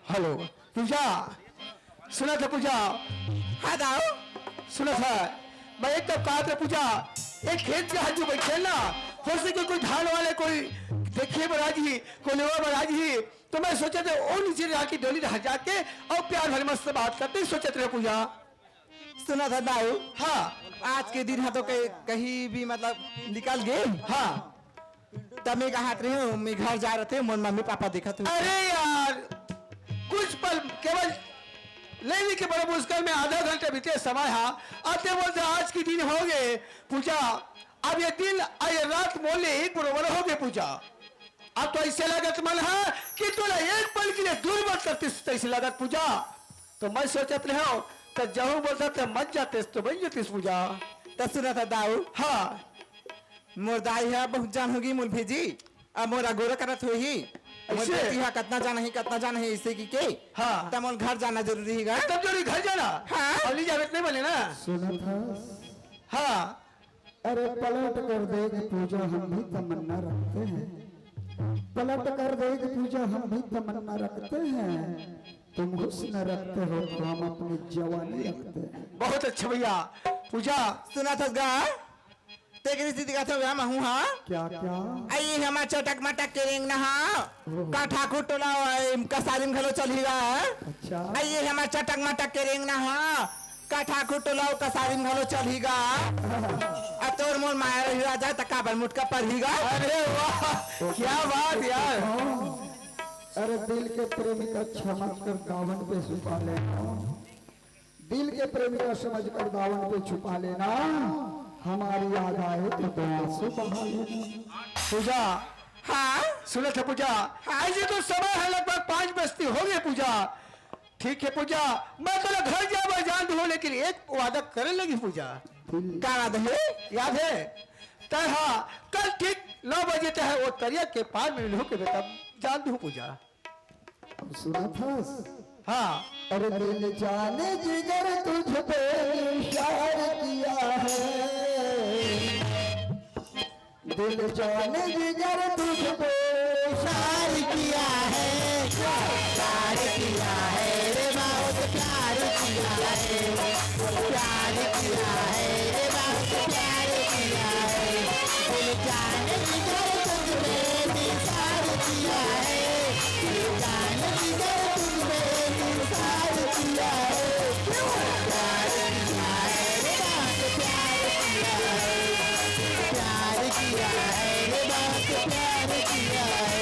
Hello पूजा, सुना था पूजा? हाँ दाऊ, सुना था मैं एक तब कहा था पूजा, एक खेत के हाथ जो बैठे ना, हो सके कोई धान वाले कोई देखिए महाराज ही, कोई लेवा महाराज ही, तो मैं सोचा था वो नीचे जाके डोली रह जाके और प्यार भरी मस्त बात करते सोचा था पूजा। सुना था दाऊ? हाँ आज के दिन हाँ तो कहीं भी मतलब निकल गए। हाँ तब मैं कहा रही हूँ, मैं घर जा रहे थे, मोर मम्मी पापा देखा थे। अरे यार कुछ पल केवल लेवी के बड़े मुश्किल में आधा घंटे बीते समय हाँ आते बोलते आज की दिन हो गए पूजा। अब ये दिन ये रात मोले एक बरोबर हो गए पूजा। अब तो ऐसे लगत मन है कि तोला एक पल के लिए दूर मत करती ऐसे लगत पूजा। तो मैं सोचत रहे हो तो जहू बोलता तो मत जाते तो बन जाती पूजा। तो सुना था दाऊ? हाँ मोर दाई है बहुत जान होगी मूल भेजी, अब मोरा गोरा करत हो ही कितना जाना है इसे की के। हाँ तब मोर घर जाना जरूरी है। तब जरूरी घर जाना। हाँ अली जावत नहीं बने ना। सुना था? हाँ अरे पलट कर देख पूजा हम भी तमन्ना रखते हैं, पलट कर देख पूजा हम भी तमन्ना रखते हैं, तुम हुस्न रखते हो तो हम अपनी जवानी रखते हैं। बहुत अच्छा भैया पूजा। सुना था गा तेरी स्थिति का था मैं हूँ। हाँ क्या क्या? आई हमारा चटक मटक के रिंग ना का ठाकुर टोला कसारी में घलो चलेगा। अच्छा आई हमारा चटक मटक के रिंग ना का ठाकुर टोला कसारी में घलो चलेगा। अब तोर मोर माया रही जाए तो काबर मुटका पढ़ेगा। अरे वाह क्या बात यार। अरे दिल के प्रेमी का क्षमा कर दावन पे छुपा लेना, दिल के प्रेमी का समझ कर दावन पे छुपा लेना, हमारी याद आए तो दो आंसू बहा लेना। पूजा हाँ सुना था पूजा। ऐसे तो समय है लगभग 5 बजती हो गई पूजा। ठीक है पूजा मैं तो घर जाए जान दो, लेकिन एक वादा करने लगी पूजा। क्या याद है? याद है तय? हाँ कल ठीक 9 बजे तक है वो तरिया के पार में मिलो के बेटा जान दो पूजा। सुना था? हाँ अरे दिल जाने जिगर तुझ पे इशार किया है, दिल जाने जिगर तुझ पे इशार किया है, प्यार किया है रे बहुत प्यार किया है, प्यार किया है रे बहुत प्यार किया है, दिल जाने जिगर तुझ पे इशार किया है, दिल जाने जिगर तुझ पे इशार किया है, प्यार किया है रे बहुत प्यार किया है, प्यार किया है रे बहुत प्यार किया है।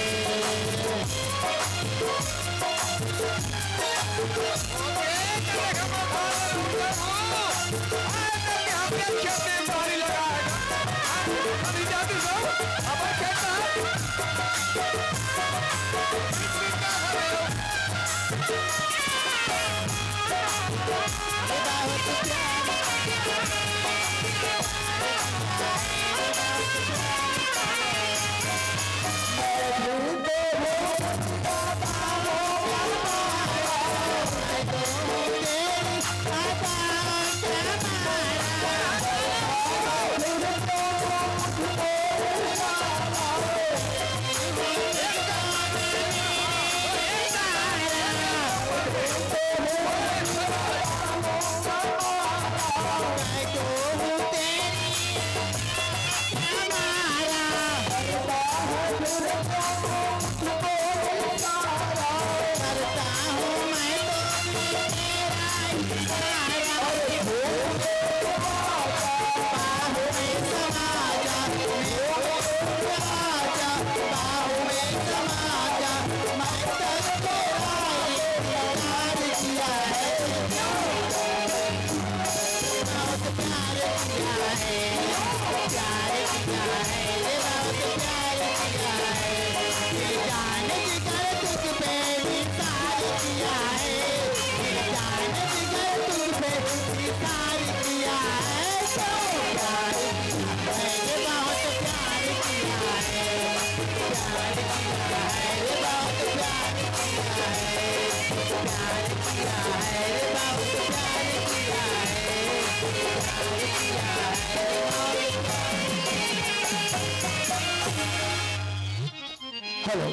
हेलो,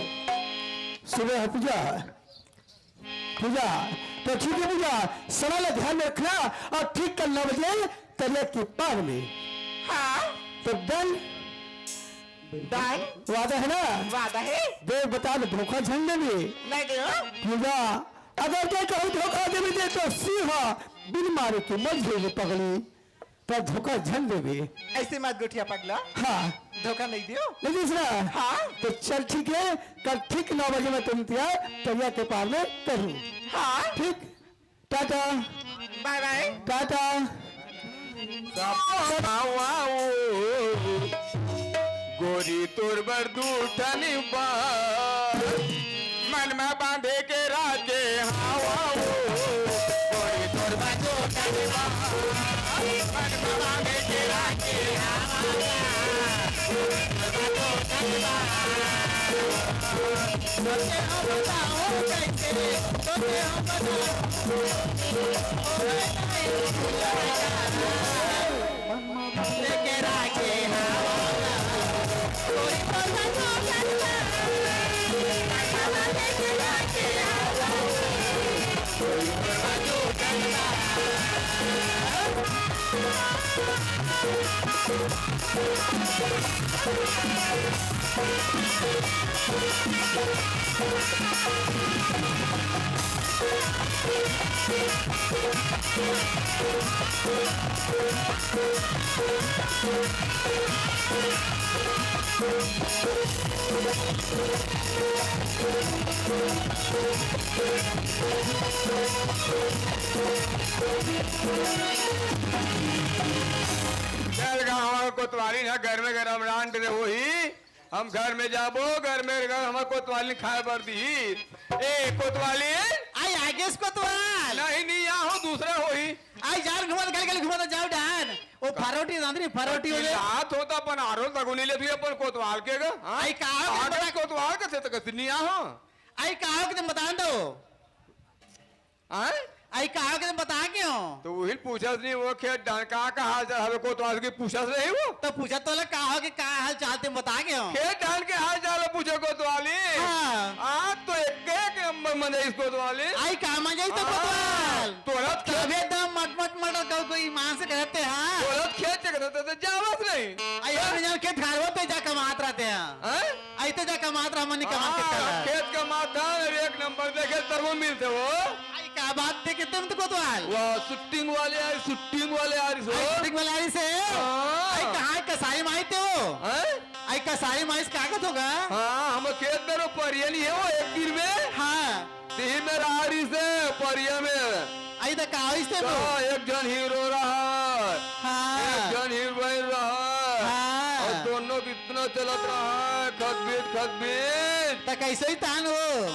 सुबह है पूजा। पूजा तो ठीक है पूजा, समय का ध्यान में रखना और ठीक कल 9 बजे तबियत के पार में। हाँ तो डन डन वादा है ना? वादा है देव बता दो, धोखा झंडे में नहीं दो पूजा। अगर क्या कहूँ धोखा देवी दे तो सीहा बिन मारे के मजे में पगली पर धोखा झंडे में। ऐसे मत गुठिया पगला, हाँ धोखा नहीं दियो। नहीं सुना? हाँ तो चल ठीक है, कल ठीक 9 बजे मैं तुम तैयार के पार में करूँ। हाँ ठीक, टाटा बाय बाय टाटा। गोरी तोर बर दूठनी मन में बांधे के राके हवा गोरी तोर बर दूठनी मन में बांधे के राके कोतवाली ना घर में गरम रान दे हो ही हम घर में जाबो, घर में हम कोतवाली खाए पर दी। ए कोतवाली आई आगे कोतवाल नहीं नहीं यहाँ हो दूसरा हो ही आई जार घुमा गल गल घुमा जाओ डान ओ फरोटी दांदरी फरोटी हो हाथ होता अपन आरो तगुनी ले भी अपन कोतवाल के गा आई कहा बड़ा कोतवाल का से तक नहीं हो आई कहा कि तुम बता दो हैं आई कहा कि तुम बता क्यों तो वही पूछा नहीं वो खेत डान का हाल चाल हमें कोतवाल की पूछा नहीं वो तो पूछा तो लग कहा कि क्या हाल चाल तुम बता क्यों खेत डान के हाल चाल पूछो कोतवाली हाँ तो एक नंबर मने इस कोतवाली आई कहा मजा तो कोतवाल तोरत तब एकदम मट कोई मां से कहते हैं तोरत खेत चकते तो जावत नहीं आई हम जब खेत खारवा पे जा कमात रहते हैं हैं आई तो जा कमात रहा मन कमा के खेत का माथा एक नंबर देखे तरव मिलते वो आई का बात थे कि तुम तो कोतवाल वो शूटिंग वाले आ रही सो आई बलारी से आई कहाँ कसाई माई थे वो हैं आई कसाई माई से कागज होगा हाँ हम खेत में रो परिया नहीं है वो एक दिन में हाँ तीन में रहा से परिया में आई तो कागज थे वो एक जन हीरो रहा एक हाँ जन हीरोइन रहा हाँ। और दोनों इतना चलत रहा है खतबीत तो कैसे ही तान हो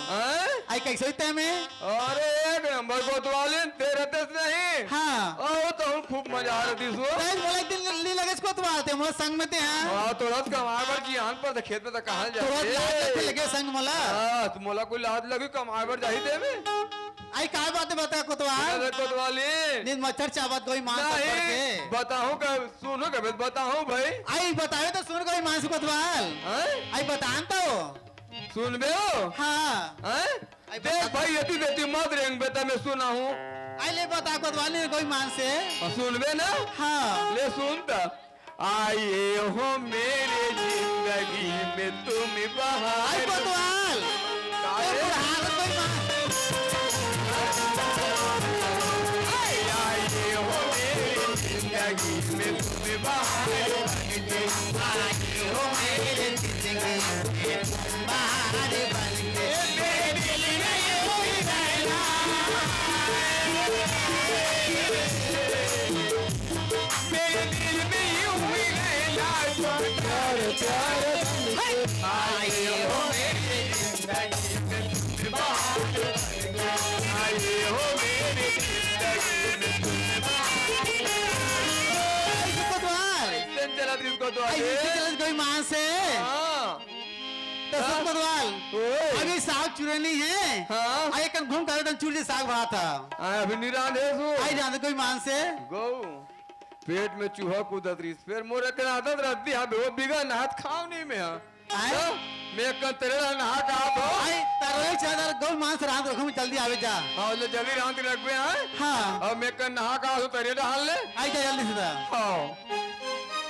हैं? आई कैसे ही तय में अरे एक नंबर कोतवाली तेरे तेज नहीं हाँ आओ तो हम खूब मजा आ रही सो तय बोला एक दिन ली लगे इसको तो आते मोर संग में ते हां हाँ तो रात कमाए पर जी आन पर खेत में तो कहाँ तो रोज लात जाते लगे संग मोला हाँ तो मोला कोई लाद लगी कमाए पर जाही दे में आई काय बातें बता कोतवाल कोतवाली नींद मच्छर चावत कोई मान सब नहीं करके बताऊं का सुनो कभी बताऊं भाई आई बतावे तो सुन कोई मान से कोतवाल हैं? आई बतान तो सुनबे हो हाँ हैं? देख भाई यदि बेटी मत रेंग बेटा मैं सुना हूँ आई ले बता कोतवाल ने कोई मान से सुनबे ना हाँ ले सुनता आए हो मेरे जिंदगी में तुम आई बहार कोतवाल आए कोई मान हो मेरे जिंदगी में तुम बहार आए हो मेरे जिंदगी में बाहर बन के मेरे दिल में कोई रहना मेरे दिल में यूं ही रहना प्यार प्यार आए हो मेरे जिंदगी में तुम बहार आए हो मेरे जिंदगी में तुम कोतवाल ऐसे चला जिसको तो आई आगे चल कोई मान से हाँ तो सब कोतवाल ओए अभी साग चुरनी है हाँ आई कन घूम कर एकदम चूर साग भरा था अभी निरान है सो आई जानते कोई मान से गौ पेट में चूहा कूदत रही फिर मोरे के आदत रहती है वो बिगा नहात खाओ नहीं में आए? हाँ मैं कल तेरे नहा का तो आई तारे चादर गौ मान से रात रखो में जल्दी आवे जा हाँ ले जल्दी रात रखबे हैं हाँ और मैं कल नहा का तो तेरे डाल ले आई जा जल्दी से जा। हाँ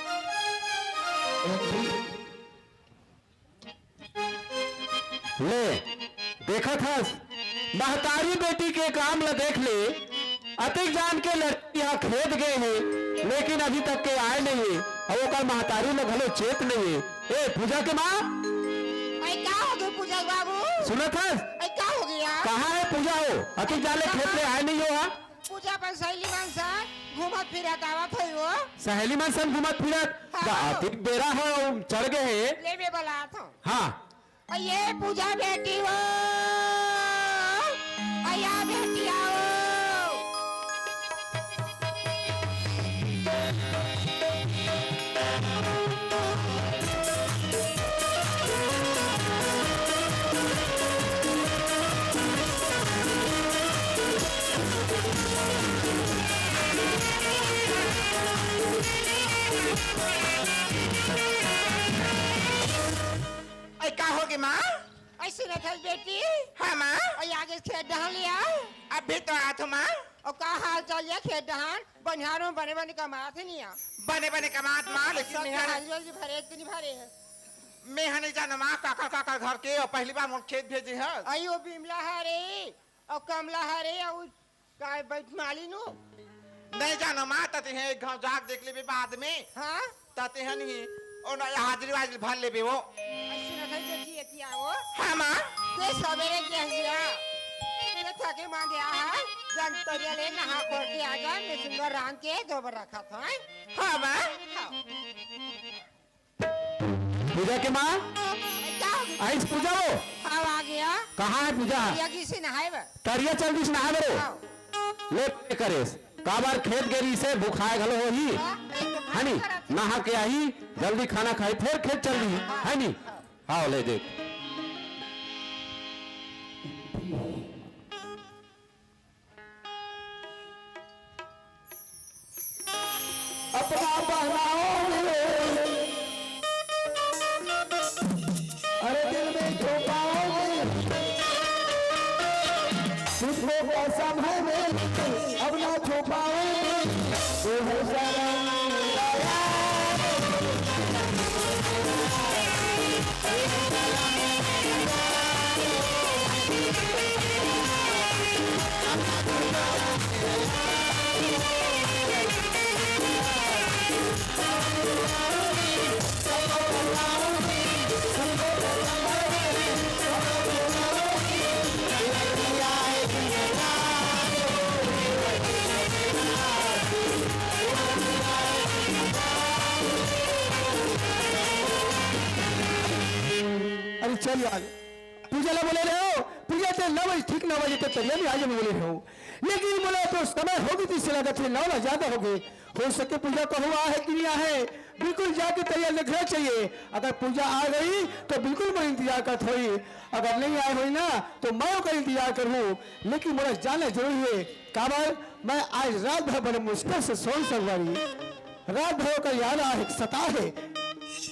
ले देखा था महतारी बेटी के काम ल देख ले अतिक जान के लड़की यहाँ खेत गए हैं लेकिन अभी तक के आए नहीं है और वो कल महतारी लोग हलो चेत नहीं है ए पूजा के माँ अरे क्या हो गया पूजा बाबू सुना था अरे क्या हो गया कहाँ है पूजा हो अतिक जान ले खेत में आए नहीं हो हाँ पूजा पर सहेली मानसा घूमत फिरत आवत है वो सहेली मन सन घुमत फिरत हाँ। अतिक बेरा है और चढ़ गए हैं ले में बोला था हाँ और ये पूजा बेटी हो अया बेटी आओ ऐ का होगी माँ ऐसी न था बेटी हाँ माँ और आगे खेत डहान लिया अभी तो आया था माँ और का हाल चाल है खेत डहान बनिहारों बने बने कमाते नहीं आ बने बने कमात माँ लेकिन सब मेहर हाल जल्दी भरे कि नहीं भरे है मैं नहीं जाना माँ काका काका घर के और पहली बार मुझे खेत भेजी है अयो बिमला हरे और कमला हरे और काय बैठ माली नु नहीं जाना माँ तते हैं गाँव जाग देख ले बाद में हाँ तते हैं नहीं और ना हाजिरी वाजिरी भर ले वो ऐसी न था बेटी एती आओ हाँ माँ ते सवेरे कह दिया ये थके मान दिया है जन तरिया ले नहा खोल के आ जा मैं सुंदर रान के गोबर रखा था हैं? हाँ माँ हाँ। पूजा के माँ क्या हो गया? आई पूजा हो हाँ आ गया कहाँ है पूजा या किसी नहाए बा तरिया चल दी नहा बरो हाँ। ले करे का बार खेत गेरी से भूखाए घलो हो ही हाँ, एक तो है नी खाना खा नहा के आई जल्दी खाना खाई फिर खेत चल दी है नी आओ ले देख अपना बहनाओ अरे दिल में छुपाओ तुझको कैसा भय अब ना छुपाओ तू है शरण था चल यार पूजा ला बोले रहे हो पूजा ते 9 बजे ठीक 9 बजे के तरिया में आज बोले रहे हो लेकिन बोला तो समय होगी तो इससे लगा थे 9 ना ज्यादा हो गए हो सके पूजा को हुआ है कि नहीं है बिल्कुल जाके तैयार लिखना चाहिए अगर पूजा आ गई तो बिल्कुल मैं इंतजार करता हुई अगर नहीं आए हुई ना तो मैं उसका इंतजार करूँ लेकिन मुझे जाना जरूरी है काबर मैं आज रात भर बड़े मुश्किल से सो सकवारी रात भर का याद है सता है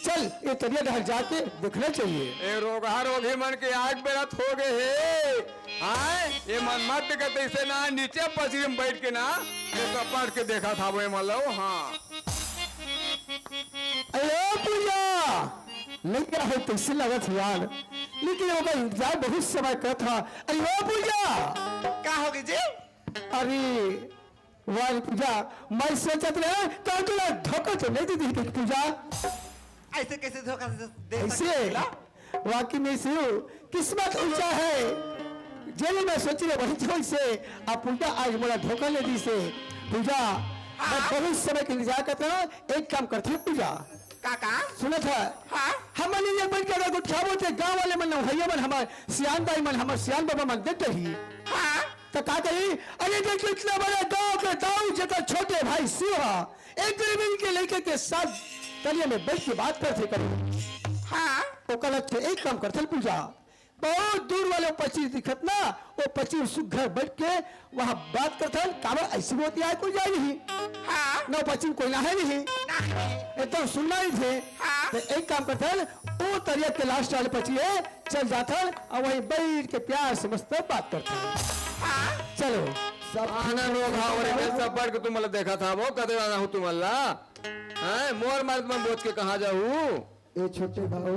चल ये तबियत घर जाके देखना चाहिए ए रोगा रोगी मन के आग बेरत हो गए हे आए ये मन मत कहते इसे ना नीचे पसीने में बैठ के ना ये तो पढ़ के देखा था वो मान लो हाँ अरे पूजा नहीं क्या है कैसे लगा था यार लेकिन वो का इंतजार बहुत समय कर था अरे वो पूजा का होगी जी अरे वाह पूजा मैं सोचत रहे तो तुला धोखा तो नहीं दी थी पूजा ऐसे कैसे धोखा दे ऐसे वाकई में से किस्मत ऊंचा है जेल में सोच रहे वही छोड़ से आप पूजा आज मोला धोखा ले दी से पूजा मैं बहुत समय के इंतजार करता हूँ एक काम करती हूँ पूजा काका सुना था हाँ हम ये बन के अगर क्या बोलते गांव वाले मन भैया मन हमारे सियान दाई मन हमारे सियान बाबा मन देते ही हाँ तो का कही अरे देखो इतना बड़ा गांव के दाऊ जगह छोटे भाई सिंहा एक गरीबी के लेके के साथ तलिए में बैठ के बात करते करें हाँ वो गलत थे एक काम करते पूजा बहुत दूर वाले 25 दिखत ना वो 25 घर बैठ के वहां बात करते काबर ऐसी होती है कोई जाए नहीं हाँ 9-25 कोई ना है नहीं एकदम सुनना ही थे हाँ। तो एक काम करते वो तरिया के लास्ट वाले 25 है चल जाते और वही बैठ के प्यार से मस्त बात करते हाँ चलो आना रोगा और मैं सब पढ़ के तुम मतलब देखा था वो कदे आना हूँ तुम अल्लाह हैं मोर मर्द में बोझ के कहाँ जाऊँ ये छोटे भाऊ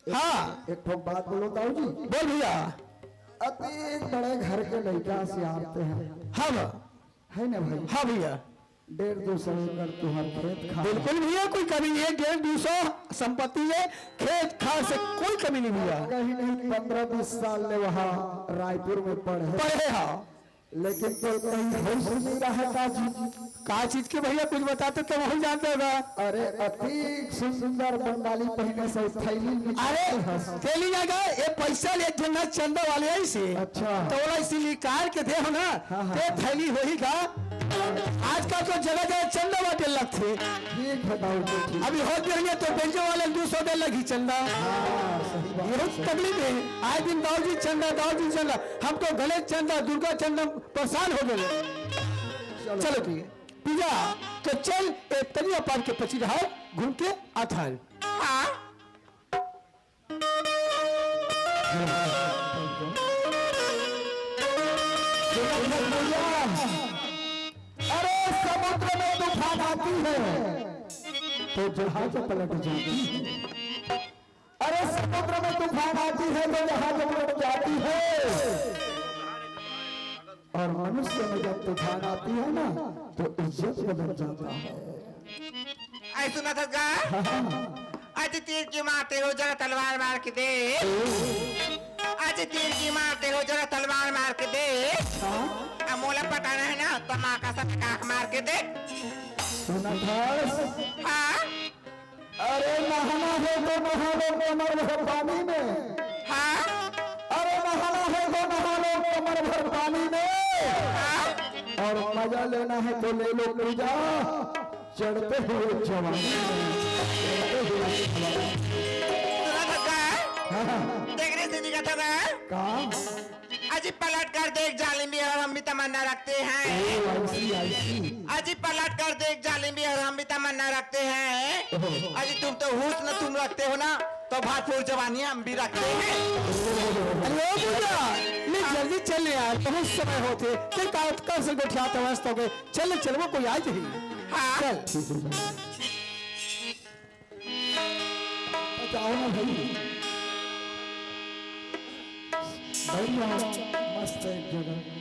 हाँ एक ठोक बात बोलो ताऊ जी बोल भैया अति बड़े घर के लड़का से आते हैं हाँ है ना भाई हाँ भैया 150 एकड़ तुहार खेत खा बिल्कुल भैया कोई कमी नहीं है 150 संपत्ति है खेत खार से कोई कमी नहीं भैया कहीं नहीं 15-20 साल ने वहाँ रायपुर में पढ़े पढ़े हाँ लेकिन तो कहीं होश नहीं रहा था जी का चीज के भैया कुछ बताते तो वही जानते होगा अरे अति सुंदर बंगाली पहने से थैली में अरे थैली जाएगा ये पैसा ले जन्ना चंदा वाले है इसे अच्छा। तो वाला इसीलिए कार के थे हो ना ते थैली वही का आजकल तो जगह जगह चंदा वाटे लगते ठीक है दाऊ जी ठीक अभी हो गए तो बेचने वाले 200 दे लगी चंदा ये तकलीफ है आज दिन दाऊजी चंदा हम तो गणेश चंदा दुर्गा चंदा परेशान हो गए चलो ठीक है पूजा तो चल एक तरिया पार के पची रहा घूम के आता है हाँ अरे समुद्र में तूफान आती है तो जहाज पलट जाती है अरे समुद्र में तूफान आती है तो जहाज पलट जाती है और मनुष्य में जब तूफान आती है ना तो इज्जत बदल जाता है ऐसा ना था आज तीर की मारते हो जरा तलवार मार के दे आज तीर की मारते हो जरा तलवार मार के दे अब मोला पटाना है ना तमाका सा काक मार के दे सुना था हाँ अरे नहाना है तो नहा लो कमर भर पानी में हाँ अरे नहाना है तो नहा लो कमर भर पानी में और मजा लेना है तो ले लो पूजा चढ़ते हुए जवानी देखने से दिखा था काम अजी पलट कर देख जालिम भी और हम भी तमन्ना रखते हैं अजी पलट कर देख जालिम भी और हम भी तमन्ना रखते हैं अजी तुम तो हुस्न तुम रखते हो ना तो भातपुर जवानी हम भी रखते हैं अरे ओ पूजा ले जल्दी चल यार बहुत समय होते फिर कल से बैठा व्यस्त हो गए चल वो कोई आज ही हाँ चल जाओ ना भाई बढ़िया मस्त एक जगह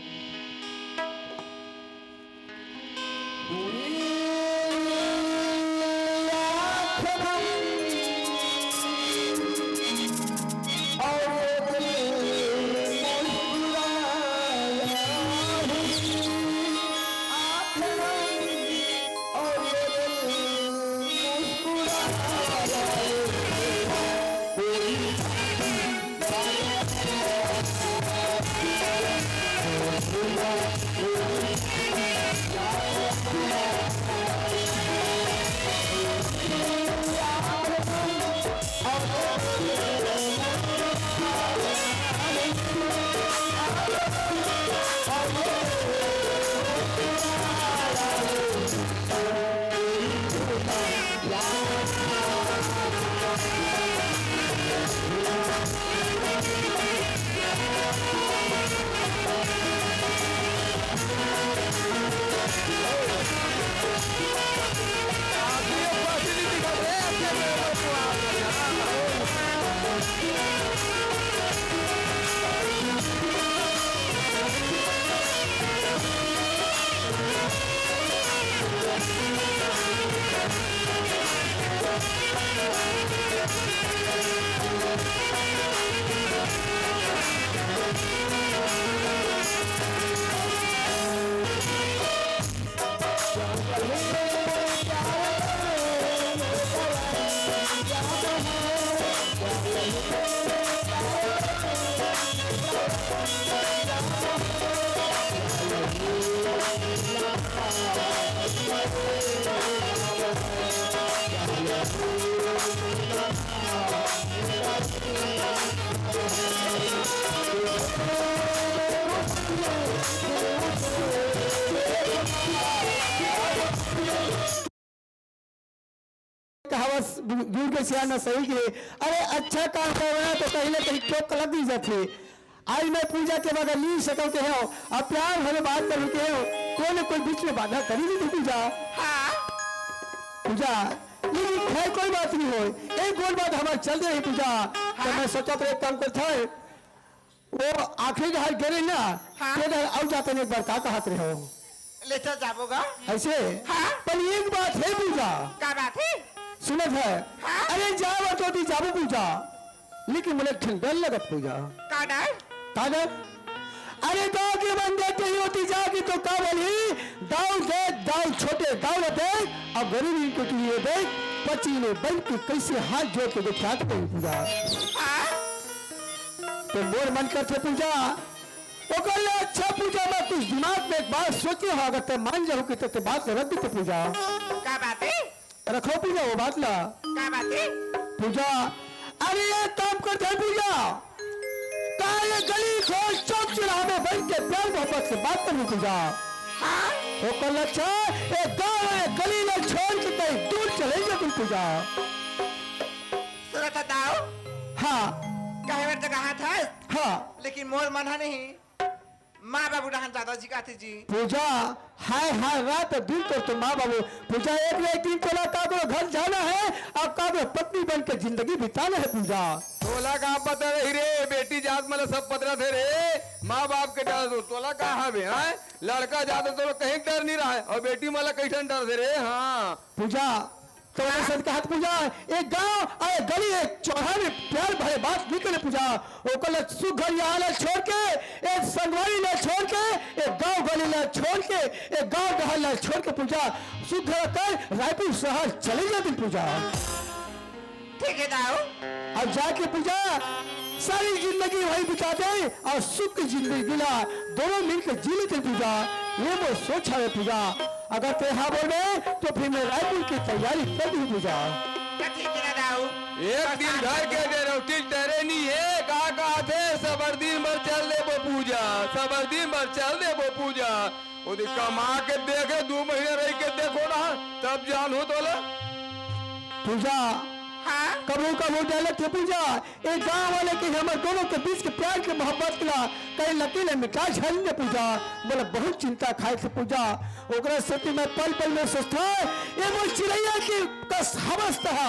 कहावत दूर के सियार न सही के अरे अच्छा काम कर रहा है तो कहीं ना कहीं टोक लग दी जाती। आज मैं पूजा के बाद ली सकल के हो और प्यार भरे बात कर के हो कोई न कोई बीच में बाधा करी नहीं थी पूजा। हाँ पूजा लेकिन खैर कोई बात नहीं हो एक गोल बात हमारे चल रही पूजा। तो मैं सोचा तो एक काम करता है वो आखिरी घर गिरे ना हाँ। तो अब जाते एक बार का कहते रहे हो लेता जाबोगा। ऐसे हाँ। पर एक बात है पूजा क्या बात है? सुनत है हाँ? अरे जाओ तो दी जाबो पूजा लेकिन मुझे ठंडा लगत पूजा का डर? कागज अरे गाँव के बंदे तो ही होती जागी तो का बोली दाऊ देख दाऊ छोटे दाऊ देख और गरीबी के लिए देख पचीने बन के कैसे हाथ जोड़ के दिखाते हैं पूजा। हाँ? तो मोर मन करते पूजा वो कल अच्छा पूजा में कुछ दिमाग में एक बात सोचे हो अगर ते मान जाओ कि ते बात रख दी पूजा क्या बात है? रखो पूजा वो बात ला क्या बात है? पूजा अरे ये काम करते हैं पूजा का ये गली खोल चौक चौराहे में बैठ के प्यार मोहब्बत से बात करनी पूजा। हाँ? वो कल अच्छा एक गाँव में गली में छोड़ के कहीं दूर चलेंगे तुम पूजा। सुना था दाऊ हाँ कहे बार जगह था हाँ लेकिन मोर मना नहीं माँ बाबू रहन दादाजी का थे जी। पूजा हाय हाय रात दिन कर तो माँ बाबू पूजा एक न एक दिन तोला कागो घर जाना है और कागो पत्नी बन के जिंदगी बिताना है पूजा। तोला का पता रही रे बेटी जात मतलब सब पतरा थे रे माँ बाप के डर दो तोला का हवे हैं लड़का जाता तो कहीं डर नहीं रहा है और बेटी मला कैसन डर थे रे। हाँ पूजा तो सद कहा पूजा एक गांव और गली एक चौराहे में प्यार भरे बात निकले पूजा वो कल सुख घर यहाँ छोड़ के एक संगवारी न छोड़ के एक गांव गली न छोड़ के एक गांव गहल न छोड़ के पूजा सुख घर कर रायपुर शहर चले जाती पूजा। ठीक है दाऊ अब जाके पूजा सारी जिंदगी वही बिता दे और सुख की जिंदगी गिला दोनों मिलकर जी लेते पूजा ये वो सोचा है पूजा। अगर ते हाँ बोले तो फिर मैं रायपुर की तैयारी कर दी पूजा। क्या ठीक है ना दाऊ? एक दिन घर के दे रोटी टहरे नहीं है का थे सबर दिन भर चल दे वो पूजा सबर दिन भर चल दे वो पूजा वो कमा के देखे 2 महीने रह के देखो ना तब जान हो तो पूजा हाँ? कबू डाले थे पूजा एक गांव वाले के हमारे दोनों के बीच के प्यार के मोहब्बत के कई लकीले मिठाई झलने पूजा बोले बहुत चिंता खाए थे पूजा ओकरा सती में पल पल में सोचता ये वो चिड़ैया की कस हवस था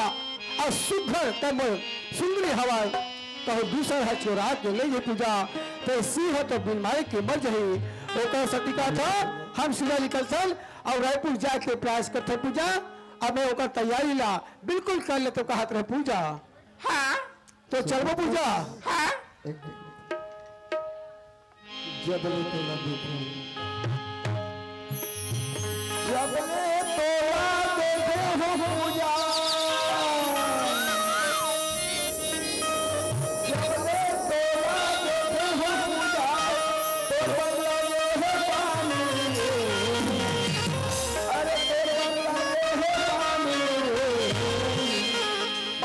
और सुघर तब सुंदरी हवा कहो दूसर है चोरा के ले ये पूजा तो सी हो तो बीमारी की मर जाही ओकरा सती का था हम सीधा निकल चल और रायपुर जाके प्रयास करते पूजा। अब मैं ओकर तैयारी ला बिल्कुल कर ले तो कहत रहे पूजा। हाँ? तो चलबो पूजा। हाँ? जबले तो न देखे जबले तोला देखे हो पूजा जबले तोला देखे हो पूजा तो बंगला ये है पानी अरे तेरे बंगला ये है पानी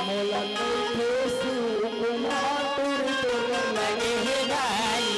मोला नहीं थे सुकुमार तेरे लगे है भाई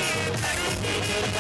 Thank you.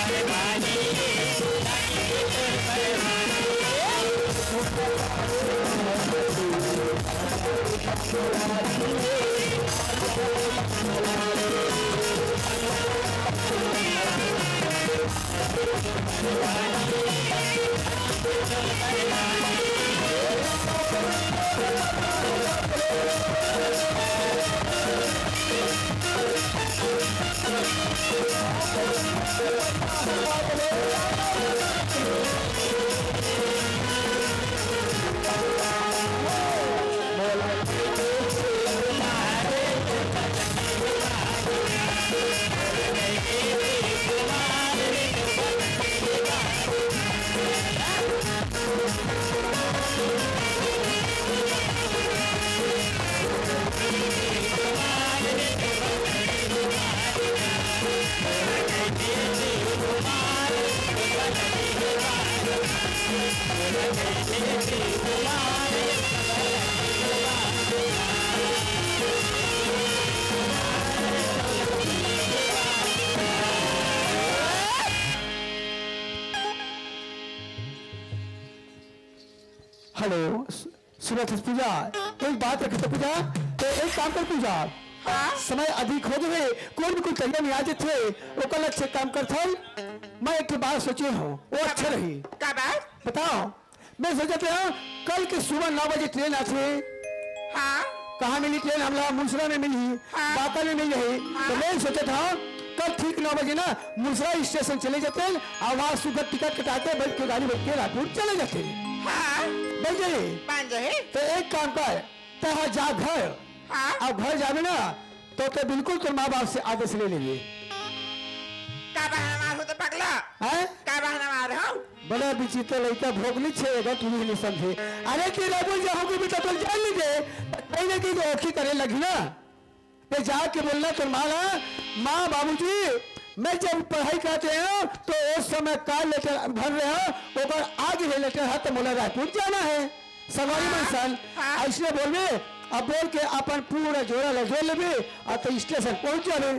हेलो सुनो तो पूजा, एक बात रखी तो पूजा, तो एक काम कर पूजा, समय अधिक हो गए, कोई भी कोई तैयार नहीं आ जाते, वो कल अच्छे काम करते, मैं एक बात सोची हूँ, वो अच्छा रही। क्या बात? बताओ, मैं सोचा था कल के सुबह 9 बजे ट्रेन आती है। हाँ कहाँ मिली ट्रेन? हमला मुसरा में मिली, बाका में मिली है। तो मैं सोचा था कल ठीक 9 बजे ना मुसरा स्टेशन चले जाते और वहाँ सुबह टिकट कटाते, बैठ के गाड़ी बैठ के रायपुर चले जाते। हाँ बैठ जाए मान जाए। तो एक काम कर, तो जा घर, हाँ अब घर जावे ना तो बिल्कुल तुम माँ बाप से आदेश ले लेंगे। क्या बहाना मार हो तो पगला? हैं? क्या बहाना मार हो? बड़ा विचित्र लड़का भोगली छेगा, तुम ही नहीं समझे। अरे कि रायपुर जाओगे बेटा तो जान लीजिए, कहीं ना कहीं तो औखी करे लगी ना, ये जाके बोलना तुम माँ बाबूजी मैं जब पढ़ाई करते हैं तो उस समय कार लेटर भर रहे हो, वो पर आगे है लेटर है तो बोला रायपुर जाना है सवारी में सन, ऐसे बोलवे। अब बोल के अपन पूरा जोड़ा लगे लेवे और तो स्टेशन पहुंच जावे।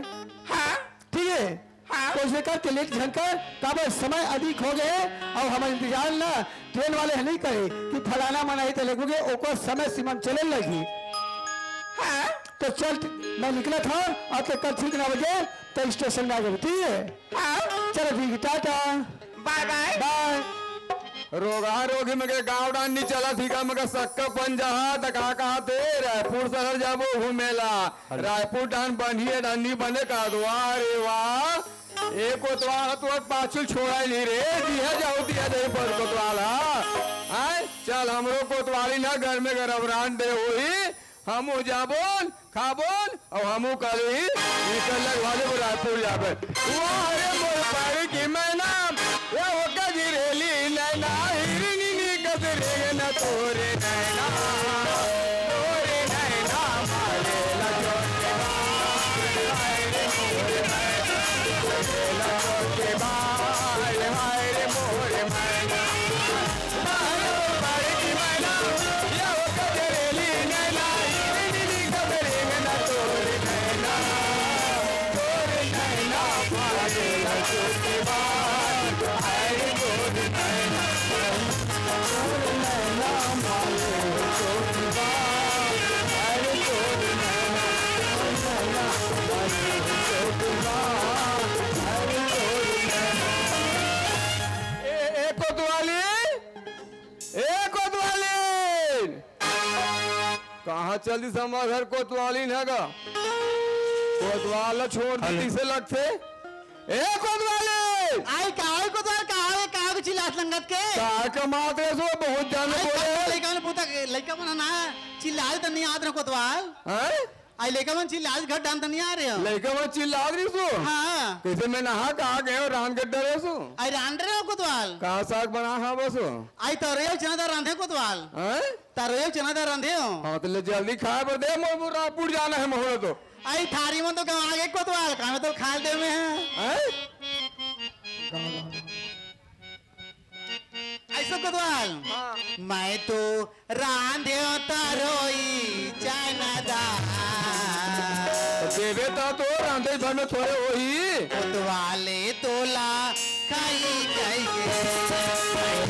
हाँ ठीक है, तो उसे करके लेट झंकर काबर समय अधिक हो गए और हमारे इंतजार ना ट्रेन वाले नहीं करे कि फलाना मना तो लगोगे, ओको समय सीमा में चले लगी। हाँ तो चल मैं निकला था और तो कल ठीक 9 बजे तो स्टेशन में आ गए। ठीक है, हाँ चलो ठीक है, टाटा बाय बाय। बाय। रोगा रोगी मगे गाँव डान नहीं चला थीका मगे सक्का पन जहा तका कहा थे रायपुर शहर जाबो घूमेला, रायपुर डान बनिए डानी बने का दो। अरे वाह, एक कोतवाल तो पाछुल छोड़ा नहीं रे, दिया जाओ दिया जाए पर कोतवाला। आय चल हमरो कोतवाली ना घर में गरबरान दे हुई, हमू जाबोन खाबोन और हमू कली निकल लग वाले को रायपुर जाबे। वाह रे मोर पारी की मैना ये होका गिरेली नैना, हिरनी नी गजरे न तोरे नैना, तोरे नैना मारे लगो के बाल, हाय रे मोरे मैना, लगो के बाल, हाय रे मोरे मैना। पारी की मैना ये होका गिरेली नैना, हिरनी नी गजरे न तोरे नैना, तोरे नैना मारे लगो के बाल, हाय रे मोरे नैना, तोरे नैना मारे लगो के बाल, हाय रे मोरे नैना, तोरे नैना मारे लगो के बाल, हाय रे मोरे नैना। ए कोतवाली, ए कोतवाली, कहाँ चली समा घर कोतवाली है गा? कोतवाल छोड़ दी से लगते। ए कोतवाली, आई कहाँ को तो कहाँ चिल्लात लंगत के कहाँ कमाते सो बहुत जाने बोले लड़का ने पूछा लड़का बना ना चिल्लाए तो नहीं आद रखो कोतवाल। हैं? आई लड़का मन चिल्लाए घर डांत नहीं आ रहे हो। लड़का वो चिल्ला रही सो। हाँ कैसे मैं नहा कहाँ गए हो रान के डरे सो? आई रांध रहे हो कोतवाल। कहाँ साग बना हाँ बसो? आई तरे चना दार रांधे कोतवाल, हैं? तरे चना दार रांधे हो। हाँ तो ले जल्दी खाए पर दे, मोर रायपुर जाना है मोहरे तो। आई थारी में तो कहाँ गए कोतवाल, कहाँ तो खा दे में है। हैं? ऐसा कोतवाल मैं तो रांधे तरोई चना दार, देवे तो रांधे भर में थोड़े हो ही। कोतवाले तोला खाई खाई के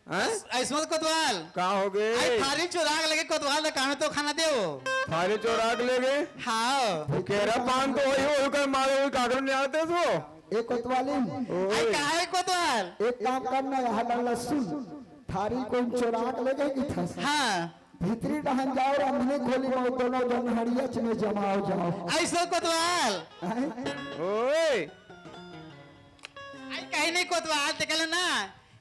ऐसमत कोतवाल कहाँ हो गए आई थारी चुराग लगे कोतवाल ने कहा तो खाना दे थारे चोराक ले गए हाँ केरा पान तो वही हो कर मारे हुए कागज नहीं आते तो एक कोतवाली आई कहा है कोतवाल एक काम करना यहाँ डालना सुन थारी को चोरा के ले गई था हाँ भीतरी डहन जाओ और हमने खोली में दोनों जन हरियच में जमाओ जाओ ऐसो कोतवाल हैं? ओए आई कहीं नहीं कोतवाल ते कहलो ना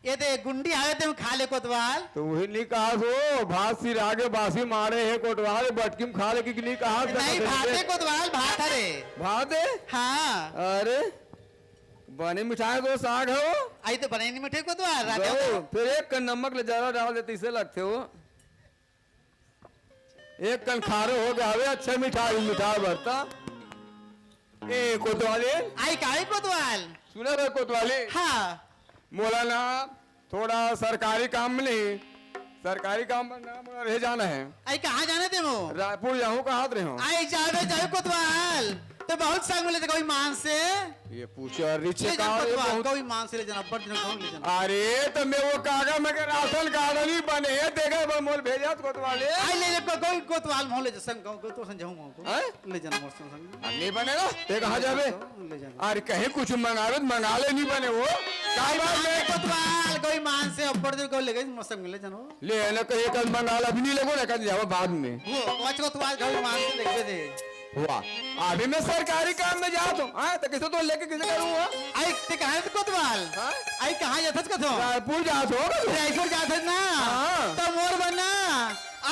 ये दे गुंडी आवे ते खा ले कोतवाल तो वही नहीं कहा सो भात सिर आगे बासी मारे है कोटवाल बटकी में खा ले कि नहीं कहा नहीं भाते कोतवाल भात अरे भात है हाँ अरे बनी मिठाई तो साग है वो आई तो बने नहीं मिठे कोतवाल राजा दो, फिर एक कन नमक ले ज्यादा डाल देते इसे लगते हो एक कन खारो हो गया हवे अच्छा मिठाई भरता ए कोतवाले आई काहे कोतवाल सुना रहे कोतवाले हाँ मौलाना थोड़ा सरकारी काम में नहीं सरकारी काम में ना मोला रह जाना है आई कहाँ जाने थे मो रायपुर जाऊँ कहाँ रहे हो आई जावे कोतवाल तो बहुत संग मिले थे कोई मान से ये पूछो रिचे ले जा का कोतवाल कोई मान से ले जाना बड़ दिन कौन ले जाना अरे तो मैं वो कागज में के राशन कार्ड नहीं बने है देखा मैं मोल भेजा तो कोतवाले आई ले जा कोई कोतवाल मोह ले जा संग को तो समझाऊं मो को हैं? ले जाना मोर संग नहीं बनेगा ते कहाँ जावे ले जाना अरे कहीं कुछ मंगावे तो मंगा ले नहीं बने वो आई कागज मान में कोतवाल कोई मान से बड़ दिन को ले गई मोर संग ले जाना ले ना कहीं कल मंगा ला अभी नहीं लगो ना कल जाओ बाद में वो पांच कोतवाल कोई मान से लेके दे वाह अभी मैं सरकारी काम में जा तो हाँ तो किसे तो लेके किसे करूँगा आई ते कहाँ थे कोतवाल हाँ? आई कहाँ जाथस कथो रायपुर जा तो रायपुर जाथस ना हाँ। तो मोर बना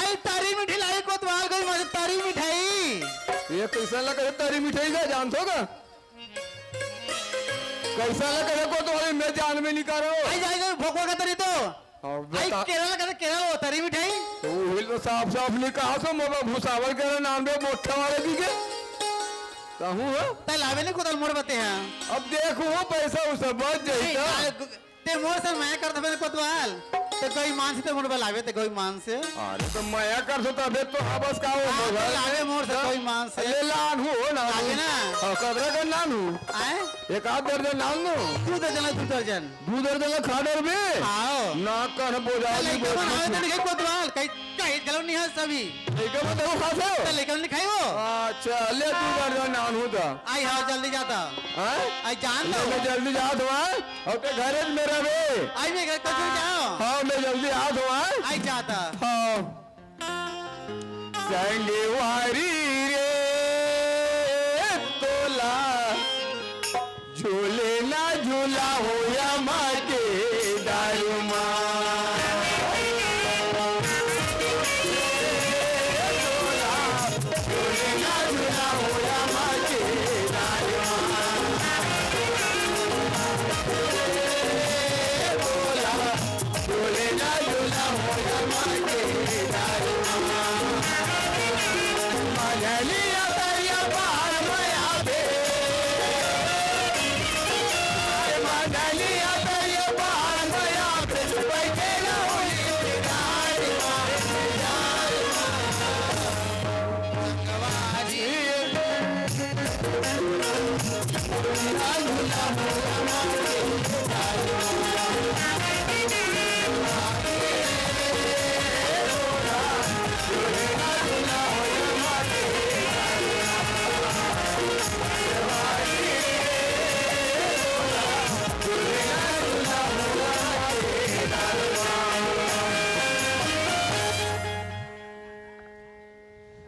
आई तारी मिठाई लाई कोतवाल कोई मजे तारी मिठाई ये कैसा लगा तारी मिठाई का जानते हो का कैसा लगा को तो अरे मैं जान में नहीं कर रहा हूँ आई जाएगा भोकवा का तरी तो और आई बता केरला का केरला वो तारी मिठाई तो वो तो साफ साफ नहीं कहा तो मोबा भूसावल के नाम दे मोटा वाले दी के कहूँ हो तै लावे नहीं कोतल मोर बते हैं अब देखो वो पैसा उस बच जाएगा ते मोर सर मैं कर दबे कोतवाल ते कोई मान से ते मोर लावे ते कोई मान से अरे तो मैं कर सो तबे तो हाँ बस का वो हाँ, ते लावे मोर से कोई मान से ले लान हो ना लागे ना। हाँ कदरा का नान हूँ आए एक आध दर्जन नान लो तू दर्जन तू दर्जन दो दर्जन खा डर में आओ ना कर बोझा लेके बनावे ते नहीं कोतवाल कई कई गलो नहीं है सभी लेके बताओ खासे ते लेके नहीं खाई वो अच्छा ले तू दर्जन नान हो तो आई हाँ जल्दी जाता हाँ आई जान ले दो मैं जल्दी जा तो और ते घरे में मेरा बे आई मैं घर कचू जाओ हाँ मैं जल्दी आ तो आई जाता हाँ संगे वारी रे तोला झूले ना झूला हो या माँ के दारू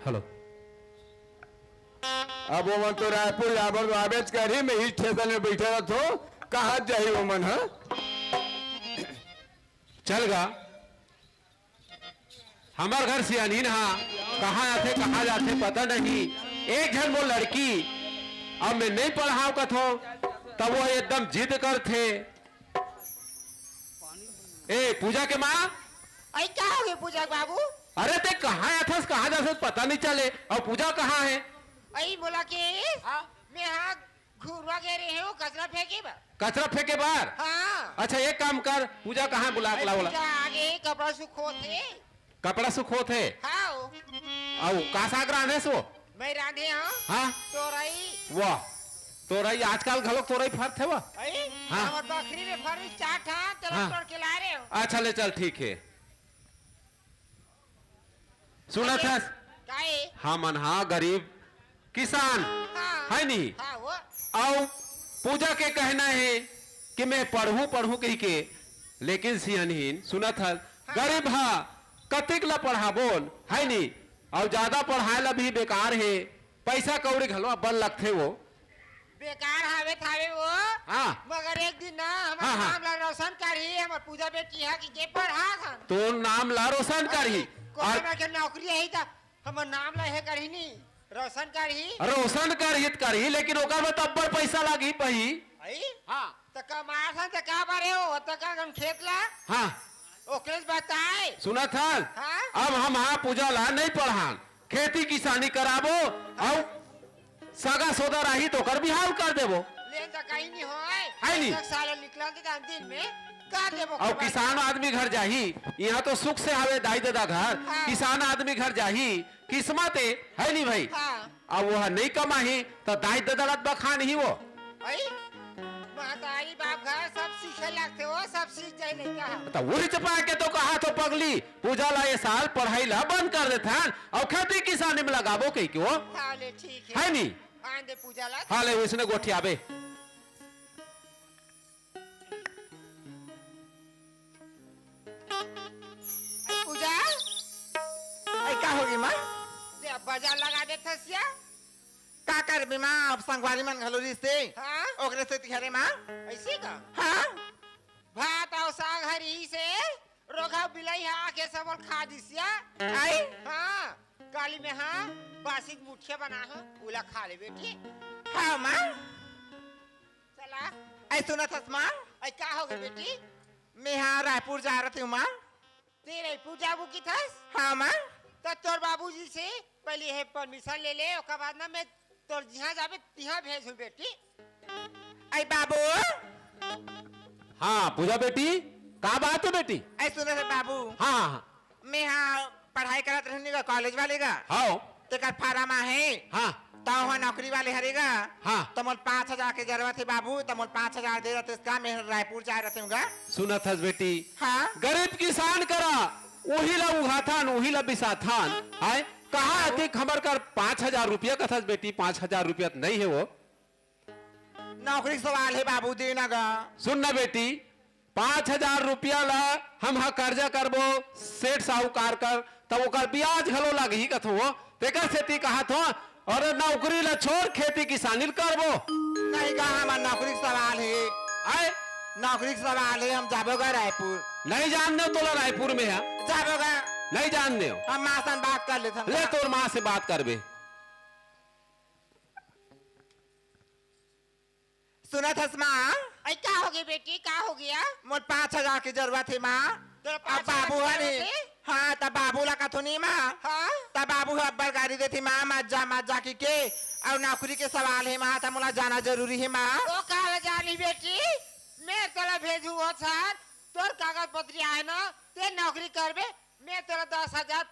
हेलो अब वो मन तो रायपुर जाबर आवेज करी मैं ही स्टेशन में बैठे रहा तो कहाँ जाही वो मन हाँ चल गा हमार घर सियानी ना कहाँ आते कहाँ जाते पता नहीं एक जन वो लड़की अब मैं नहीं पढ़ाओ कथो तब वो एकदम जिद कर थे ए पूजा के माँ आई क्या हो गई पूजा बाबू अरे ते कहाँ आथस कहाँ जाथस पता नहीं चले और पूजा कहाँ है आई बोला कि मैं हाँ घूरवा गेरे है वो कचरा फेंके बा कचरा फेंके बाहर। हाँ अच्छा एक काम कर, पूजा कहाँ बुला के लाओला? पूजा आगे कपड़ा सुखो थे कपड़ा सुखो थे हाँ आओ का साग रांधे सो? मैं रांधे हाँ हाँ तोरई वाह, तोरई आजकल घलोक तोरई फर थे वह। हाँ। हमार बकरी में फरी चाट हाँ तेरा हाँ। तोड़ के ला रहे हो अच्छा ले चल ठीक है। सुना था काहे हम अनहा गरीब किसान हाँ है नहीं, हाँ वो और पूजा के कहना है कि मैं पढ़ूं पढ़ूं कही के, लेकिन सियनहीन सुना था गरीब हा कतिक ला पढ़ा बोल है नहीं, और ज्यादा पढ़ाए ला भी बेकार है, पैसा कौड़ी घलो बन लगते वो। बेकार हावे थावे वो हाँ मगर एक दिन ना हाँ, हमार हाँ। नाम ला रोशन करी हमार पूजा बेटी है कि जे पढ़ा था तो नाम ला रोशन करही कोई के नौकरी है था हमार नाम ला है करी नहीं रोशन करी रोशन करही करही, लेकिन ओकर में तब्बर पैसा लागी पही। आई हाँ तो कमार था तो का बारे हो तो का हम खेत ला हाँ ओकरे बताए सुना था हाँ? अब हम हाँ पूजा ला नहीं पढ़ान, खेती किसानी कराबो और सगा सोदा रही तो कर बिहाव कर देबो। ले तो कहीं नहीं होए है नहीं? एक साल निकला था दिन में कर देबो और किसान आदमी घर जाही, यहाँ तो सुख से आवे दाई दादा घर, हाँ। किसान आदमी घर जाही किस्मत है नहीं भाई। हाँ अब वह नहीं कमाही तो दाई दादा बखान ही वो। आई महतारी बाप घर सब सीखे लगते हो सब सीख जाए नहीं क्या तो वही चपा के तो कहा तो पगली पूजा ला ये साल पढ़ाई ला बंद कर देता और खेती किसानी में लगाबो कही क्यों हाँ ले ठीक है नहीं। आंदे पूजा ला हाँ ले उसने गोठी आबे पूजा आई का होगी माँ? ले बाजार लगा दे थसिया का कर बी माँ? अब संगवारी मन घलो रिश्ते हाँ ओकरे से तिहरे माँ? ऐसे का हाँ भात और साग हरी से रोगा बिलाई है आके सब और खा दिसिया आई हाँ काली में हाँ बासी मुठिया बना है उला खा ले बेटी हाँ माँ चला आई सुना था माँ? ऐ का हो गई बेटी मैं यहाँ रायपुर जा रही हूँ माँ। तेरे पूजा वो की थस हाँ माँ तो तोर बाबूजी से पहले है परमिशन ले ले ओकर बाद ना मैं तोर जहाँ जाबे तिहाँ भेजू बेटी आई बाबू हाँ पूजा बेटी का बात है बेटी? आई सुना था बाबू हाँ हाँ मैं यहाँ पढ़ाई करत रहने का कॉलेज वाले का हाँ तेकर फार्म है हाँ तो वहाँ नौकरी वाले हरेगा हाँ। तो मोल 5,000 की जरूरत है बाबू तो मोल 5,000 दे रहे इसका मैं रायपुर जा रहे हूँ सुना था बेटी हाँ गरीब किसान करा वही ला उघाथान वही ला बिसाथान है कहा कि खबर कर 5,000 रुपया कथस बेटी 5,000 रुपया नहीं है वो। नौकरी सवाल है बाबू देना गा सुन ना बेटी 5,000 रुपया ला हम हा कर्जा करबो सेठ साहूकार कर तब ओकर ब्याज घलो लगी कथो तेकर सेती कहा थो और नौकरी ला छोड़ खेती किसानी करबो नहीं गा हमार नौकरी का सवाल है आए नौकरी का सवाल है हम जाबोगा रायपुर नहीं जानने हो तोला रायपुर में है जाबोगा नहीं जानने हो हम माँ से बात कर लेते ले हैं तोर माँ से बात करबे। सुना था माँ ऐ का हो गई बेटी का हो गया मोल 5,000 की जरूरत है माँ तेरा अब 5,000 बाबू की है जरूरत नी है? हाँ तब बाबू ला कथो नहीं माँ हाँ तब बाबू अब्बर गाड़ी देती माँ मज्जा की और नौकरी के सवाल है माँ तब मुला जाना जरूरी है माँ ओ कहा जानी बेटी मैं तोला भेजू हो सर तोर कागज पत्री आए ना ते नौकरी करबे मैं तोरा 10,000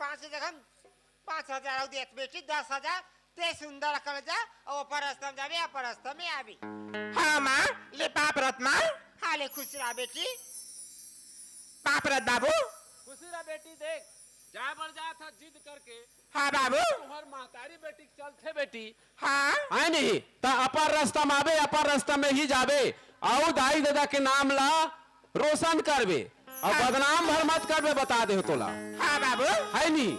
5,000 देत बेटी 10,000 ते सुंदर कर जा और ऊपर रास्ता में जाबे ऊपर रास्ता में आबी हाँ माँ ले पाप रत माँ हाले खुश रहा बेटी पाप रत बाबू खुशी रहा बेटी देख जा बर जा था जिद करके हाँ बाबू तुम्हार महतारी बेटी चलते बेटी हाँ आए नहीं तो अपर रास्ता में आबे अपर रास्ता में ही जाबे और दाई दादा के नाम ला रोशन करबे और बदनाम भर मत करबे बता दे तोला हाँ बाबू है नहीं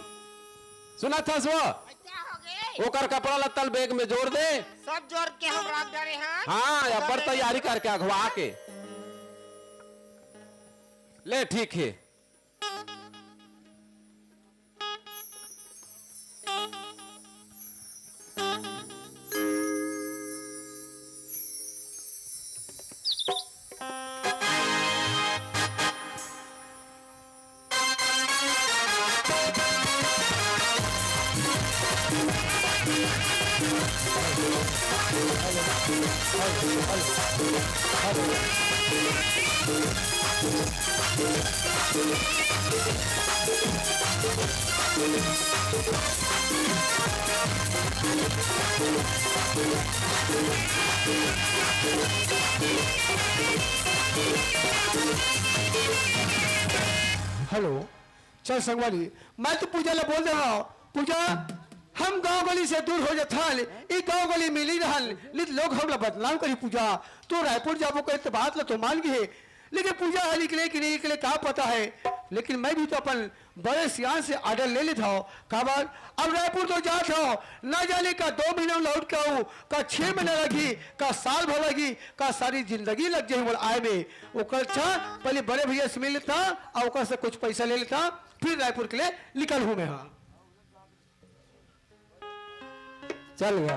सुना था सो क्या हो गए ओकर कपड़ा लत्तल बैग में जोड़ दे सब जोड़ के हम रख डरे हैं हाँ अपर तैयारी करके अगवा के ले ठीक है। Thank you. हेलो, चल संगवारी, मैं तो पूजा ला बोल रहा हूँ। पूजा, हम गांव गली से दूर हो जाथल, ई गांव गली मिली रहल, लित लोग हमला बदनाम करी। पूजा, तो रायपुर जाबो कहे तो बात ला तो मान गए, लेकिन पूजा निकले कि नहीं निकले क्या पता है। लेकिन मैं भी तो अपन बड़े सियान से ऑर्डर ले लेता हूँ। काबर अब रायपुर तो जात हो, ना जाने का 2 महीना लौट के आऊँ, का 6 महीना लगी, का साल भर लगी, का सारी जिंदगी लग जाए बोल आए में। ओकर अच्छा पहले बड़े भैया से मिल लेता और ओकर से कुछ पैसा ले लेता, फिर रायपुर के लिए निकल हूँ मैं। हाँ चल गया।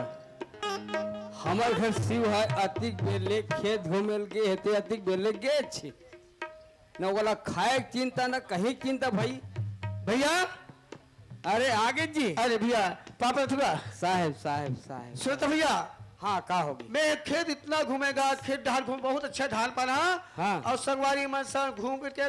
हमार घर शिव है, अतिक बेले खेत घूमेल के हेते अतिक बेले गे छी न ओला खाए के चिंता न कहीं चिंता भाई। भैया, अरे आगे जी। अरे भैया पापा थोड़ा साहब साहब साहब सुनो तो भैया, हाँ का होगी। मैं खेत इतना घूमेगा, खेत ढाल घूम, बहुत अच्छा ढाल पाना। हाँ। और संगवारी मन से घूम के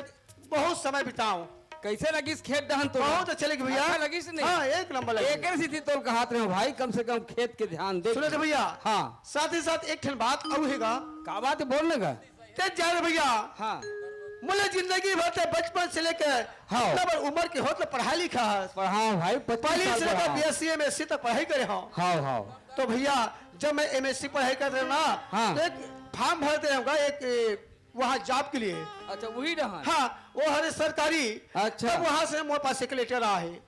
बहुत समय बिताऊं, कैसे लगी खेत दहन तो बहुत अच्छे लगे भैया। अच्छा लगी से नहीं? हाँ, एक नंबर लगे। एक सी थी तो हाथ में भाई, कम से कम खेत के ध्यान दे। सुनो तो भैया, हाँ। साथ ही साथ एक ठन बात और हैगा। का बात है बोलने का? तेज जा रहे भैया, हाँ मुझे जिंदगी भर से बचपन से लेकर हाँ। इतना बड़ उम्र के हो तो पढ़ाई लिखा है, पर हाँ भाई 25 पहले साल से लेकर पढ़ा। BSc MSc तक पढ़ाई करे हूँ। हाँ हाँ तो भैया जब मैं MSc पढ़ाई कर रहा हूँ ना, हाँ। तो एक फॉर्म भरते रहूंगा एक वहाँ जॉब के लिए। अच्छा वही रहा। हाँ, वो हरे सरकारी। अच्छा। तब वहाँ से मेरे पास एक लेटर आया है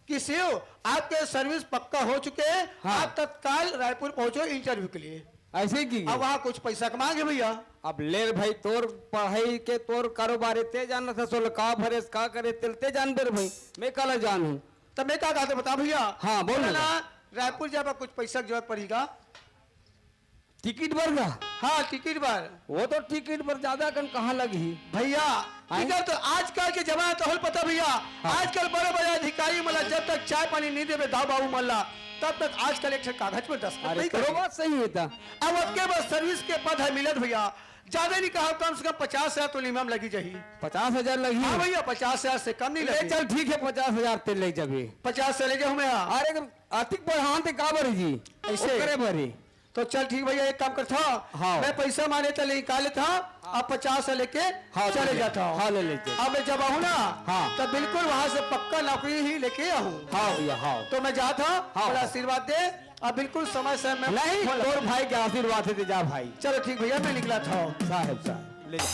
कि शिव आपके सर्विस पक्का हो चुके हैं, हाँ। आप तत्काल रायपुर पहुंचो इंटरव्यू के लिए। ऐसे की अब वहाँ कुछ पैसा कमाएंगे भैया। अब ले रे भाई, तोर पढ़ाई के तोर कारोबार ते जानना था, सोल का भरे का करे ते जान दे रे भाई, मैं कल जानू। तब मैं क्या कहते बता भैया। हाँ, बोल ना, रायपुर जब कुछ पैसा की जरूरत पड़ेगा। टिकट भर का? हाँ, टिकट पर। वो तो टिकट पर ज्यादा कन कहाँ लगी भैया टिकट तो आजकल के जमाना तो हल पता भैया। आजकल बड़े बड़े अधिकारी मतलब जब तक चाय पानी नहीं देवे दाव बाबू मल्ला, तब तक आजकल एक कागज पर दस्तखत अरे नहीं करो करेंगे। बात सही है था। अब आपके पास सर्विस के पद है मिलत भैया, ज्यादा नहीं कहा, कम से कम 50,000 तो मिनिमम लगी चाहिए। 50,000 लगी? हाँ भैया, 50,000 से कम नहीं ले लगे। चल ठीक है, 50,000 ते ले जाबे। 50 से ले जाऊँ मैं। अरे अतिक बढ़ान ते का भरी जी ऐसे? करे भरी। तो चल ठीक भैया, एक काम करता हाँ। मैं पैसा माने तो निकाले था, अब 50 से लेके हाँ, चले ठीक है। जाता हूँ। हाँ, ले लेते। अब मैं जब आऊँ ना, हाँ। तब बिल्कुल वहाँ से पक्का नौकरी ही लेके आऊँ। हाँ भैया हाँ। तो मैं जाता हाँ। बड़ा आशीर्वाद दे, अब बिल्कुल समय से मैं नहीं फोन तोर लगा- भाई के आशीर्वाद है जा भाई। चलो ठीक भैया, मैं निकला था। साहब साहब ले जा।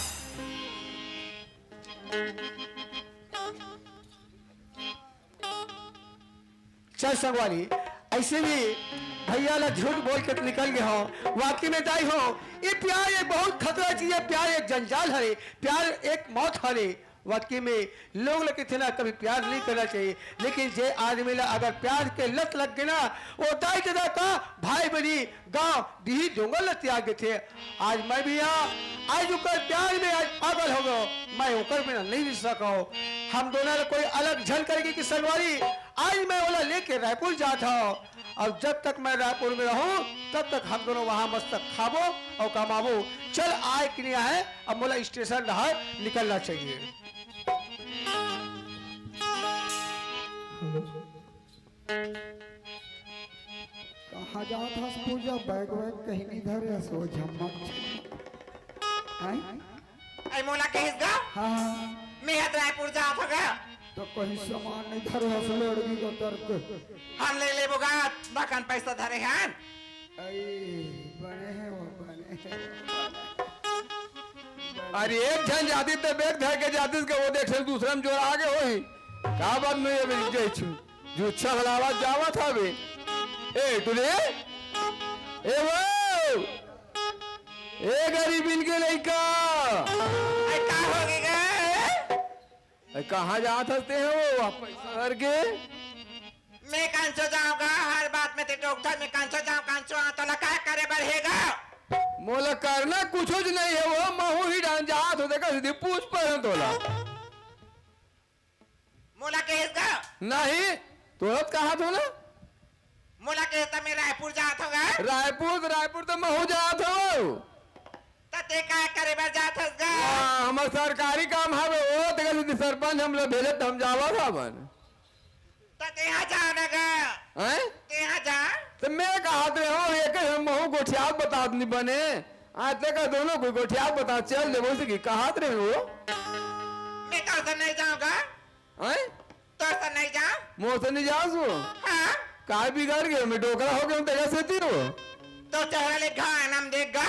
चल संगवारी, ऐसे भी भैया ला झूठ बोल के निकल गए हो, वाकई में दाई हो। ये प्यार एक बहुत खतरा चीज है, प्यार एक जंजाल है, प्यार एक मौत है। वाकई में लोग लगे थे ना कभी प्यार नहीं करना चाहिए, लेकिन जे आदमी ला अगर प्यार के लत लग गए ना, वो दाई दादा का भाई बनी गांव डी जंगल त्याग गए थे। आज मैं भी यहाँ आज उकर प्यार में आज पागल हो गयो, मैं उकर बिना नहीं रह सका। हम दोनों ने कोई अलग झल करेगी कि संगवारी, आज मैं ओला लेके रायपुर जाता हूँ, और जब तक मैं रायपुर में रहूं तब तक हम दोनों वहां मस्त खाबो और कमाबो। चल आए कि नहीं आए, अब मोला स्टेशन रहा निकलना चाहिए। कहाँ जात हस पूजा, बैग वैग कहीं नहीं धरे सो झमक आई। आई मोला कहिस गा हाँ, मैं हत रायपुर जा थगा, तो कहीं सामान नहीं धरे हस लड़की को तर्क। हम ले लेबोगा बाकन पैसा धरे हन। आई बने हैं वो बने हैं। अरे एक जन जाती तो बैग धर के जाती के वो देख दूसरा में जोर आगे होई का बात नहीं है मेरी जय छु जो अच्छा भलावा जावा था बे ए तुले ए वो ए गरीबिन के लइका आई का हो गएगा? कहाँ जात हंसते हैं वो आप पैसा भर के मैं कांचो जाऊंगा, हर बात में ते टोकता, मैं कांचो जाऊं, कांचो आ तो लगा करे बढ़ेगा। मोला करना कुछ नहीं है वो महू ही डांस जात हो देखा सीधी पूछ पर तोला मोला कहिस गा नहीं तुरंत कहा तो ना मोला के त मैं रायपुर जात होगा रायपुर तो महू जात हो। त ते का करे बर जात हस गा हमार सरकारी काम हवे वो देखा सरपंच हम लोग भेजत हम जावत हवन। त ते यहाँ जा ना गा हैं ते यहाँ जा तो मैं कहत रहे हो एक हम महू गोठियाल बता नहीं बने आज तक दोनों को गोठियाल बता चल दे बोल की कहत रहे हो। मैं कल से नहीं जाऊंगा हैं तो से नहीं जा मोर से नहीं जासू हाँ काय बिगड़ गए मैं डोकरा हो गया तेरा से हो। तो चेहरा ले घा नाम देख गा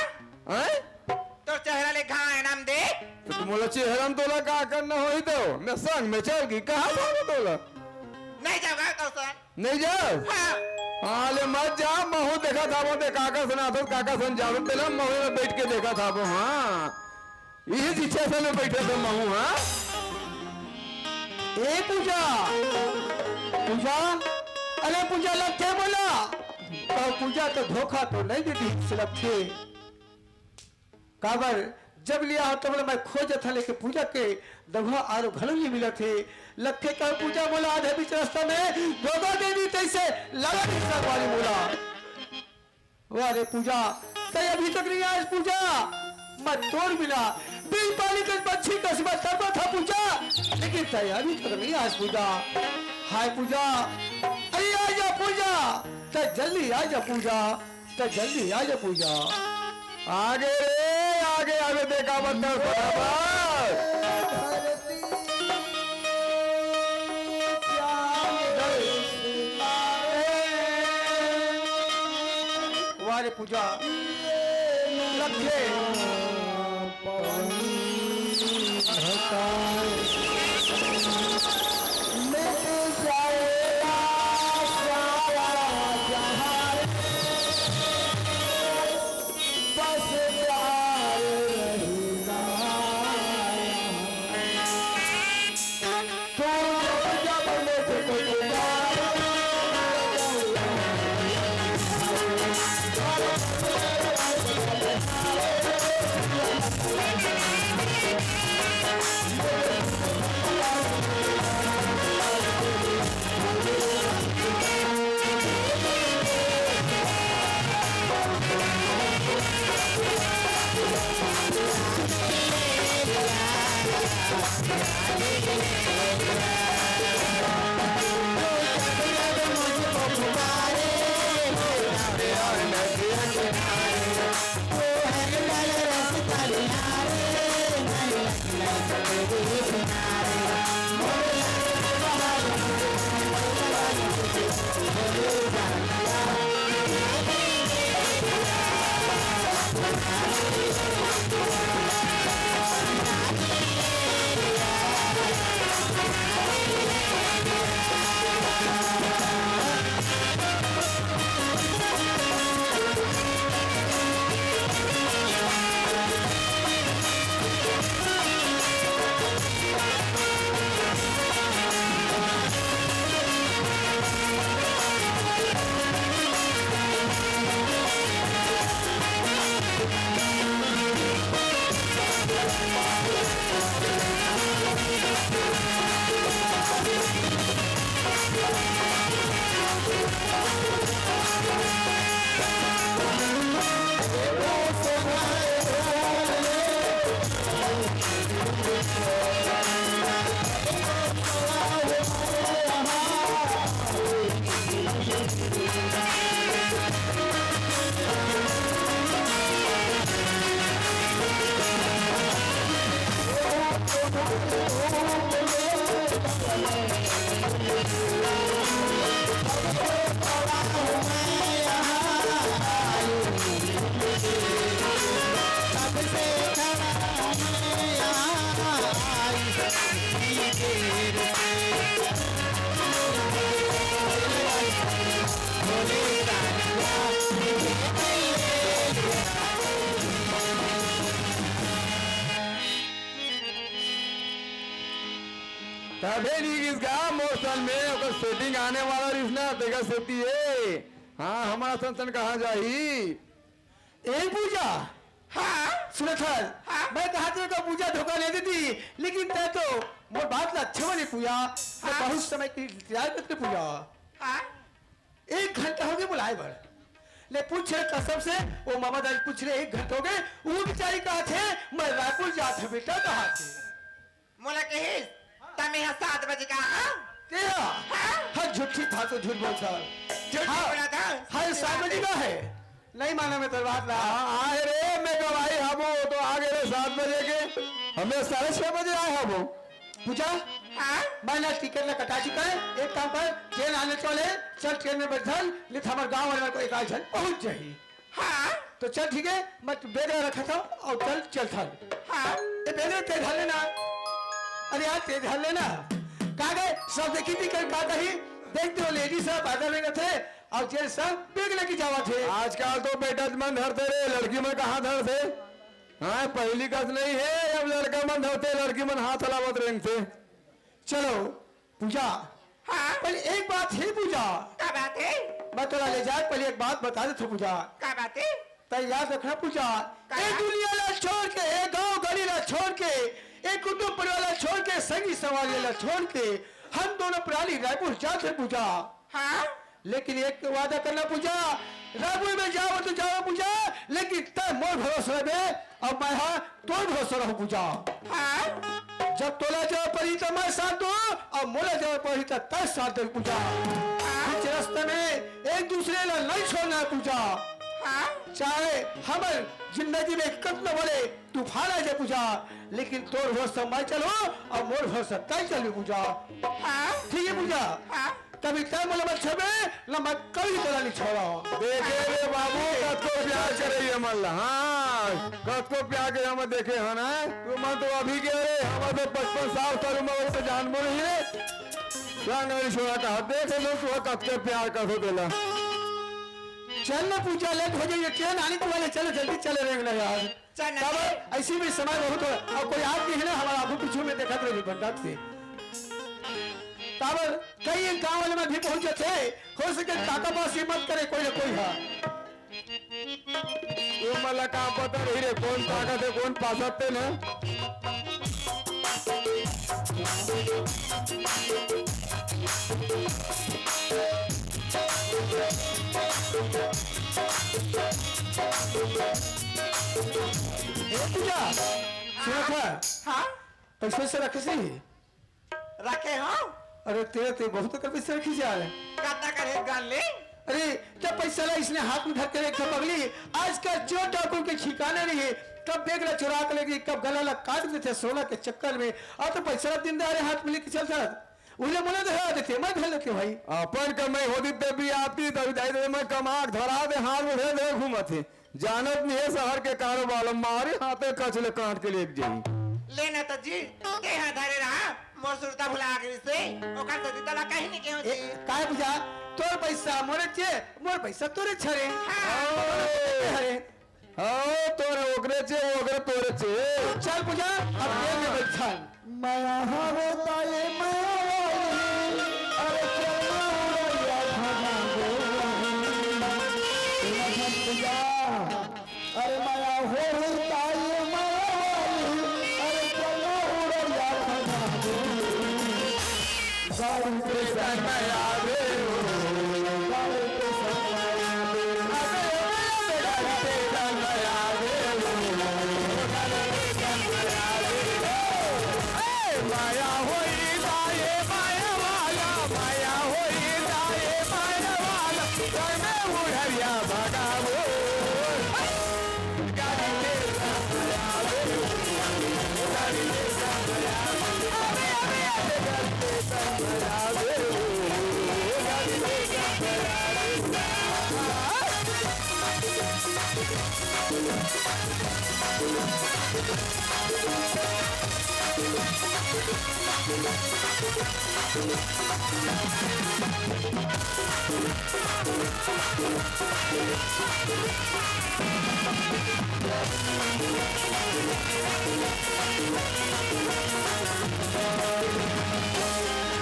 हैं तो चेहरा ले घा नाम देख तो तुम बोला चेहरा में तोला का करना हो ही तो मैं संग में चल गई कहा जाओ तोला नहीं जाऊंगा कल से नहीं जाओ हाँ हाँ ले मत जा महू देखा था वो दे काका सुना तो काका सुन जाओ पहले महू में बैठ के देखा था वो। हाँ इस इच्छा से मैं बैठे थे महू। हाँ ए पूजा पूजा अरे पूजा लक्ष्य बोला तो पूजा तो धोखा तो नहीं देती से लक्ष्य काबर जब लिया हो तब मैं खोज था लेके पूजा के दवा और घर नहीं मिला थे लक्ष्य का पूजा बोला आधे बीच रास्ता में धोखा दे दी तैसे लगा दूसरा वाली बोला वाह रे पूजा तय अभी तक नहीं आया पूजा मत तोड़ मिला बिल पानी का पक्षी कसबा तरबा था पूजा लेकिन तय अभी तक नहीं आया पूजा। हाय पूजा अरे आ जा पूजा तय जल्दी आ जा पूजा तय जल्दी आ जा पूजा। आगे रे आगे देखा बंदर बराबर वारे पूजा लक्ष्य तबे नहीं किसका मौसम में अगर सेटिंग आने वाला रिश्ना देखा सेती है। हाँ हमारा संतन कहाँ जाही ए पूजा हाँ सुनथल हाँ? मैं कहा तेरे को पूजा धोखा नहीं देती लेकिन तय तो मोर बात ला अच्छे वाली पूजा मैं बहुत समय की इंतजार करते पूजा। हाँ 1 घंटा हो गया बुलाए बड़ ले पूछ रहे कसम से वो मामा दादी पूछ रहे 1 घंटा हो गए वो बेचारी कहा थे मैं रायपुर जात है बेटा कहा थे मोला कहिस तमे यहाँ 7 बजे का तेरा हर झूठी था तो झूठ बोलता झूठ बोला था हर 7 बजे का है नहीं माना मैं तो बात ना आए रे मैं कब आई हम तो आ गए 7 बजे के हमें 6:30 बजे आए हम पूजा हाँ मैंने टिकट ना कटा चुका है एक काम कर ट्रेन आने चले चल ट्रेन में बैठल ले हमारे गांव वाले को एक आज पहुंच जाही हाँ तो चल ठीक है मैं बैग रखा था और चल थल हाँ ये बैग तेज हल लेना अरे यार तेज हल लेना कहा गए सब देखी थी कल कहा कही देखते हो लेडीज सब बादल में थे और जेंट्स सब बैग लेके जावा थे आजकल तो बेटा मन धरते रे लड़की में कहाँ धरते हाँ पहली कस नहीं है अब लड़का मन धरते लड़की मन हाथ हलावत रेंग थे चलो पूजा हाँ पहले एक बात है पूजा क्या बात है मैं तोरा ले जा पहले एक बात बता दे पूजा क्या बात है तो याद रखना पूजा एक दुनिया ला छोड़ के एक गांव गली ला छोड़ के एक कुटुंब परिवार ला छोड़ के संगी समाज ला छोड़ के हम दोनों प्राणी रायपुर जाते पूजा हाँ लेकिन एक वादा करना पूजा रायपुर में जाओ तो जाओ पूजा लेकिन तय मोर भरोसा रहे अब मैं हाँ तो भरोसा रहूं पूजा हाँ जब तोला जाओ पड़ी तो मैं साथ दो और मोला जाओ पड़ी तो तय साथ दे पूजा बीच रास्ते में एक दूसरे ला नहीं छोड़ना है पूजा हाँ चाहे हमारे जिंदगी में कितना बड़े तूफान आ जाए पूजा लेकिन तोर भरोसा मैं चलो और मोर भरोसा तय चलो पूजा हाँ ठीक है पूजा हाँ कभी तय बोले मैं छबे ना मैं कभी तोला नहीं छोड़ा देखे रे बाबू कत को प्यार करे मल्ला हाँ कत को प्यार के हम देखे है ना तू मन तो अभी के रे हम तो 55 साल का उम्र तो जान बोल ही रे रंग नहीं छोड़ा कहा देखे लो तू कत के प्यार कर देला चल ना पूजा लेट हो जाइए ट्रेन आने को वाले चलो जल्दी चले रहेंगे यार चल तब ऐसी भी समय बहुत और कोई आदमी है ना हमारा आगू पीछू में देखा रहे बंदात से तब कई एक गांव वाले में भी पहुंचे थे हो सके काका पास हिम्मत करे कोई ना कोई है तू मला काम पता नहीं रे कौन ताकत है कौन पासते ना पूजा सुरखा हाँ पैसे से रखे सी रखे हाँ अरे तेरे ते बहुत कर पैसे रखी जा रहे कितना करे गान ले अरे जब पैसा ला इसने हाथ में धर के रखा पगली आज का चोर डाकू के ठिकाने नहीं है कब बेग ला चुरा के लेगी कब गला ला काट देते सोना के चक्कर में और तो पैसा दिन दहाड़े हाथ में लेके चलता उन्हें मुझे धरा देते मैं धर लेते भाई अपन कमाई होती तभी आती तभी जाई दे मैं कमा धरा दे हाथ में धरे धरे घूमत है जानत नहीं है शहर के कारोबार मारे हाथे कचले काट के लेके जाई लेना तो जी के हाथ धरे रहा मोर सुरता भुला गई से ओकर तो दितला कहीं नहीं के होती काय बुझा तोर पैसा मोरे चे मोर पैसा तोरे छरे अरे हाँ तोरे ओकरे चे ओकरे तोरे चे चल बुझा अब ट्रेन में बैठन माया हवे ताये माया अरे चलना उड़ैया भगा गो पूजा अरे माया हो ताये माया अरे चलना उड़ैया भगा गो गाड़ी पे संगया रे गाड़ी पे संगया माया होई दाए माया वाला माया होई दाए माया वाला घर में उड़िया भगावो गाड़ी ले गाड़ी ले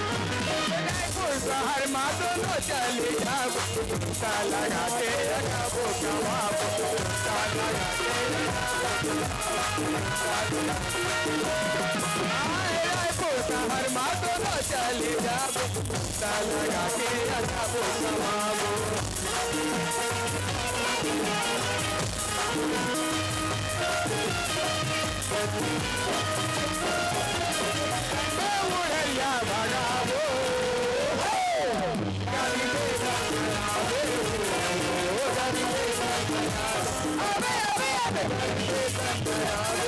अरे शहर माँ दोनों चले जाओ लगा के रखो कमाओ लगा के शहर मा तो न चली जाबो ता लगा के जाबो कमाबो बुढ़िया भगाबो गाड़ी दे भगाबो गाड़ी दे भगाबो अबे अबे अबे गाड़ी दे भगाबो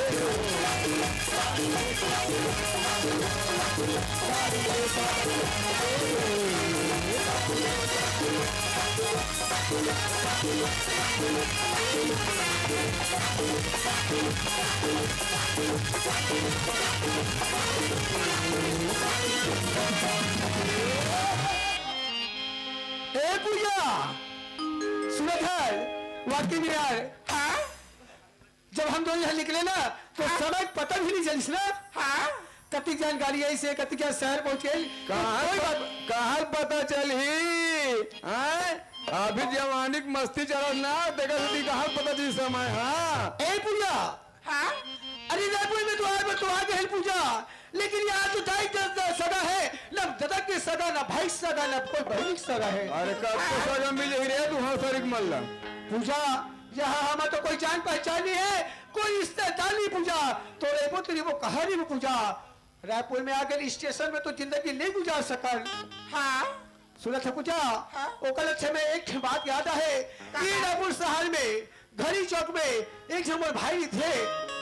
ए पूजा सुनत है वाकई में यार। हाँ जब हम दोनों यहाँ निकले ना तो समय पता भी नहीं चलिस ना। हाँ कति जानकारी ऐसे कति क्या शहर पहुंच गए कहाँ पता चली हैं? अभी जवानी की मस्ती चलत ना देखा थी कहाँ पता चली समय हाँ ए पूजा हाँ अरे रायपुर में तो आ गए पूजा लेकिन यहाँ तो दाई सगा है न दादा के सगा न भाई सगा न कोई बहन सगा है। अरे कब तो सगा मिल रे तू हाँ सरिक मल्ला पूजा यहाँ हमें तो कोई जान पहचान नहीं है कोई रिश्तेदार नहीं पूजा तो रेपो तेरी वो कहानी में पूजा रायपुर में आकर स्टेशन में तो जिंदगी नहीं गुजार सकल। हाँ सुना था पूजा ओकल अच्छे में एक बात याद है कि रायपुर शहर में घड़ी चौक में एक जमर भाई थे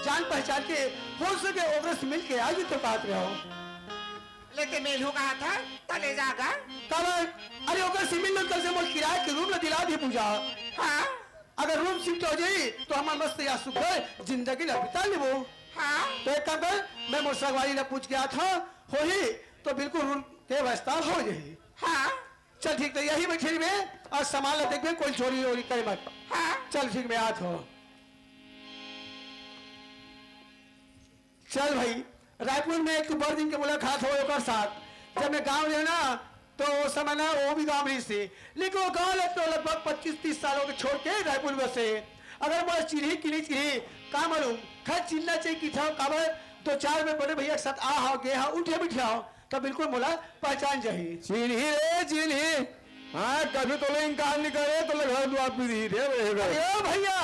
जान पहचान के हो सके ओकरे से मिल के आज तो बात रहे हो लेकिन मेलू कहा था तले जागा कल अरे ओकर से मिल कल से मोर किराए के रूम में दिला दी पूजा। हाँ अगर रूम शिफ्ट हो जाई तो हमार मस्त या सुख जिंदगी न बिता लेबो। हाँ तो एक काम कर मैं मोर सगवारी ने पूछ गया था हो ही तो बिल्कुल रूम के व्यवस्था हो जाई। हाँ चल ठीक तो यही बैठे में और सामान देख में कोई चोरी वोरी करे मत। हाँ चल ठीक में आत हो। चल भाई रायपुर में एक बड़ दिन के मुलाकात हो एक साथ जब मैं गांव गया ना तो वो समय ना वो भी गांव में से लेकिन वो गांव तो लगभग 25-30 सालों के छोड़ के रायपुर में से अगर मैं चिन्ही किली चिन्ही का मालूम खैर चिन्हना चाहिए कि था काबर दो चार में बड़े भैया के साथ आ हाओ गे हाँ उठे बिठे आओ तो बिल्कुल मोला पहचान जाही। चिन्ही रे चिन्ही हाँ कभी तो ले इनकार नहीं करे तो लगा दो आप भी रे अरे ओ भैया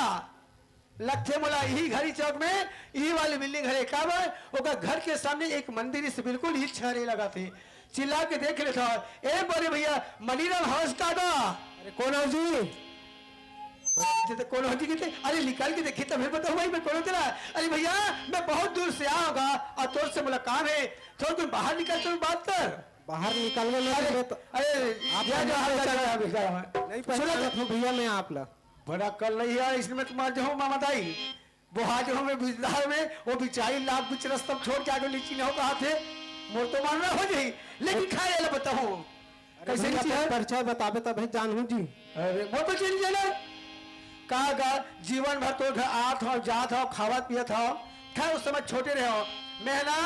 लखे मोला यही घड़ी चौक में यही वाली बिल्डिंग है काबर ओका घर के सामने एक मंदिर से बिल्कुल ही छाने लगा थे चिल्ला के देख लेता ए बड़े भैया मनीराम हाउस का दा अरे कौन हो जी तो कौन हो जी कहते अरे निकाल के देखी तो फिर बताओ भाई मैं कौन तेरा अरे भैया मैं बहुत दूर से आया होगा और तोर से मुलाकात काम है थोड़ा तुम बाहर निकल तुम बात कर बाहर निकलने में अरे तो अरे आप यह जो हाल चल रहा है नहीं पहचाना था भैया मैं आप ला बड़ा कल नहीं है इसमें तुम्हारा जो हूँ मामा दाई वो आज जो हमें बिजदार में वो बिचारी लाभ कुछ रस्तम छोड़ के आगे लीची नहीं हो कहा थे मोर तो मानना हो जाही लेकिन खाए ले बताओ कैसे लीची है परिचय बताबे तब है जानू जी। अरे वो तो चल जाना कहा गा जीवन भर तो घर आत हो जात हो खावत पियत हो खैर उस समय छोटे रहे हो मैं ना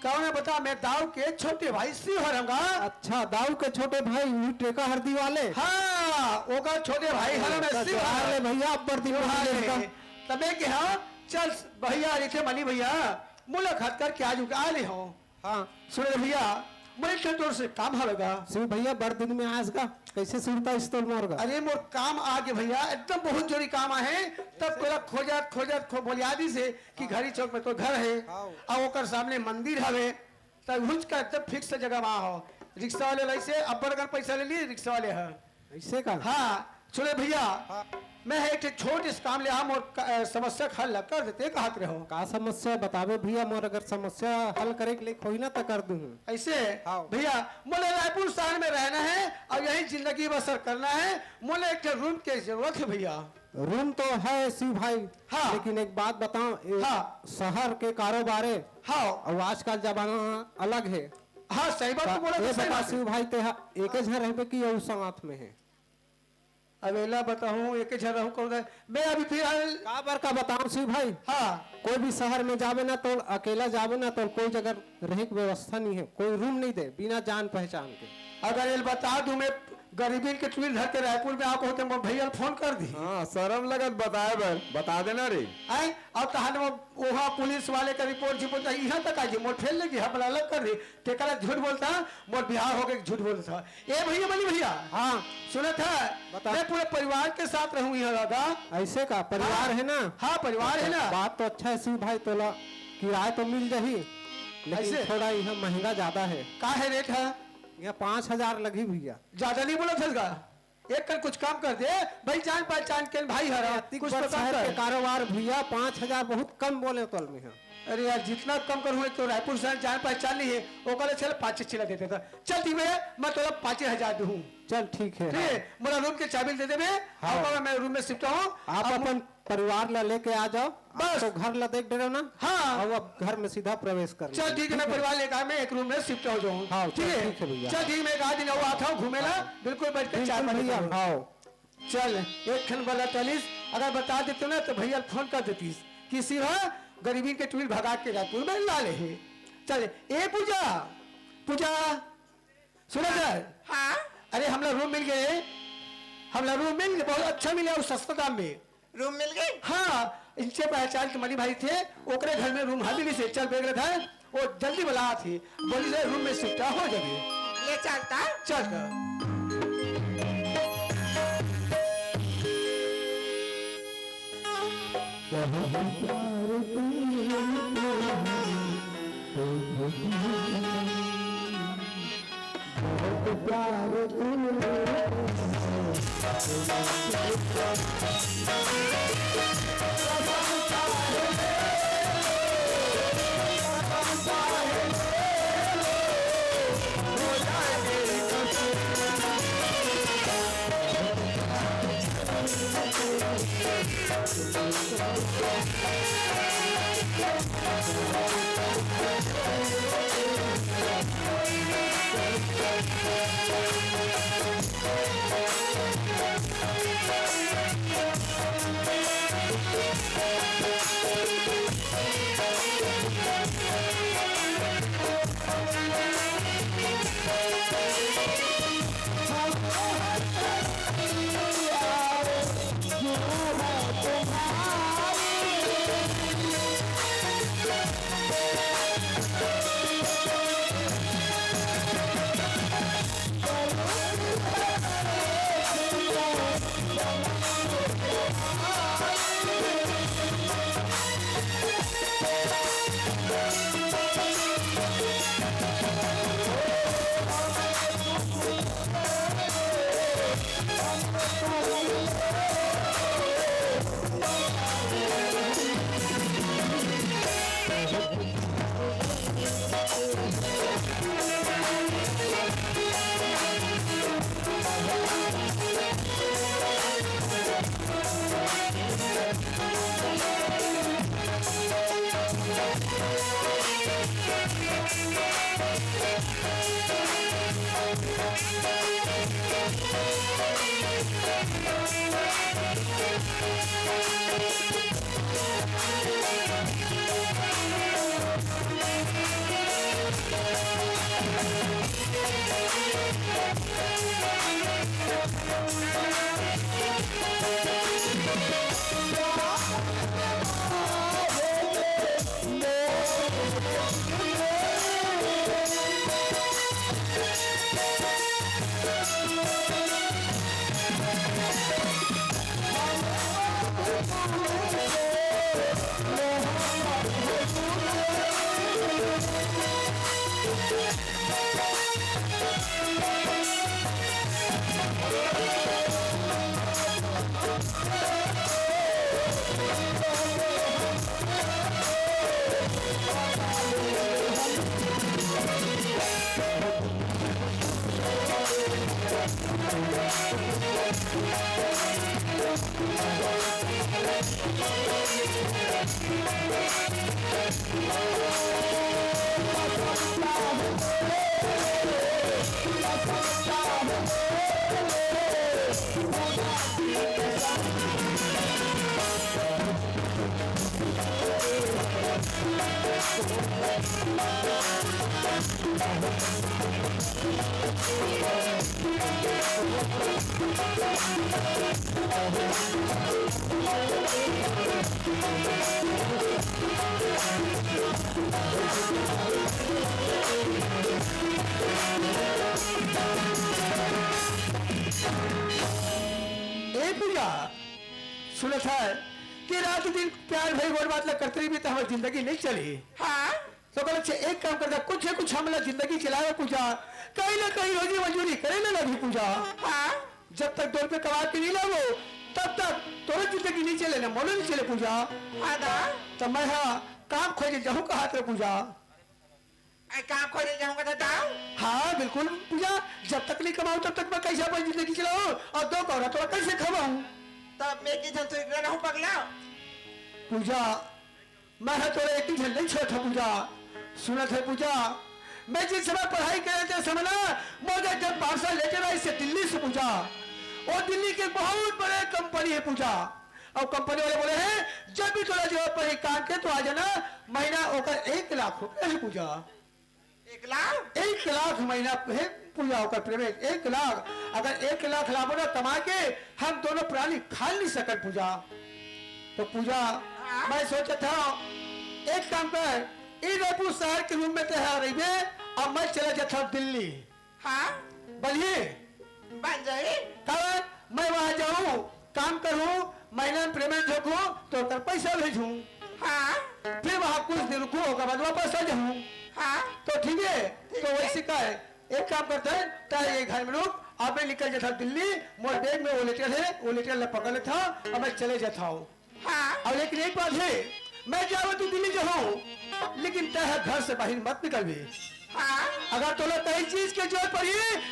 कौन है बता मैं दाऊ के छोटे भाई सी हो रहूंगा। अच्छा दाऊ के छोटे भाई यू टेका हरदी वाले हाँ वो का छोटे भाई हर मैं सी अरे भैया पर दिन तबे के हाँ चल भैया रिथे मनी भैया मुलाकात कर क्या आज आ ले हो। हाँ सुन भैया मुझे तौर से काम होगा शिव भैया बर दिन में आज का कैसे सुनता इस तोल मोर का अरे मोर काम आगे भैया एकदम बहुत जरूरी काम है तब तोरा खोजत बोलियादी से कि घड़ी चौक में तो घर है और ओकर सामने मंदिर हवे तब हुज का एकदम फिक्स जगह वहाँ हो रिक्शा वाले ऐसे अब्बर अगर पैसा ले लिए रिक्शा वाले है ऐसे का हाँ सुने भैया मैं एक छोटे से काम ले हम और समस्या का हल कर देते कहत रहो का समस्या बतावे भैया मोर अगर समस्या हल करे के लिए कोई ना तो कर दूं ऐसे हाँ। भैया मोले रायपुर शहर में रहना है और यही जिंदगी बसर करना है मोले एक रूम की जरूरत है भैया। रूम तो है शिव भाई हाँ। लेकिन एक बात बताऊं हाँ। शहर के कारोबार है हाँ और आज का जमाना अलग है। हाँ सही बात तो बोला ये तो सही बता बात है। शिव भाई ते एक घर रहबे की और साथ में है अवेला बताऊं एक ही रहूं कौन है मैं अभी फिलहाल का बार का बताऊं शिव भाई हाँ कोई भी शहर में जावे ना तो अकेला जावे ना तो कोई जगह रहे की व्यवस्था नहीं है कोई रूम नहीं दे बिना जान पहचान के। अगर ये बता दूं मैं गरीबी के ट्विल धर के रायपुर में आको होते मोर भैया फोन कर दी हाँ शर्म लगत बताए बर बता देना रे आई और तहान वहाँ पुलिस वाले का रिपोर्ट रिपोर्ट यहाँ तक आई मोर फेल लगी हम अलग कर दी टेकरा झूठ बोलता मोर बिहार हो गए झूठ बोलता ए भैया बनी भैया हाँ सुना था बता। मैं पूरे परिवार के साथ रहूँ यहाँ दादा ऐसे का परिवार है ना? हाँ परिवार है ना। बात तो अच्छा है शिव भाई, तोला किराया तो मिल जाही, लेकिन ऐसे? थोड़ा यहाँ महंगा ज्यादा है। का है रेट है? यहाँ 5,000 लगी भैया। ज्यादा नहीं बोला था एक कर कुछ काम कर दे भाई, जान पहचान के भाई हरा कुछ तो काम शहर के कर। कारोबार भैया 5,000 बहुत कम बोले तोल में है। अरे यार जितना कम कर हुए तो रायपुर शहर जान पहचान नहीं है वो कहले चल 5 चिल्ला देते था। चल ठीक है मैं तो 5,000 दूँ। चल ठीक है। ठीक है मेरा रूम के चाबी दे दे हाँ। और मैं रूम में शिफ्ट हूँ। आप अपन परिवार ला लेके आ जाओ बस। तो घर ला देख डरो ना। हाँ। और अब घर में सीधा प्रवेश कर चल ठीक है मैं परिवार लेकर मैं एक रूम में शिफ्ट हो जाऊँ। हाँ, ठीक है ठीक है भैया। चल ठीक है मैं एक आध दिन और आता हूँ घूमेला बिल्कुल बैठ कर चाय पानी भैया। करूँ। हाँ चल एक खन वाला 40 अगर बता देते ना तो भैया फोन कर देती कि सिवा गरीबी के टूल भगा के रायपुर में ला ले। चल ए पूजा पूजा सुना सर। हाँ अरे हमला रूम मिल गए, हमला रूम मिल गए बहुत अच्छा मिला और सस्ता दाम में। रूम मिल गई। हाँ इनसे पहचान के मनी भाई थे ओकरे घर में रूम हाली से चल बेग रहा था वो जल्दी बुला थी बोली से रूम में शिफ्ट हो जाए। ले चलता। चल ए पूजा सुना था कि रात दिन प्यार भाई गोर बात करते भी तो हमारी जिंदगी नहीं चली। हाँ तो कल से एक काम करता कुछ है कुछ हमला जिंदगी चलावे पूजा कहीं ना कहीं रोजी मंजूरी करे ना लगी पूजा। हाँ जब तक 2 रुपये कमा के नहीं लाओ तब तक तोरा जिंदगी नहीं चले ना मोनो नहीं चले पूजा। हाँ दा तो मैं हाँ काम खोजे जाऊँ का हाथ रे पूजा। काम खोजने जाऊंगा तो दाऊ हाँ बिल्कुल पूजा जब तक नहीं कमाऊं तब तक मैं कैसे अपनी जिंदगी चलाऊं और 2 कौरा तोरा कैसे खवाऊं। तब मैं की जन तो रहूं पगला पूजा मैं है तोरे एक दिन नहीं छोड़ पूजा सुनत है पूजा मैं जिस समय पढ़ाई कर रहे थे समझना मुझे जब पार्सल लेकर आए से दिल्ली से पूजा और दिल्ली के बहुत बड़े कंपनी है पूजा और कंपनी वाले बोले हैं जब भी थोड़ा जरूरत पड़े काम के तो आ जाना महीना होकर 1 लाख रुपए है पूजा। 1 लाख 1 लाख महीना है पूजा होकर पेमेंट 1 लाख अगर 1 लाख लाभो ना कमा के हम दोनों प्राणी खा नहीं सकते पूजा। तो पूजा मैं सोचा था एक काम कर रायपुर शहर के रूम में तैयार रही और मैं चला जाता हूँ दिल्ली। हाँ बोलिए बन जाए कारण मैं वहां जाऊं काम करूं महीना में पेमेंट रखूं तो कर पैसा भेजूं हाँ फिर वहां कुछ दिन रुकूं होगा बाद वापस आ जाऊं। हाँ तो ठीक है तो वैसे का है एक काम करते हैं तारे घर में रुक आप निकल जाता दिल्ली मोर बैग में वो लेटर पकड़ लेता और मैं चले जाता हूँ। हाँ और लेकिन एक बात है मैं जाऊँ तो दिल्ली जाऊँ लेकिन तय घर से बाहर मत निकल भी। हाँ अगर तोला कई चीज के जरूरत पड़ी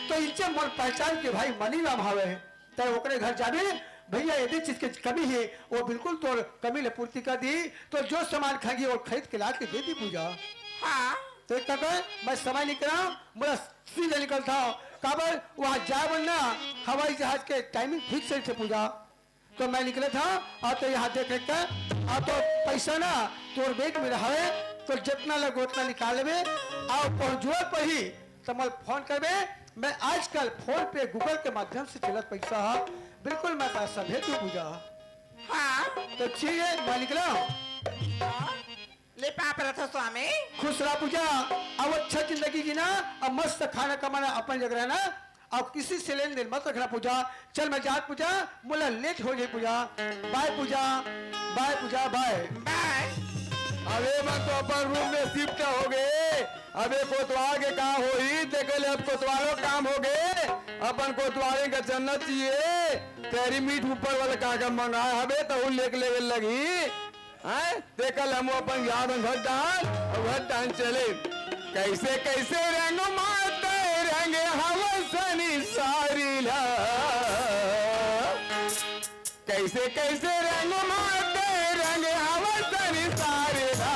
तो इनसे मन पहचान के भाई मनी नाम हवे तय ओकरे घर जाबे भैया यदि चीज की कमी है वो बिल्कुल तोर कमी ले पूर्ति कर दी तो जो सामान खाएगी और खरीद के ला के दे दी पूजा। हाँ तो एक कर मैं समय निकला मेरा सीधे निकलता हूँ काबर वहाँ जाए बनना हवाई जहाज के टाइमिंग फिक्स है पूजा। तो मैं निकले था और तो यहाँ देख रेख कर और तो पैसा ना तोर बैग में रहे तो जितना लगे उतना निकाल लेबे और जरूरत पड़ी तो मैं फोन करबे। मैं आजकल फोन पे गूगल के माध्यम से चलत पैसा बिल्कुल मैं पैसा भेज दूँ पूजा। हाँ तो ठीक है मैं निकला ले पाप रथ स्वामी खुश रहा पूजा अब अच्छा जिंदगी जीना अब मस्त खाना कमाना अपन जगह रहना और किसी से लेन देन मत रखना पूजा। चल मैं जात पूजा मुला लेट हो जाए पूजा। बाय पूजा बाय पूजा बाय। बाय अबे मैं तो अपन रूम में शिफ्ट हो गए अबे कोतवाल के काम हो ही देखे ले अब कोतवालों काम हो गए अपन कोतवाले का चलना चाहिए तेरी मीट ऊपर वाले का मंगाए हबे तो लेके ले लगी हैं देखल हम अपन याद घर डाल और घर डाल चले कैसे कैसे रंग मारते रंग हवसनी सारी ला कैसे कैसे रंग मारते रंग हवसनी सारी ला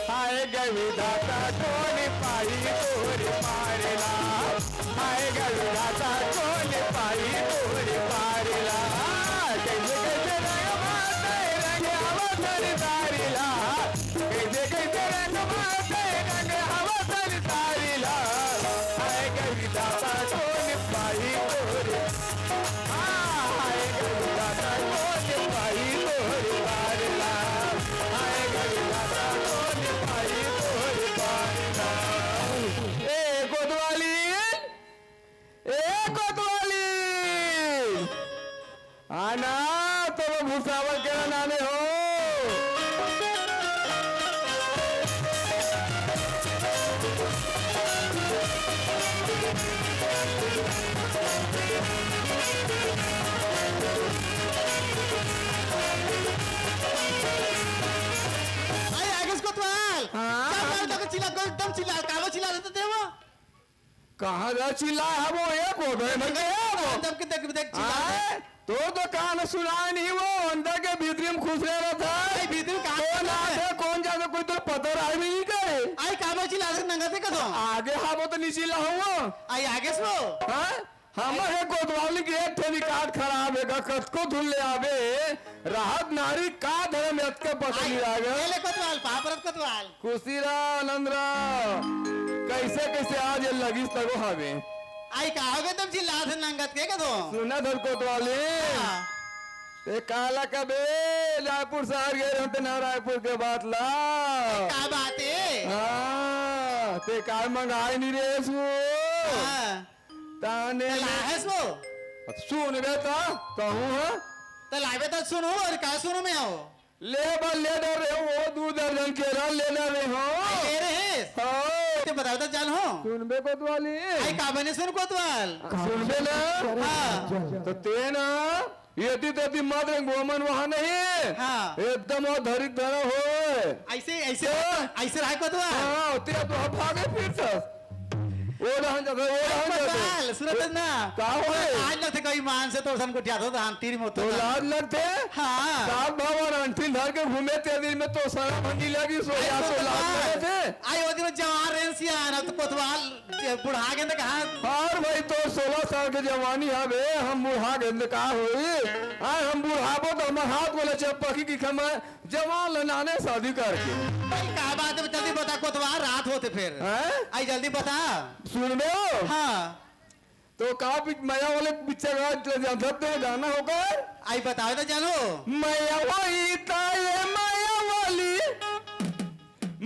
हाय गविदाता कौन पाई तोर पारेला हाय गविदाता कौन पाई तोर पारेला कैसे कैसे रंग मारते रंग हवसनी सारी ला कैसे कैसे रंग मारते रंग हवसनी सारी ला हाय गविदाता कौन पाई तोर हाय गविदाता कौन पाई तोर पारेला हाय गविदाता कौन पाई तोर पारेला। ए कोतवाली आना तो वो भूसावल के नाने हो अरे आगे कोतवाल हाँ। क्या चिल्ला एकदम चिल्ला कालो चिल्ला देते थे वो कहाँ जा चिल्ला है वो एक हो गए भगे वो दम के देख देख चिल्ला आए, तो कान सुना नहीं वो अंदर के भीतरी में खुश रह रहा था भीतरी में कौन आते कौन जाते कोई तो पता रहा भी नहीं करे आई कालो चिल्ला दे नंगा से कदो आगे हाँ वो तो नीचे लाऊंगा आई आगे सो हमारे कोतवाली की एक ठेली काट खराब है कसको धुल ले आवे राहत नारी का धर्म यत के पता नहीं आ गया ले कोतवाल पापरत कोतवाल खुशी रहा आनंद रहा कैसे कैसे आज ये लगी तगो हवे आई कहोगे तुम चिल्ला से नंगत के का तो सुना धर कोतवाली हाँ। ते काला कबे रायपुर शहर गए रहते ना रायपुर के बात ला का बात है हाँ ते काय मंगाई नहीं रे सु हाँ। ताने तो लाहे सो सुन बेटा कहूँ हाँ तो लावे तो सुनो और का सुनो मैं आओ ले बल ले डर रहे हो वो 2 दर्जन केरा ले रहे हो ले रहे हैं हाँ ते बताओ तो जान हो सुन बे कोतवाली आई का बने सुन कोतवाल सुन बे ना हाँ तो ते ना येती तेती मत रंग गोमन वहाँ नहीं हाँ। एकदम वो धरी धरा हो ऐसे ऐसे ऐसे रहा कोतवाल हाँ ते तो भागे फिर से वो रहन जगह वो रहन कोतवाल जगह सुनत ना का होए? आज लगते कोई मान से तो सन को ठिया तो हम तीर में तो लाज लगते हाँ साहब भवन अंतिम धर के घूमे ते दिन में तो सारा मंडी लगी सो या तो लाज लगे थे आई वो दिन जवान रेंसिया ना तो कोतवाल बुढ़ा के तो कहा और भाई तो 16 साल के जवानी हवे हम बुढ़ा गए का होई आए हम बुढ़ाबो तो हमार हाथ बोले चपकी की खमा जवान लनाने शादी करके भाई का बात है जल्दी बता कोतवाल रात होते फिर हैं आई जल्दी बता सुन बे हाँ तो का माया वाले पिक्चर गाना होकर आई बताओ तो जानो माया वही ताये माया वाली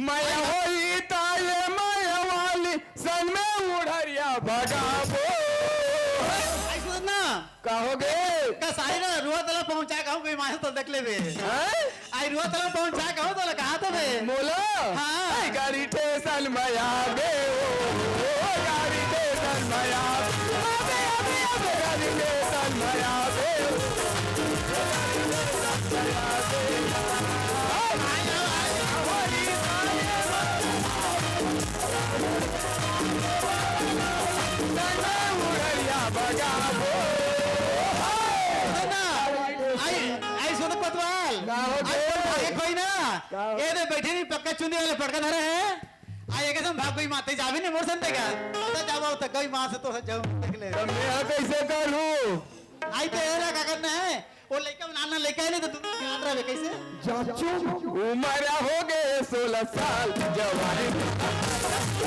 माया वही ताये माया वाली सन में उड़रिया भगाबो आई सुन ना कहोगे का सारी ना रुआ तला पहुंचा कहूं कोई मास तो देख ले बे हैं आई रुआ तला पहुंचा कहूं तो कहा तो बे मोला हाँ। आई गाड़ी ठेसन माया बे ओ गाड़ी ठेसन माया अबे अबे अबे गाड़ी ठेसन माया बे आई सुन कोतवाल आई कोई ना ये दे बैठे नहीं पक्का चुंदी वाले पटका धरे हैं आई एक एकदम भाग कोई माते जावे नहीं मोर संते का तो जाओ तो कोई मां से तो जाओ देख ले मैं कैसे करूं आई तो एरा का करना है वो लड़का नाना लड़का है नहीं तो तुम याद रहे कैसे उम्र हो गए 16 साल जवानी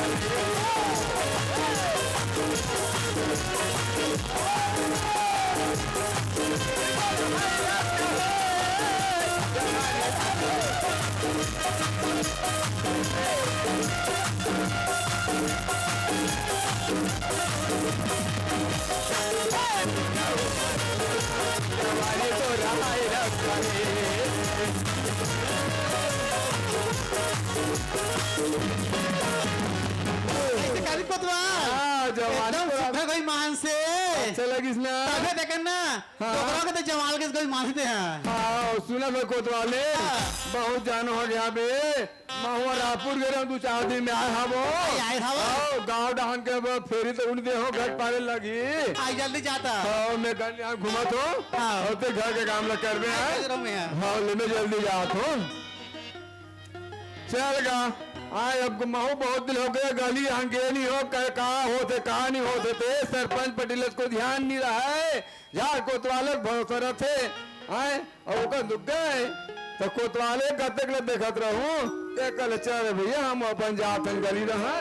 जवानी तो रहा ऐसे काली कोतवाल जवानी एकदम तो सुबह कोई मान से अच्छा लगी ना तबे देखन ना दोबारा के तो जवाल के कोई मानते हैं हाँ सुना मैं कोतवाले बहुत जान हो गया बे महुआ रायपुर गए 2-4 दिन में आए हवो आए हवो? गाँव डहान के फेरी तो उड़ दे हो घर पाले लगी आई जल्दी जाता हाँ मैं घर यहाँ घुमा तो हाँ। और ते घर के काम लग कर में हाजिरों में है। हाँ ले मैं जल्दी जात हो चल गा आए अब महू बहुत दिन हो गए गली यहाँ गए नहीं हो कहा होते कहा नहीं होते थे सरपंच पटेल को ध्यान नहीं रहा है यार कोतवाले भरोसा रखे आए और ओकर दुख गए तो कोतवाले कते के देखत रहूं ते कल चल भैया हम अपन जातन गली रहा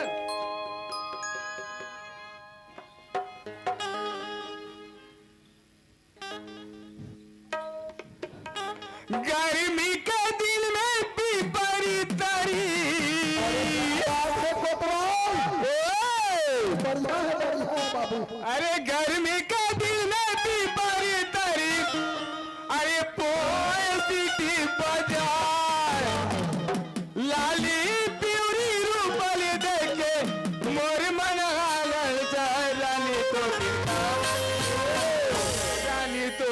गर्मी के दिन में पीपरी तरी अरे गर्मी के दिन में पीपरी तरी अरे पोए सीटी बाजार लाली प्यूरी रूपल देखे मोर मन हागल चाहे रानी तो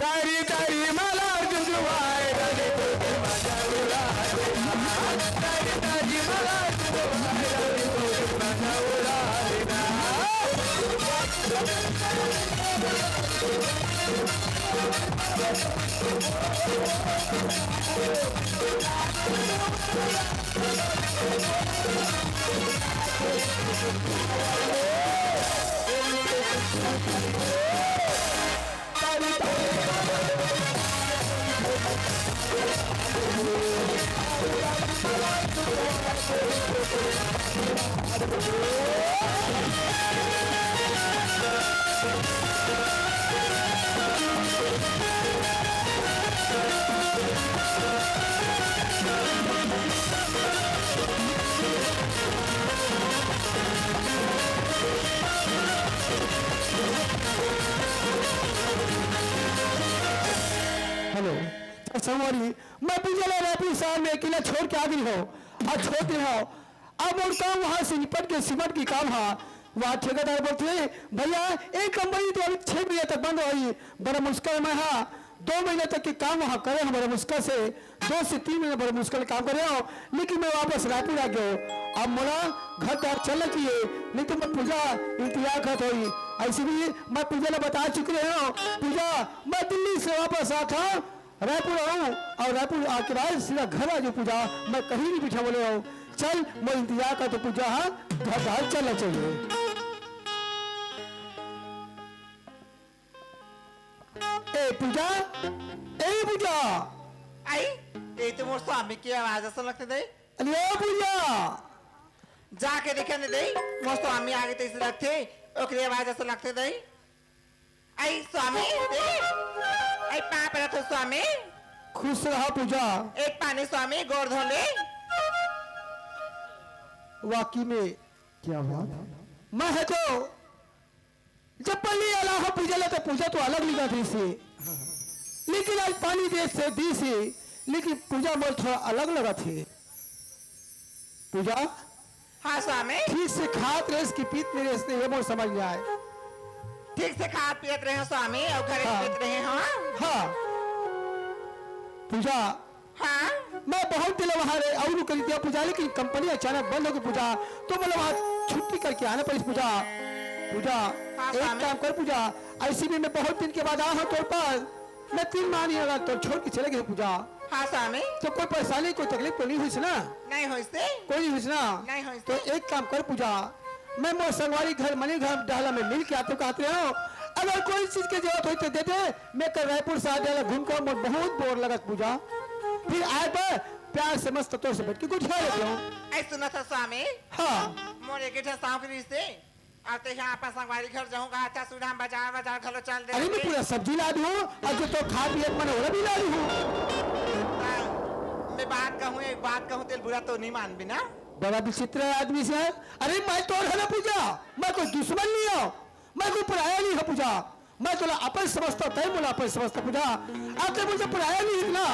तारी तारी मला जुजुवाय रानी तो मजा उड़ाए तारी तारी मला जुजुवाय रानी तो मजा उड़ाए हेलो संगवारी, मैं पूजा रायपुर शहर में अकेला छोड़ के आ गई हो और छोड़ दे हो। अब और काम वहाँ से निपट के सिमट की काम है। वहाँ ठेकेदार बोलते हैं भैया एक कंपनी तो अभी 6 महीने तक बंद हुई, बड़ा मुश्किल में है। 2 महीने तक के काम वहाँ करे हम बड़ा मुश्किल से, 2 से 3 महीने बड़ा मुश्किल काम करे हो। लेकिन मैं वापस रायपुर आ गया हूँ। अब मोला घर तक चल चाहिए, नहीं तो मैं पूजा इंतजार करता हुई। ऐसे भी मैं पूजा ने बता चुके हो पूजा मैं दिल्ली से वापस आता हूँ, रायपुर आऊँ और रायपुर आके बाद सीधा घर आ जाऊँ। पूजा मैं कहीं नहीं बिठा बोले हो, चल मैं इंतजार कर तो पूजा हाँ घर चलना चाहिए। ए पूजा, ए पूजा, आई ये तो मोर स्वामी की आवाज ऐसा लगते दे। अरे ओ पूजा जाके देखे नहीं दे, मोर स्वामी आगे तो इसे लगते ओकरी आवाज ऐसा लगते दे। आई स्वामी दे, आई पाप रहा तो स्वामी, खुश रहा पूजा। एक पानी स्वामी गोर धोले। वाकई में क्या हुआ? मैं है तो जब पल्ली अला हो पूजा ले तो पूजा तो अलग लिखा थी से, लेकिन आज पानी दे से दी से, लेकिन पूजा मोर थोड़ा अलग लगा थे। पूजा हाँ स्वामी, ठीक से खात रेस की पीत मेरे से ये मोर समझ में आए। ठीक से खा पियत रहे स्वामी और घरे हाँ। पियत रहे। हाँ हाँ पूजा हाँ मैं बहुत दिल वहां और कर दिया पूजा, लेकिन कंपनी अचानक बंद हो गई पूजा, तो मतलब वहां छुट्टी करके आना पड़ी पूजा। पूजा हाँ, एक स्वामी। काम कर पूजा, ऐसी भी मैं बहुत दिन के बाद आया हूँ तोर पास, मैं 3 माह नहीं होगा तो छोड़ के चले गए पूजा। हाँ स्वामी, तो कोई परेशानी कोई तकलीफ तो नहीं हुई ना? नहीं हो इससे कोई नहीं हुई ना? नहीं हुई तो एक काम कर पूजा, मैं मोर संगवारी घर मनी घर डाला में मिल के आते कहते हो, अगर कोई चीज की जरूरत हुई तो दे दे। मैं कल रायपुर से डाला घूम कर मोर बहुत बोर लगत पूजा, फिर आए पर प्यार से मस्त तौर से बैठ के कुछ खा लेते हो। ऐ सुना था स्वामी, हाँ मोर एक ठा सांवरी से आते यहाँ आपस संगवारी घर जाऊंगा, अच्छा सुधाम बाजार बाजार खलो चल दे। अरे मैं पूरा सब्जी ला दूँ और जो तो खा पिए मन हो भी ला दूँ। मैं बात कहूँ, एक बात कहूँ तेल बुरा तो नहीं मान भी ना। बड़ा विचित्र आदमी से। अरे मैं तो है ना पूजा, मैं कोई दुश्मन नहीं हो, मैं कोई पराया नहीं है पूजा, मैं तो अपन समझता तय बोला अपन समझता पूजा, आपने मुझे पराया नहीं है ना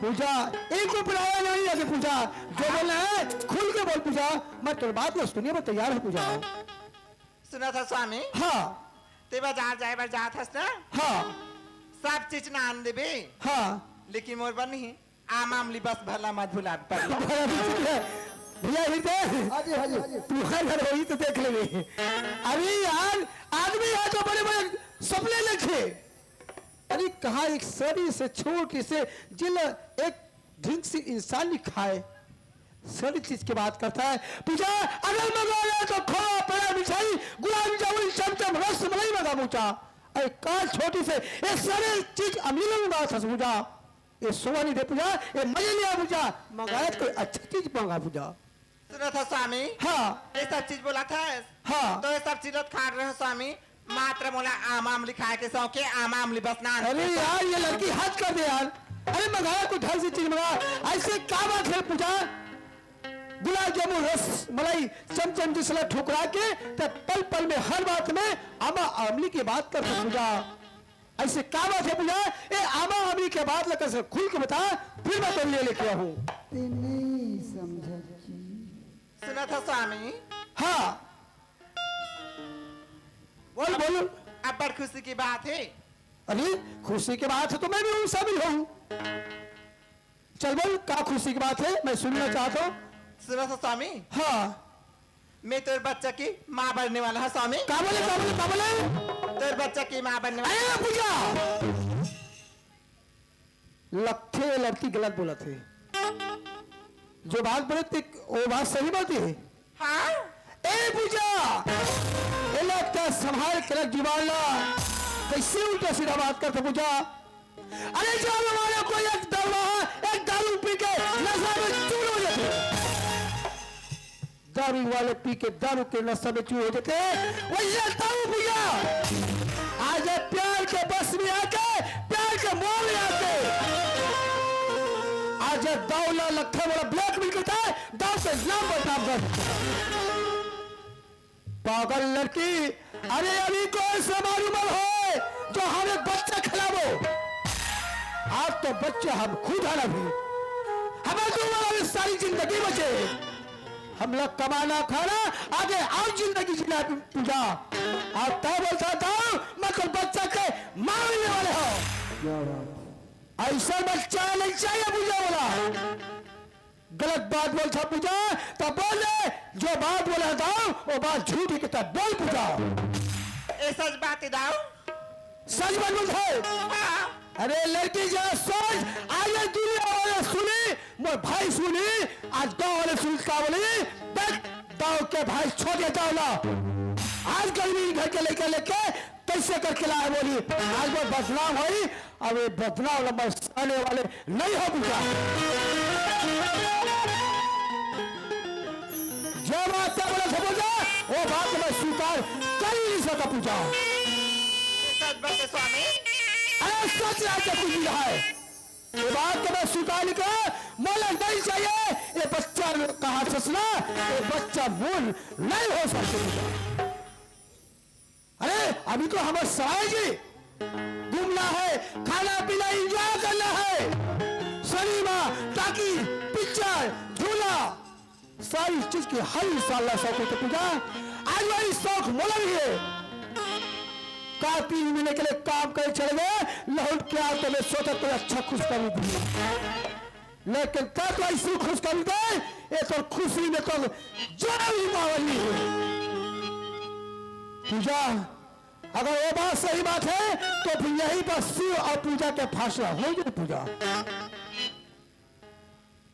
पूजा, एक को पराया नहीं है पूजा, जो बोलना है खुल के बोल पूजा, मैं तो बात को सुनिए मैं तैयार हूँ पूजा। सुना था स्वामी, हाँ ते बाजार जाए बार जात हस ना, हाँ सब चीज ना आन देबे, हाँ लेकिन मोर बन नहीं आम आमली बस भला मत भुला पर। बड़ा विचित्र है भैया, हृदय तू हर घर होगी तो देख लेंगे। अरे यार आदमी यहाँ तो बड़े बड़े सपने लिखे, अरे कहा एक शरीर से छोटी से जिल एक ढंग से इंसान नहीं खाए, सारी चीज की बात करता है पूजा। अगर मंगाया तो खोआ पेड़ा मिठाई गुलाब जामुन चमचम रस मलाई मंगा पूछा, अरे काल छोटी से ये सारी चीज अमीरों में बात है पूजा, ये सोआ नहीं दे पूजा, ये मजे नहीं आ पूजा, मंगाया तो कोई अच्छी चीज मंगा पूजा। सुना था स्वामी, हाँ ये सब चीज बोला था, हाँ तो ये सब चीज खा रहे हो स्वामी, मात्र मोला आम आमली खाए के शौक है, आम आमली बस ना। अरे यार ये लड़की हद कर दे यार, अरे मंगाया कोई ढंग से चीज मंगा, ऐसे क्या बात है पूजा, गुलाब जामुन रस मलाई चमचम जिसला ठुकरा के तब पल पल में हर बात में आमा आमली की बात करते पूजा, ऐसे क्या बात है पूजा, ये आमा आमली के बात लेकर से खुल के बता, फिर मैं तो ले लेके आऊं। सुना था स्वामी, हाँ बोल बोल। अब बड़ खुशी की बात है, अरे खुशी की बात है तो मैं भी हूँ, शामिल हूँ, चल बोल क्या खुशी की बात है, मैं सुनना चाहता हूँ। सुना था स्वामी, हाँ मैं तेरे बच्चा की माँ बनने वाला है स्वामी, क्या बोले क्या बोले क्या बोले? तेरे बच्चा की माँ बनने वाला। अरे पूजा लट्ठे लड़की गलत बोला थे, जो बात बोले थे वो बात सही बात है। हाँ ए पूजा ये लगता संभाल के रख जीवान ला, कैसे उल्टा सीधा बात करते पूजा। अरे जो हमारे को एक दारू पी के नशा में चूर हो जाते, दारू वाले पी के दारू के नशे में चूर हो जाते वैसे दारू भैया आज ये प्यार के बस में आके प्यार के मोह में आके आज ये दौला लखा वाला ब्लैक मिल करता है दाव से नाम बदनाम कर पागल लड़की अरे अभी कौन सा मालूम हो जो हमें बच्चा खिलावो आज तो बच्चे हम खुद है भी हमें तो सारी जिंदगी बचे हम लोग कमाना खाना आगे और जिंदगी जीना पूजा आप तय बोलता था मैं कल बच्चा के मांगने वाले हो ऐसा बच्चा नहीं चाहिए पूजा बोला गलत बात बोलता पूजा तो बोले जो बात बोला था वो बात झूठी की तरह बोल पूजा ये सच बात दाऊ सच बात बोलता है अरे लड़की जा सोच आज दुनिया वाले सुनी मोर भाई सुनी आज गाँव वाले सुन का बोली गाँव के भाई छोटे जाओला आज गर्मी घर के लेके कैसे करके लाए बोली आज वो बदनाम हुई अब ये बदनाम लंबा आने वाले नहीं हो पूजा जो बात बोला था पूजा वो बात मैं स्वीकार कर ही नहीं सकता पूजा सच बात है स्वामी अरे सच राज्य पूछ रहा है ये बात तो मैं स्वीकार नहीं कर मोला नहीं चाहिए ये बच्चा कहा ससना ये बच्चा मूल नहीं हो सकते अरे अभी तो हमें सवाई जी घूमना है खाना पीना एंजॉय करना है सिनेमा ताकि पिक्चर झूला सारी चीज की हर साल शौक होते पूजा आज वही शौक मोला भी है का 3 महीने के लिए काम करे चले गए लौट के आओ तो मैं सोचा तो अच्छा खुशखबरी दी लेकिन तब तो ऐसी खुशखबरी दे ये तो खुशी में तो जरा भी मावली है पूजा अगर वो बात सही बात है तो फिर यही बस शिव और पूजा के फासला हो गए पूजा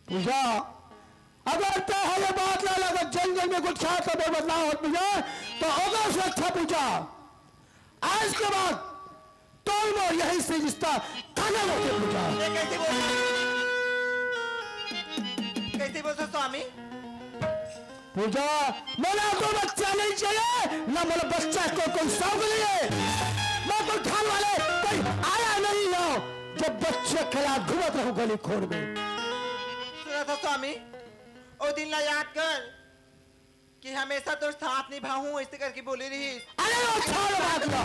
पूजा अगर तो है ये बात ना लगा जंगल में कुछ खा तो बदलाव हो पूजा तो होगा से अच्छा पूजा आज के बाद दोनों यही से रिश्ता खाना होते पूजा ये कैसे बोल स्वामी पूजा मेरा तो बच्चा नहीं चाहिए ना मेरा बच्चा को कोई शौक नहीं है मैं तो खान वाले कोई आया नहीं हो जब बच्चे खिला घूमत रहूं गली खोर में सुना था स्वामी ओ दिन ला याद कर कि हमेशा तो साथ निभाऊं ऐसे करके बोली रही अरे वो छोड़ बात लो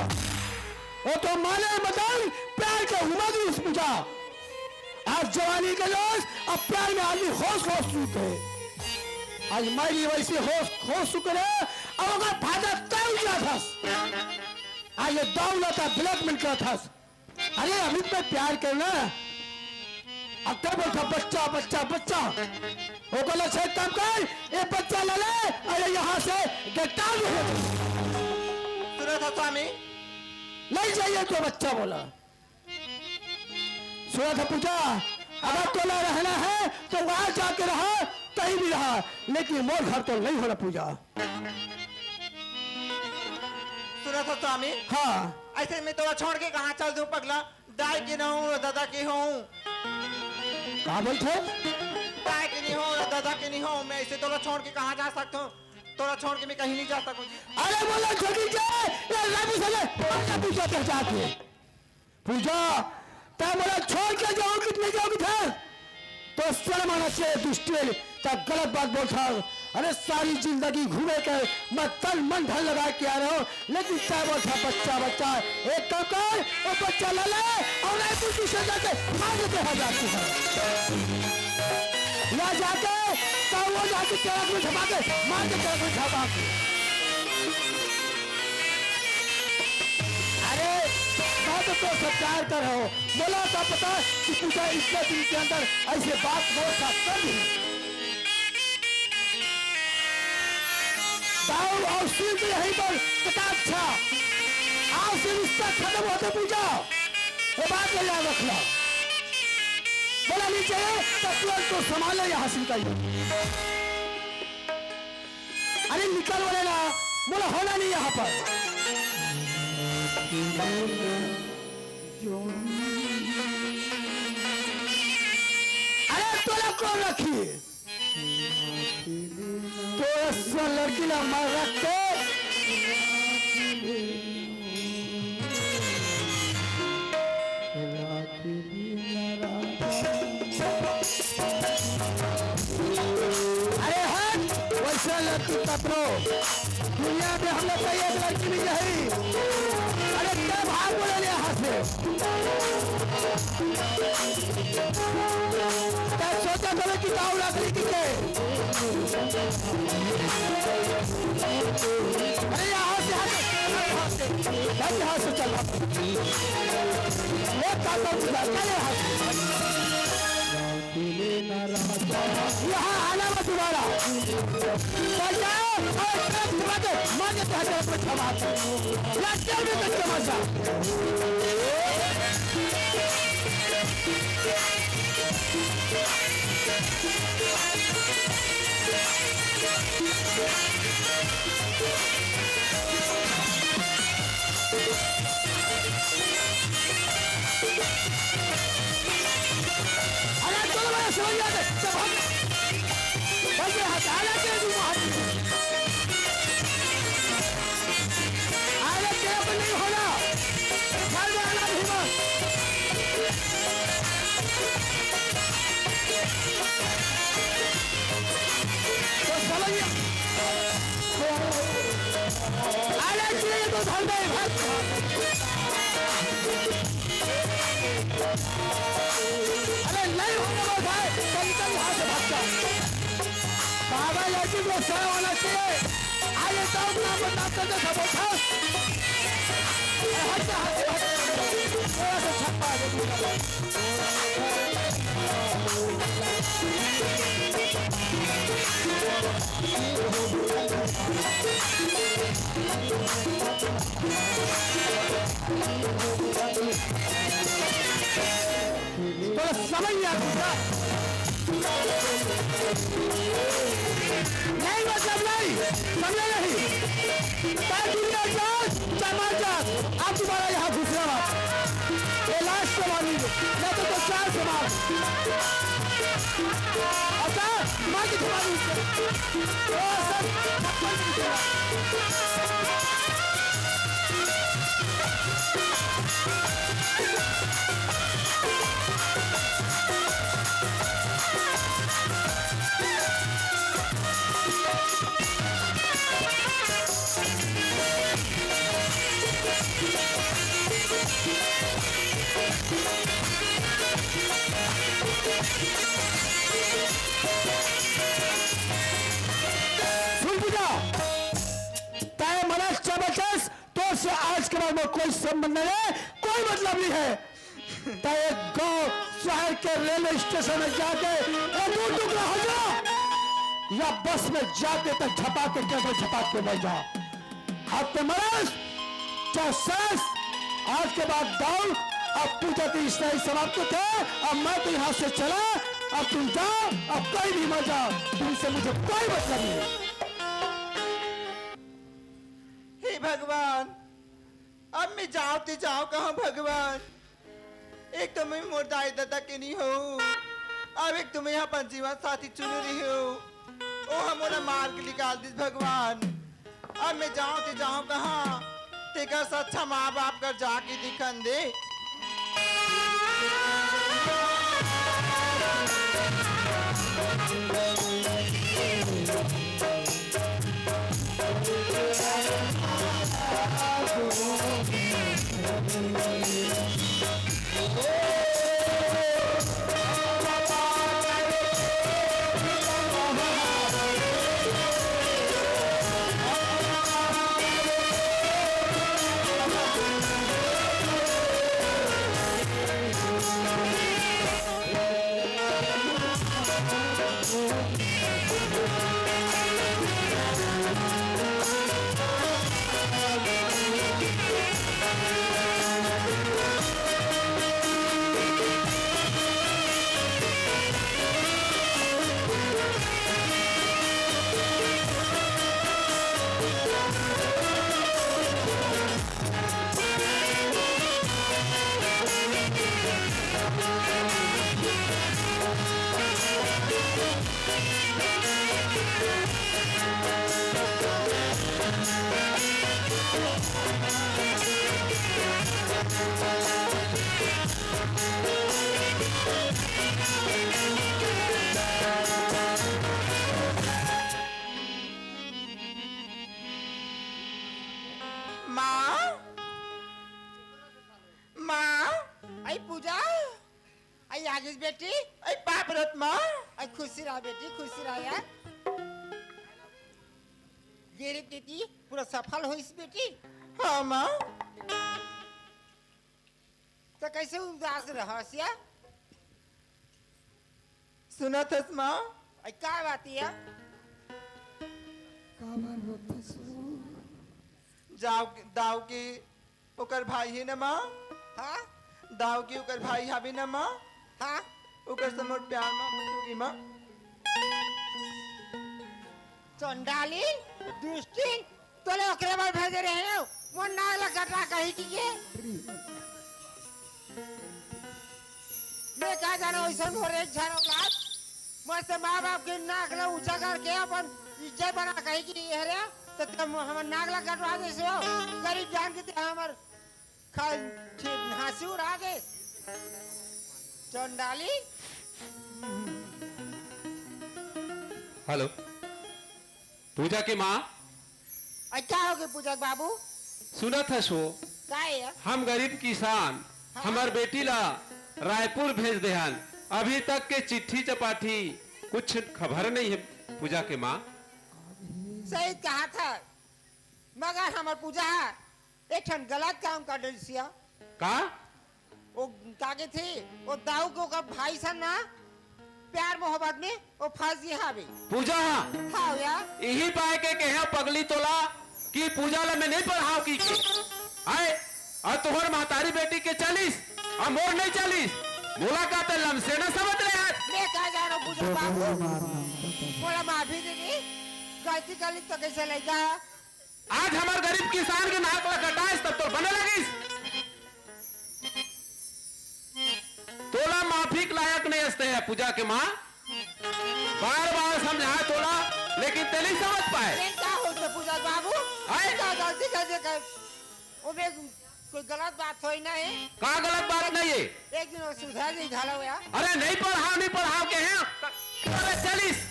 वो तो माने मदन प्यार के उमद उस पूजा आज जवानी के लोग अब प्यार में आदमी होश होश चुके आज मेरी वैसे होश चुके अब अगर फायदा तय हुआ था आज ये दौलत ब्लैकमेल का था अरे अमित में प्यार करना अब तब बोलता बच्चा बच्चा बच्चा वो बोला छे काम कर ये बच्चा ले ले अरे यहाँ से गिरफ्तार हो सुना था स्वामी नहीं चाहिए तो बच्चा बोला सुना था पूजा अगर तो ना रहना है तो वहां जाके रहा कहीं भी रहा लेकिन मोर घर तो नहीं होना पूजा सुना था स्वामी हाँ ऐसे मैं तो छोड़ के कहाँ चल दूं पगला दाई की न हूँ दादा की हूँ कहा बोलते दाई की नहीं हूँ दादा की नहीं हूँ मैं ऐसे तोला छोड़ के कहाँ जा सकता हूँ तोला छोड़ के मैं कहीं नहीं जा सकूँ अरे बोला छोटी पूजा कर जाके पूजा तब बोला छोड़ के जाओ कितने जाओगे था तो शर्म आना चाहिए दुष्टे तब गलत बात बोलता अरे सारी जिंदगी घूमे के मैं तन मन धन लगा के आ रहा हूँ लेकिन क्या बोलता बच्चा बच्चा एक काम कर वो बच्चा ले ले और नहीं कुछ दूसरे जाके मार देते हैं जाती है या जाके तो वो जाके तेरा को झपा के मार के तेरा को झपा के अरे बात तो सत्कार कर हो बोला था पता कि पूजा इतने दिन के अंदर ऐसे बात बहुत सा कर दाऊ और शिव के यहीं पर पता अच्छा आज से रिश्ता खत्म होते पूजा ये बात को याद रखना बोला नहीं चाहिए तत्व को संभाले यहाँ से निकल अरे निकल बोले ना बोला होना नहीं यहाँ पर अरे तोला कौन रखी तो ऐसा लड़की ना मार रखते अरे हट वैसा लड़की कपड़ो दुनिया में हम लोग का एक लड़की भी नहीं। अरे क्या भाग बोले यहाँ से क्या सोचा करो कि गाँव लकड़ी की के अरे यहाँ से यहाँ से चल यहाँ आना मत दोबारा चल जाओ और मार के तमाशा समझ जाते सब हम बल्कि हटाना के दूँ आगे तेरे पर नहीं होना घर में आना भी मत तो समझिए आगे चलिए तो धर दे अरे नहीं होने भाई कल यहाँ से भाग जाओ बाबा लड़की को सह होना चाहिए आगे तो अपना बताते थे सब उठा थोड़ा सा छप्पा तो समझ लिया नहीं मतलब नहीं समझे नहीं दुनिया जांच समाचार आप दोबारा यहाँ घुसना मत ये लास्ट सवाल नहीं तो चार सवाल अच्छा माँ की आज के बाद में कोई संबंध नहीं है कोई मतलब नहीं है गांव शहर के रेलवे स्टेशन में जाके दूर टुकड़ा हो जाओ या बस में जाते तक झपा के झपाक के बैठ जाओ आपके मरस चाहे आज के बाद गाँव अब पूजा तो इस तरह समाप्त थे अब मैं तो यहाँ से चला अब तुम जाओ अब कोई भी मत जाओ तुमसे मुझे कोई मतलब नहीं। हे भगवान अब मैं जाओ तो जाओ कहाँ भगवान एक तो मैं मोर दाई दादा के नहीं हो अब एक तुम यहाँ पर जीवन साथी चुन रही हो ओ हमारा मार के निकाल दी भगवान अब मैं जाऊं तो जाऊं कहाँ तेकर से अच्छा माँ बाप कर जाके दिखन दे माँ माँ आई पूजा आई आगे बेटी आई बाप रत माँ आई खुशी रहा बेटी खुशी रहा यार गेरी बेटी पूरा सफल हुई बेटी हाँ माँ तो कैसे उदास रहसिया सुना था माँ आई का बात है दाव की ओकर भाई है ना माँ हाँ दाव की ओकर भाई हावी ना माँ हाँ ओकर समोर प्यार माँ मुझे माँ चंडाली दुष्टी तोले ओकरे बार भेजे रहे हो वो नाग लगटा कही की ये मैं कहा जाना वैसा हो रहे झाड़ो लात मस्त माँ बाप के नाक ला ऊंचा करके अपन इज्जत बना कही की ये रे तो तुम हमार नाक ला कटवा दे सो गरीब जान के ते हमार खा हंसी उड़ा दे चंडाली हेलो पूजा की माँ आई क्या हो गए पूजा बाबू सुना था सो का है हम गरीब किसान हमार बेटी ला रायपुर भेज देहन अभी तक के चिट्ठी चपाठी कुछ खबर नहीं है पूजा के माँ सही कहा था मगर हमार पूजा एक ठन गलत काम कर दिल सिया का वो कागे थे वो दाऊ को का भाई सा ना प्यार मोहब्बत में वो फंस गया हावे पूजा हाँ यार यही पाए के कहे पगली तोला कि पूजा ला मैं नहीं पढ़ाओ की के आए और तुहर महतारी बेटी के 40 और मोर नहीं 40 बोला का तो लमसे न समझ रहे हैं मैं कहा जा रहा हूँ पूजा बाबू बोला माफी दे दी गलती कर ली तो कैसे लेगा आज हमार गरीब किसान के नाक ला कटाइस तब तो बने लगिस तोला माफी के लायक नहीं हंसते हैं पूजा के माँ बार बार समझाए तोला लेकिन ते नहीं समझ पाए मैं क्या होता पूजा बाबू आए? क्या गलती कर दे कर वो में कोई गलत बात होई ना है का गलत बात नहीं है एक दिन वो सुधार नहीं झाला हुआ अरे नहीं पढ़ाओ के हैं तोरे 40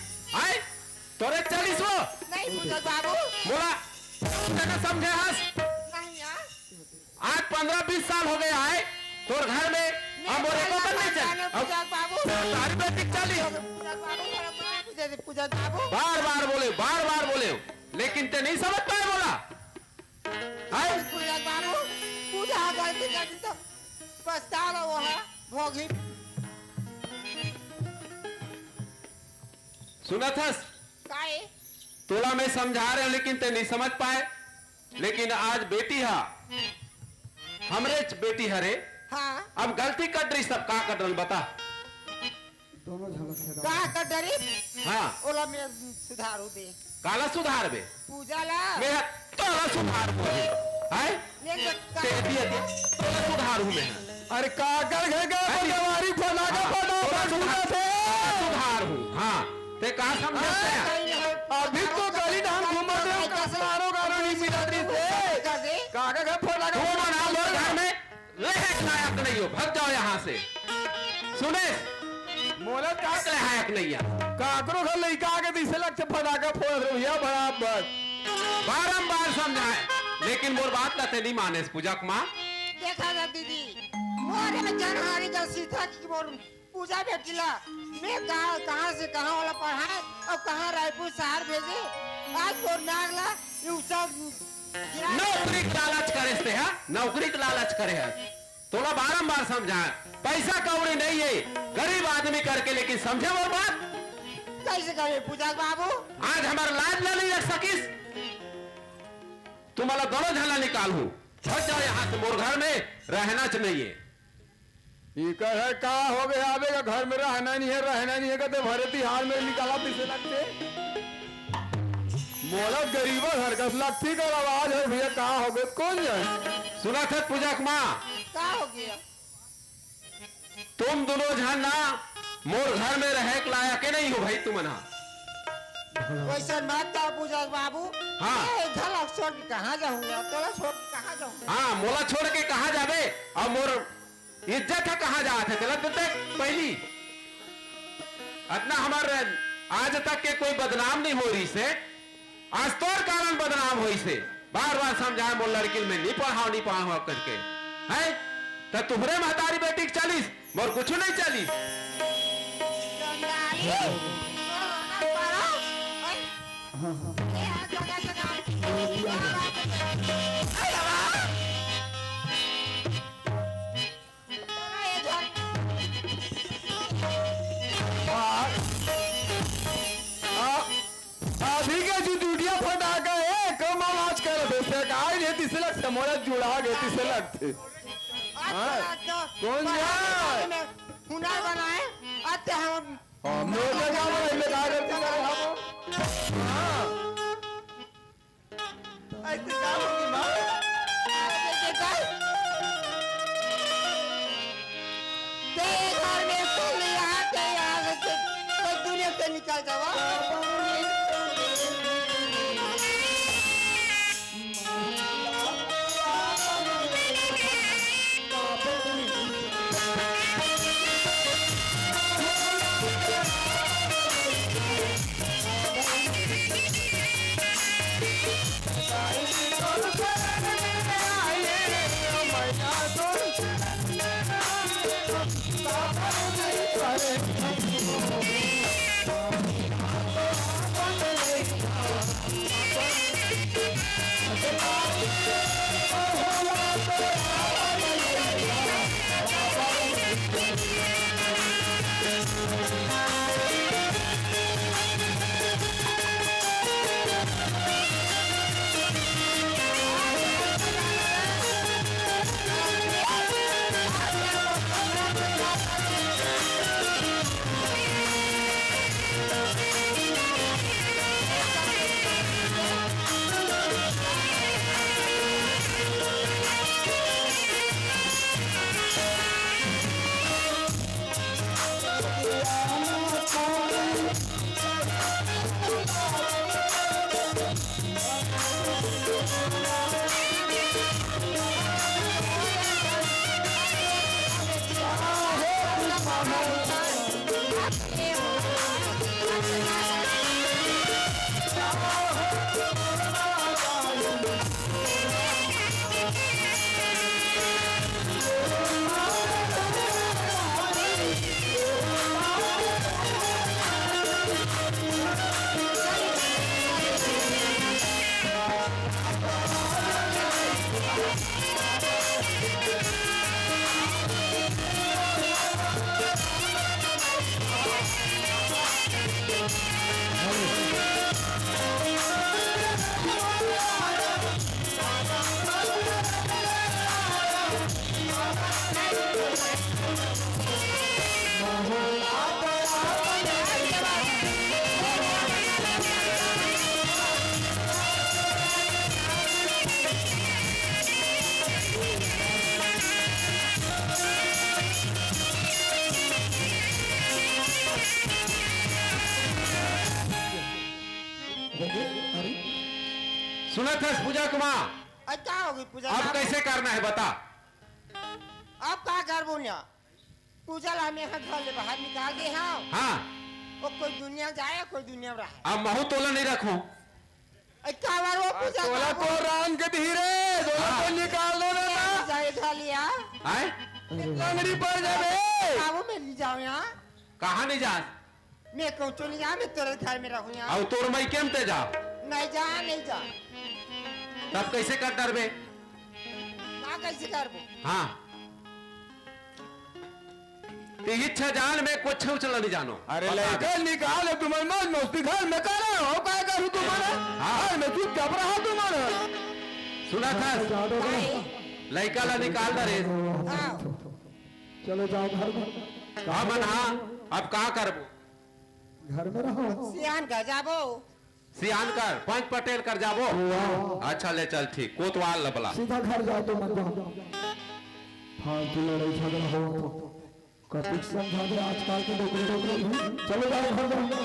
आए तोरे 40 वो नहीं पूजा बाबू बोला जगह समझे हंस नहीं यार आज 15-20 साल हो गए आए तोर घर में हम और एको पर नहीं चल पूजा बाबू तारी बेटी 40 पूजा बाबू मेरा माफ दे दे पूजा बाबू बार बार बोले लेकिन ते नहीं समझ पाए बोला आए पूजा बाबू पूजा गलती कर दी तो पछतावा वो है भोगी सुना थस काहे तोला मैं समझा रहे हूं लेकिन ते नहीं समझ पाए लेकिन आज बेटी हा हमरे बेटी हरे हाँ अब गलती कर रही सब का कर रही बता का कर डरी हाँ ओला में सुधारू दे काला सुधार बे पूजा ला मैं तोला सुधार बोले आए ले ते दिया तोला सुधार हूं मैं अरे काकर घर का पटवारी फला का पटा सुधार हूं हाँ ते का समझते हैं अभी तो गली धाम घूम रहे हो कसारो गारो नहीं मिला से काका घर फला तुम का और हम लोग घर में रहक लायक नहीं हो भाग जाओ यहाँ से सुने मोला का लायक नहीं है काकरो घर लइका के दिसे लग से फटाका फोड़ रहे भैया बराबर बारंबार समझाए लेकिन मोर बात लाते नहीं माने पूजा माँ देखा जा दीदी मोरे जनहारी का सीधा की मोर पूजा बेटिला मैं कहाँ से कहाँ वाला पढ़ाए और कहाँ रायपुर शहर भेजे आज मोर नागला ये सब नौकरी का लालच करे से है नौकरी का लालच करे है थोड़ा बारंबार समझाए पैसा कौड़ी नहीं है गरीब आदमी करके लेकिन समझे वो बात कैसे करे पूजा बाबू आज हमारा लाज ना नहीं रख सकिस तुम्हारा दोनों झला निकाल हूँ हट जाओ यहाँ से मोर घर में रहना चाहिए ये कहे का हो गया आवेगा घर में रहना नहीं है कहते भरे तिहार में निकाला दिसे लगते मोला गरीबा घर का लगती का आवाज है भैया का हो गया कौन जाए सुना था पूजा माँ क्या हो गया तुम दोनों झन ना मोर घर में रहे लायक नहीं हो भाई तुम ना वैसे मत कर पूजा बाबू। हाँ। ए, झलक छोड़ के कहाँ जाऊंगा, तोरा छोड़ के कहाँ जाऊंगा। हाँ मोला छोड़ के कहा जावे और मोर इज्जत है कहाँ जात है चला देते पहली इतना हमार आज तक के कोई बदनाम नहीं हो रही से आज तोर कारण बदनाम हो से बार बार समझाए मोर लड़की में नहीं पढ़ाओ करके है तो तुम्हारे महतारी बेटी के 40 मोर कुछ नहीं 40 जंगाली, तोरा पढ़ो। ए, आ जगह जगह। अरे वाह। तोरा ये झल- अभी के जो ड्यूटियां फटा गए कम आवाज कर रहे थे काय रे तिसलक से मोरा जुड़ा गए तिसलक थे कौन जाए? हुनर बनाए आते हम हम लोग का काम है में का करते हैं हम ऐसे काम होगी माँ घर में सुन लिया ते यहाँ से कोई दुनिया से निकल जाओ। सुना था पूजा कुमार क्या होगी पूजा अब कैसे करना है बता अब क्या कर बोलिया पूजा ला हमें घर से बाहर निकाल दे हाँ हाँ वो कोई दुनिया जाए कोई दुनिया में रहे अब महू तोला नहीं रखूं क्या बार वो पूजा तोला को राम के धीरे दोनों को निकाल दो ना जाए लिया आए लंगड़ी पड़ जावे बाबू मैं नहीं जाऊँ यहाँ कहाँ नहीं जा मैं कहूँ तो नहीं जा मैं तेरे घर में रहूँ यहाँ अब तोर मई केम ते जा नहीं जा नहीं जा तब कैसे कर डरबे ना कैसे कर बो हाँ इच्छा जान में कुछ उछल नहीं जानो अरे बता दे। लड़का निकाल तुम्हारे मौज मस्ती घर में कर रहे हो क्या करूँ तुम्हारा हाँ। घर में चुपचाप रहा तुम्हारा सुना था लड़का ला निकाल दे चलो जाओ घर में हाँ मन हाँ अब कहा करबो घर में रहो सियान का जाबो सियान कर पंच पटेल कर जाबो अच्छा ले चल ठीक कोतवाल लबला सीधा घर जाओ तो मत जाओ फालतू लड़ाई झगड़ा हो तो कतिक समझा दे आजकल के डोकरे चलो जाओ घर जाओ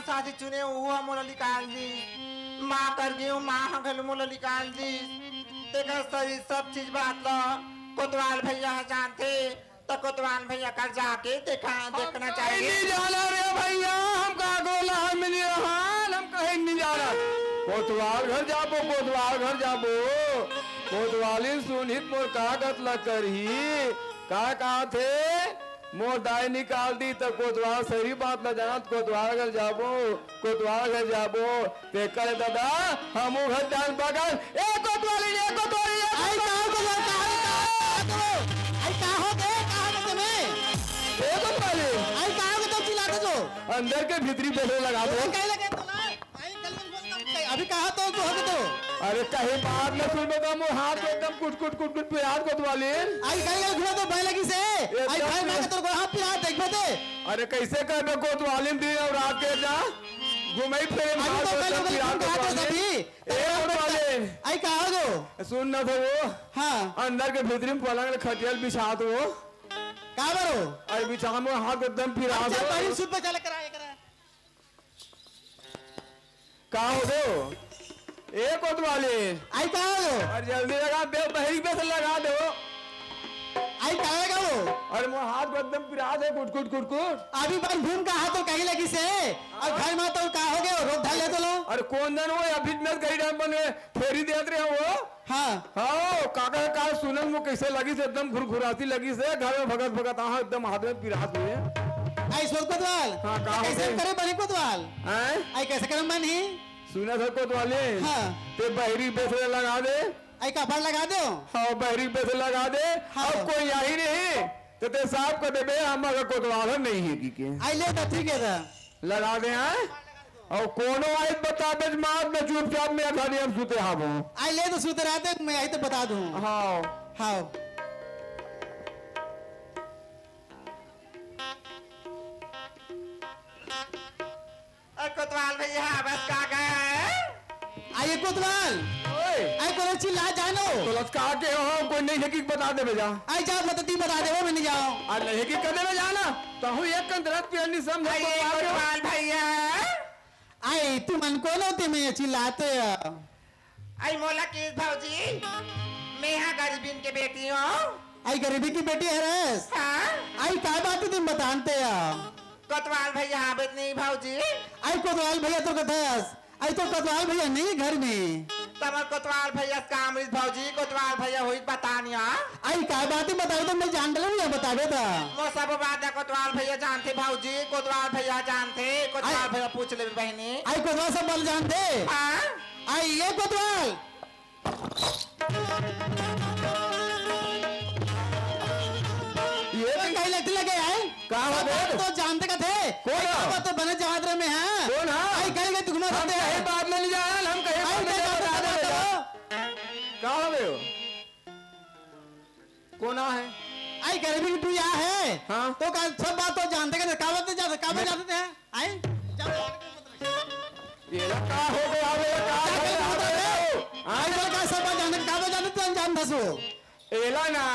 साथी चुने हुआ मोला निकाल दी माँ कर गई माँ हगल मोला निकाल दी देखा सही सब चीज बात लो कोतवाल भैया जानते तो कोतवाल भैया कर जाके देखना चाहिए। नहीं जाना रे भैया, हम कहा गोला हम नहीं हाल, हम कहीं नहीं जाना। कोतवाल घर जाबो, कोतवाल घर जाबो। कोतवाली सुनित मोर कागज ल करही कहा थे मोर दाई निकाल दी तो कोतवाल सही बात न जाना। कोतवाल घर जाबो, कोतवाल घर जाबो ते करे दादा हमू घर जान बगल ए कोतवाली ए कोतवाली आई कहाँ को आई कहाँ दे तुम्हें ए कोतवाली आई कहाँ को तुम चिल्लाते जो अंदर के भीतरी बैठे लगा दो। कहीं लगे तो ना आई कल अभी कहाँ तो हो तो अरे कहीं बात न सुन बता मोर हाथ में एकदम कुट कुट कुट कुट प्यार कोतवाली आई कहीं घुमा तो भाई लगी से आई भाई मैं तो हाथ पिला देख दे अरे कैसे कर कोतवाली दिन और रात के जा घुमाई फिरे अभी तो कल प्यार कहा तो सभी ए कोतवाली आई कहाँ गो सुन न तो वो हाँ अंदर के भीतरी में पलंग में खटियल बिछा दो। कहाँ बरो अरे बिछा में हाथ एकदम फिरा चल दो। भाई सुध पे चल करा कहाँ हो दो ए कोतवाली आई कहाँ गो अरे जल्दी लगा दे बहरी पे से लगा दो। आई कहाँ लगा वो अरे मोर हाथ में एकदम फिरा दे कुट कुट कुट कुट। अभी बार घूम का हाथ तो कहीं लगी से और घर में तो कहाँ हो गए रोक ढाल ले तो लो अरे कौन दिन वो अभी में गई टाइम बने फेरी देत रहे वो। हाँ हाँ काका का सुनन वो कैसे लगी से एकदम घुरघुराती लगी से घर में भगत भगत हाँ एकदम हाथ में पिरात हुए। आई सोच कोतवाल हाँ, कहाँ हो कैसे गए? करे बनी कोतवाल हैं आई कैसे करम बनी सुना था कोतवाली हाँ। ते बहरी पे से लगा दे। आई कपड़ लगा दो हाँ बहरी पे से लगा दे। हाँ। अब कोई यही नहीं तो ते साफ कर दे हम अगर कोतवाल नहीं है की आई ले तो ठीक है था लगा दे हैं और कोनो आई बता दे मार में चुपचाप में खाली हम सुते हाबो। आई ले तो सूते रहते मैं आई तो बता दूं हाँ हाँ कोतवाल भैया बस का गया है आई कोतवाल ओए आई को चिल्ला जानो तो लचका के हो कोई नहीं है कि बता दे बेजा। आई जाओ बता बता दे मैं नहीं जाओ अरे नहीं कि कदे में जाना तो हूँ एक कंदरत पे नहीं समझ अरे कोतवाल भैया आई तुम मन को होते मैं चिल्लाते आई मोला किस भाजी मैं यहाँ गरीबीन के बेटी हूँ। आई गरीबी की बेटी है रस हाँ आई क्या बात है तुम बताते कोतवाल भैया आबत नहीं भाजी आई कोतवाल भैया तो कथास आई तो कोतवाल भैया नहीं घर में तमर कोतवाल भैया काम भाजी कोतवाल भैया हुई बतानिया आई क्या बात है बताओ तो मैं जान डलूंगा बतावे था वो सब बात है कोतवाल भैया जानते भाजी कोतवाल भैया जानते कोतवाल भैया पूछ ले बहनी आई कोतवाल सब बल जानते हाँ आई ये कोतवाल ये तो कहीं लगते लगे आई कहाँ सब बात है? बात तो जानते का थे कौन है? आई बात तो बने जहादरे में है कौन है? आई कहीं गए तुम हम कहीं बात में नहीं जाना हम कहीं आई बात में क्या नहीं बात बता है दे कहाँ हो गए हो कौन है आई गरीबी की तू यहाँ है हाँ। तो का सब बात तो जानते का का बात जानते हैं आई ये का हो गया आई बोल का सब बात जानते का बात जानते हैं जान दसो एला ना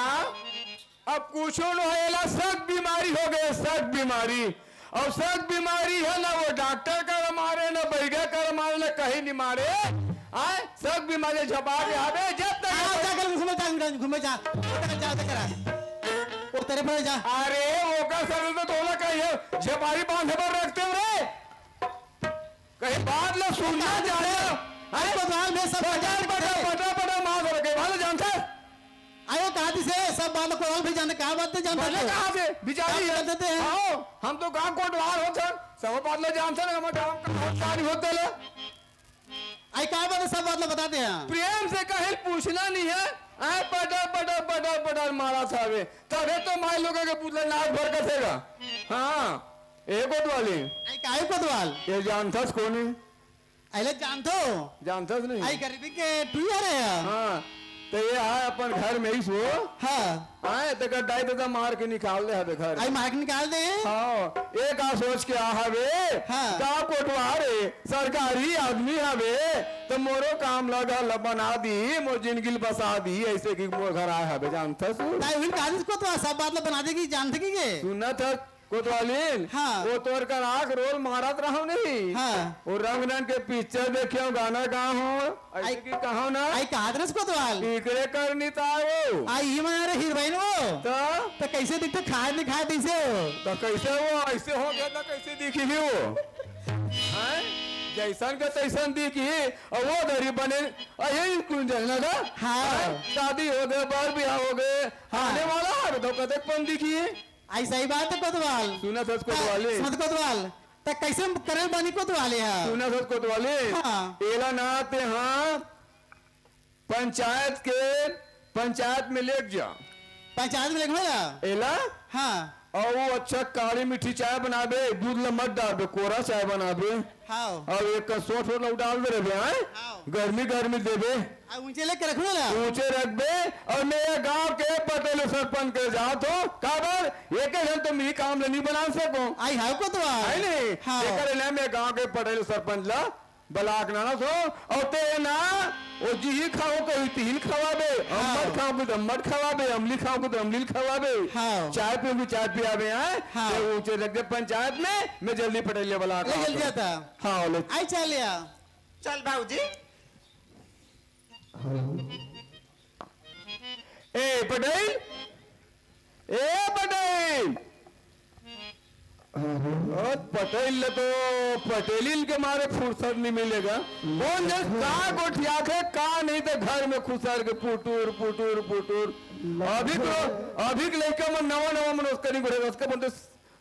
अब पूछो न एला सख्त बीमारी हो गए सख्त बीमारी और सख्त बीमारी है ना वो डॉक्टर कर मारे ना बैठा कर मारे ना कहीं नहीं मारे आए सख्त बीमारी झपा के आवे जब आओ तक जा घूमे जा जा करा वो तेरे पर जा अरे वो का सर तो तोला कहीं झपारी बांधे पर रखते हो रे कहीं बात लो सुनना जाने आई कोतवाल में सब हजार बड़ा बड़ा बड़ा मार रखे वाले जानते आयो कहा से सब बात कोतवाल भी जानते कहा बात जानते बोले कहाँ से बिचारी क्या बताते हैं? आओ हम तो गांव कोटवार होते हैं सब बात ले जानते हैं हमारे गांव का बहुत सारी होते ले आई कहा बात सब बात बताते हैं प्रेम से कहीं पूछना नहीं है आए पटा पटा पटा पटा मारा था वे तबे तो माय लोगों के पुतले नाक भर का थेगा हाँ एक कोतवाली आई काहे कोतवाल ये जानता कौन है आइले जानतो जानता नहीं आई गरीबी के तू यार है हाँ तो ये है अपन घर में ही सो हाँ आए तो कटाई तो मार के निकाल दे है घर आई मार्क निकाल दे हाँ एक आ सोच के हवे हाँ। का कोटवारे सरकारी आदमी हवे तो मोरो काम लगा बना दी मोर जिंदगी बसा दी ऐसे कि मोर घर आए हवे जानता सु ताई विन कादिस को तो सब बात ला बना देगी जानते की के सुना था कोतवालीन हाँ। वो तोर का आंख रोल मारत रहो नहीं हाँ। वो रंग रंग के पिक्चर देखे गाना गा हो ऐसे की कहो ना आई कहा था कोतवाल इकरे करनी ताओ आई ही मारे हीरोइन वो तो कैसे दिखते खाए नहीं खाए कैसे हो तो कैसे वो ऐसे हो गया तो कैसे दिखी ही वो हैं? जैसन का तैसन दिखी और वो गरीब बने यही कुंजल ना था हाँ। शादी हो गए बार ब्याह हो गए आने वाला है तो कदे कौन दिखी है आई सही बात है कोतवाल सुना सच कोतवाली समझ कोतवाल तो कैसे करे बनी कोतवाले है सुना सच कोतवाली हाँ। एला नाते हाँ पंचायत में ले जा पंचायत में लिखवा एला हाँ और वो अच्छा काली मीठी चाय बनाबे दूध ला मत डालबे कोरा चाय बनाबे हाँ और एक का सोट लग डाल दे रे हाँ। गर्मी गर्मी देबे ऊंचे लेके रखो ना ऊंचे रखबे और मेरे गांव के पटेल सरपंच के जाओ तो काबर एक जन तुम ही काम नहीं बना सको आई हाउ कोतवाल है नहीं हाँ। एकर ले मैं गांव के पटेल सरपंच ला बलाक ना सो और ते ना ओ जी ही खाओ कहीं तिल खवाबे अम्मट खाओ को अम्मट खवाबे अमली खाओ को अमली खवाबे हाँ। चाय पियो को चाय पियाबे हैं हाँ। ते ऊंचे रख दे पंचायत में मैं जल्दी पटेल ले बलाक ले जल्दी आता हाँ ले आई चल लिया चल भाऊजी ए पटेल और पटेल तो पटेलिन के मारे फुर्सत नहीं मिलेगा कौन जस का गोठिया थे का नहीं तो घर में खुसर के पुटूर पुटूर पुटूर अभी के लड़का मन नवा नवा मन उसका नहीं बढ़ेगा उसके बनते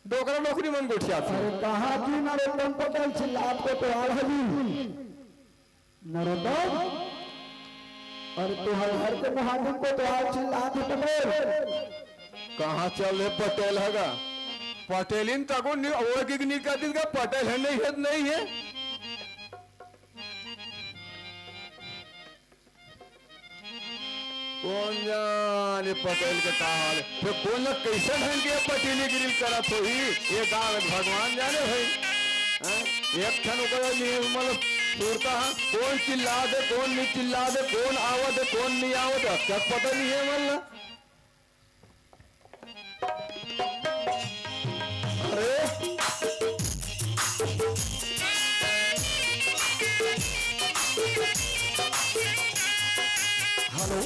डोकरा नौकरी मन गोठिया था कहा की नरोत्तम पटेल चिल्लात को तो आल हजी नरोत्तम और तुहर घर के महाजन को तो आल चिल्लात पटेल कहाँ चल रहे पटेल हैगा पटेलिन तको नहीं कहती का पटेल है नहीं है कौन जाने पटेल के का हाल है फिर कौन लोग कैसे ढंग के पटेली गिरिल करत हो ही ये गाँव में भगवान जाने भाई हैं? एक ठन मतलब सूरता कौन चिल्ला दे कौन नहीं चिल्ला दे कौन आवत है कौन नहीं आवत है क्या पता नहीं है मतलब अरे हेलो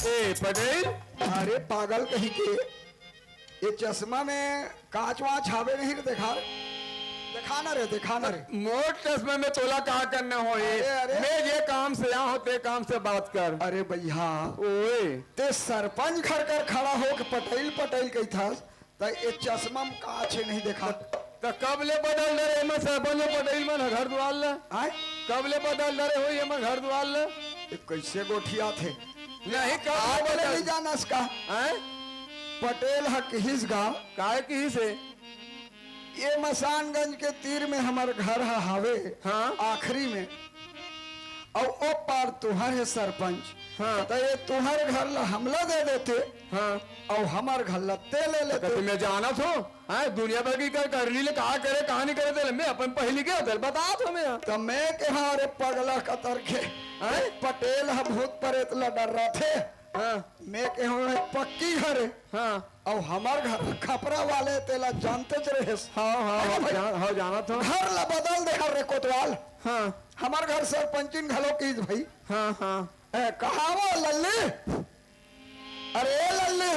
ए पटेल अरे पागल कहीं के ये चश्मा में कांच वाच हावे नहीं रे देखा ना रे मोट चश्मे में तोला कहा करना हो अरे। मैं ये काम से यहाँ होते काम से बात कर अरे भैया ओए ते सरपंच घर कर खड़ा हो के पटेल पटेल कही था तो ये चश्मा में कांच नहीं देखा तो कब ले बदल दे मैं सरपंच पटेल में घर द्वार ले आए कब ले बदल दे हो ये मैं घर द्वार ले ये कैसे गोठिया थे नहीं कब ले बोले नहीं बदल जाना इसका हैं पटेल हक हिस गाँव काहे की से ये मसानगंज के तीर में हमार घर है हावे हाँ। आखिरी में और ओ पार तुहर है सरपंच हाँ। तो ये तुहर घर ला हमला दे देते हाँ और हमार घर लत्ते ले तो लेते तुम्हें जाना थो हाँ दुनिया भर की करनी ले कहा करे कहा नहीं करे थे मैं अपन पहली के होते बता तो मैं तो मैं के हारे पगला कतर के हैं? पटेल है भूत प्रेत ला डर रहा थे हाँ मैं के हो पक्की घर है हाँ और हमार घर खपरा वाले तेला जानते च रहे हाँ जाना था घर ला बदल दे हर रे कोतवाल हाँ हमार घर सरपंचिन घलो की भाई हाँ हाँ कहा वो लल्ली अरे लल्ली